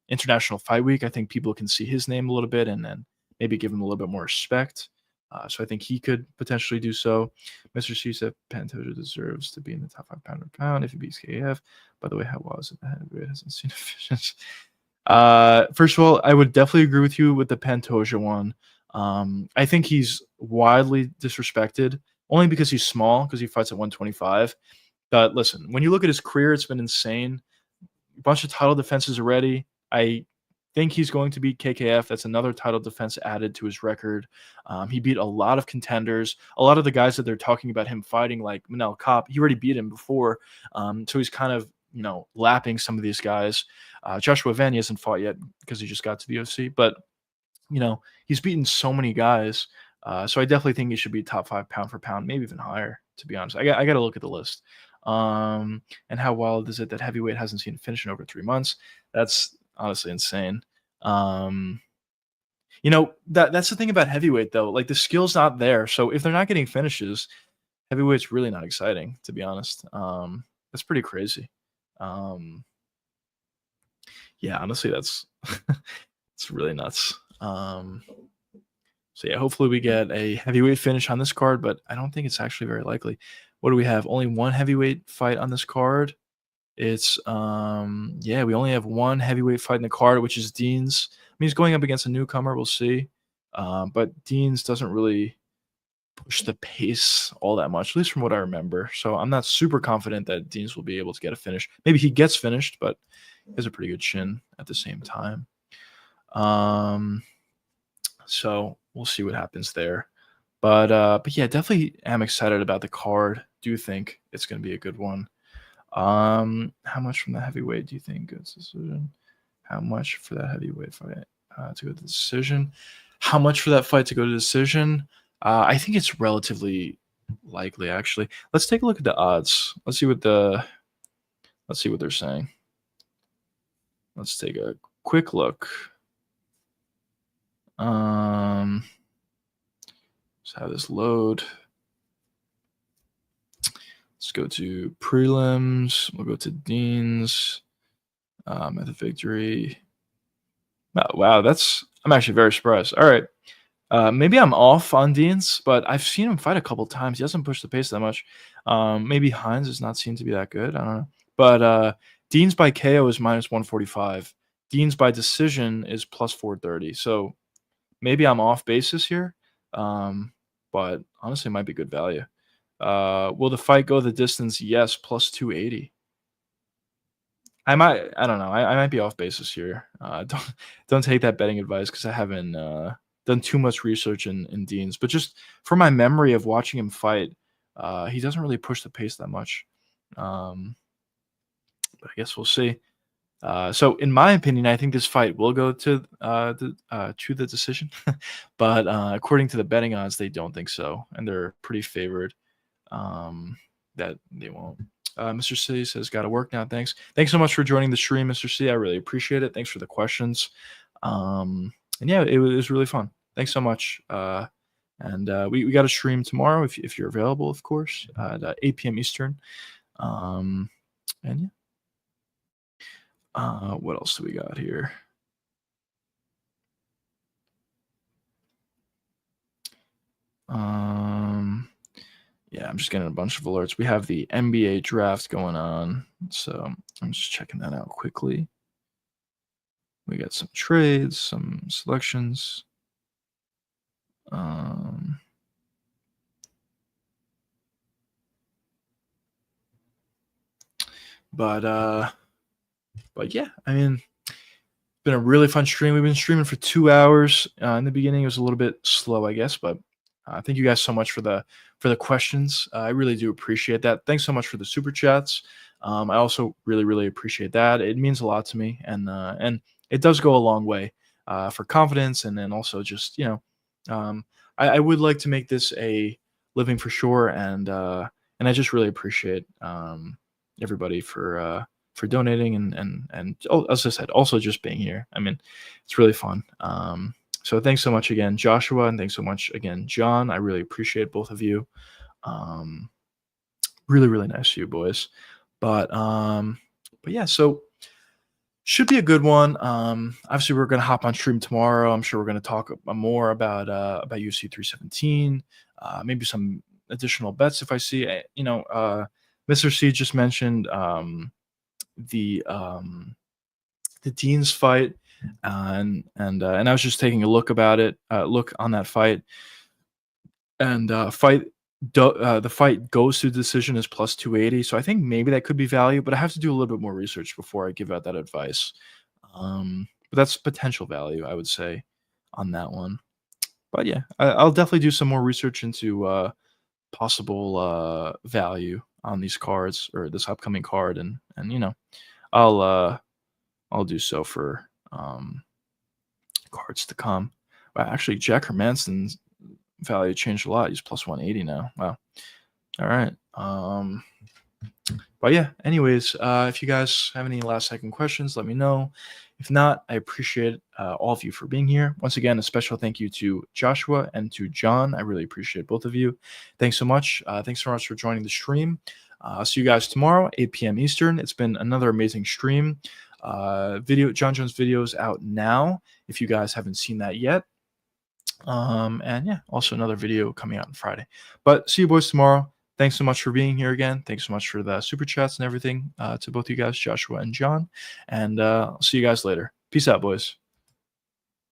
[SPEAKER 1] International Fight Week, I think people can see his name a little bit and then maybe give him a little bit more respect. So I think he could potentially do so. Mr. C said Pantoja deserves to be in the top 5 pound per pound if he beats KF. By the way, how was it? The heavyweight hasn't seen efficiency. First of all, I would definitely agree with you with the Pantoja one. I think he's widely disrespected only because he's small, because he fights at 125. But listen, when you look at his career, it's been insane. Bunch of title defenses already. I think he's going to beat KKF. That's another title defense added to his record. He beat a lot of contenders. A lot of the guys that they're talking about him fighting, like Manel Kopp, he already beat him before. So he's kind of, lapping some of these guys. Joshua Van hasn't fought yet because he just got to the UFC, but he's beaten so many guys. So I definitely think he should be top 5 pound for pound, maybe even higher, to be honest. I got to look at the list. And how wild is it that heavyweight hasn't seen a finish in over 3 months? That's honestly insane. Um, that's the thing about heavyweight though. Like the skill's not there. So if they're not getting finishes, heavyweight's really not exciting, to be honest. That's pretty crazy. Um, yeah, honestly, that's it's really nuts. So yeah, hopefully we get a heavyweight finish on this card, but I don't think it's actually very likely. What do we have? Only one heavyweight fight on this card. It's yeah, we only have one heavyweight fight in the card, which is Dean's. I mean, he's going up against a newcomer. We'll see. But Dean's doesn't really push the pace all that much, at least from what I remember. So I'm not super confident that Dean's will be able to get a finish. Maybe he gets finished, but he has a pretty good chin at the same time. So we'll see what happens there. But yeah, definitely am excited about the card. Do think it's going to be a good one. How much from the heavyweight do you think goes to decision? How much for that heavyweight fight to go to decision? How much for that fight to go to decision? I think it's relatively likely, actually. Let's take a look at the odds. Let's see what they're saying. Let's take a quick look. Let's have this load. Let's go to prelims. We'll go to Dean's method victory. Oh, wow, I'm actually very surprised. All right. Maybe I'm off on Dean's, but I've seen him fight a couple times. He doesn't push the pace that much. Maybe Hines does not seem to be that good. I don't know. But Dean's by KO is minus 145. Dean's by decision is plus 430. So maybe I'm off basis here. But honestly, it might be good value. Will the fight go the distance? Yes, plus 280. I don't know. I might be off basis here. Don't take that betting advice because I haven't done too much research in Dean's. But just from my memory of watching him fight, he doesn't really push the pace that much. But I guess we'll see. So in my opinion, I think this fight will go to the decision. But according to the betting odds, they don't think so, and they're pretty favored that they won't. Mr. C says, "Got to work now." Thanks so much for joining the stream, Mr. C. I really appreciate it. Thanks for the questions. And yeah, it was really fun. Thanks so much. And we got a stream tomorrow if you're available, of course, at 8 p.m. Eastern. And yeah. What else do we got here? Yeah, I'm just getting a bunch of alerts. We have the NBA draft going on, so I'm just checking that out quickly. We got some trades, some selections. But yeah, I mean, it's been a really fun stream. We've been streaming for 2 hours. In the beginning, it was a little bit slow, I guess, but thank you guys so much for the questions. I really do appreciate that. Thanks so much for the super chats. I also really appreciate that. It means a lot to me, and it does go a long way for confidence, and then also just I would like to make this a living for sure, and I just really appreciate everybody for donating and as I said, also just being here. I mean, it's really fun. So thanks so much again, Joshua, and thanks so much again, John. I really appreciate both of you. Really nice of you boys. But yeah, so should be a good one. Obviously we're gonna hop on stream tomorrow. I'm sure we're gonna talk more about UFC 317, maybe some additional bets if I see. Mr. C just mentioned the Dean's fight, and I was just taking a look on that fight, and fight The fight goes to decision is plus 280, so I think maybe that could be value, but I have to do a little bit more research before I give out that advice. But that's potential value, I would say, on that one. But yeah, I'll definitely do some more research into possible value on these cards or this upcoming card, and I'll uh, I'll do so for cards to come. Wow, actually, Jack Hermanson's value changed a lot. He's plus 180 now. Wow. All right. But yeah, anyways, if you guys have any last second questions, let me know. If not, I appreciate all of you for being here. Once again, a special thank you to Joshua and to John. I really appreciate both of you. Thanks so much. Thanks so much for joining the stream. I'll see you guys tomorrow, 8 p.m. Eastern. It's been another amazing stream. John Jones videos out now if you guys haven't seen that yet. And yeah, also another video coming out on Friday. But see you boys tomorrow. Thanks so much for being here again. Thanks so much for the super chats and everything to both you guys, Joshua and John. And I'll see you guys later. Peace out, boys.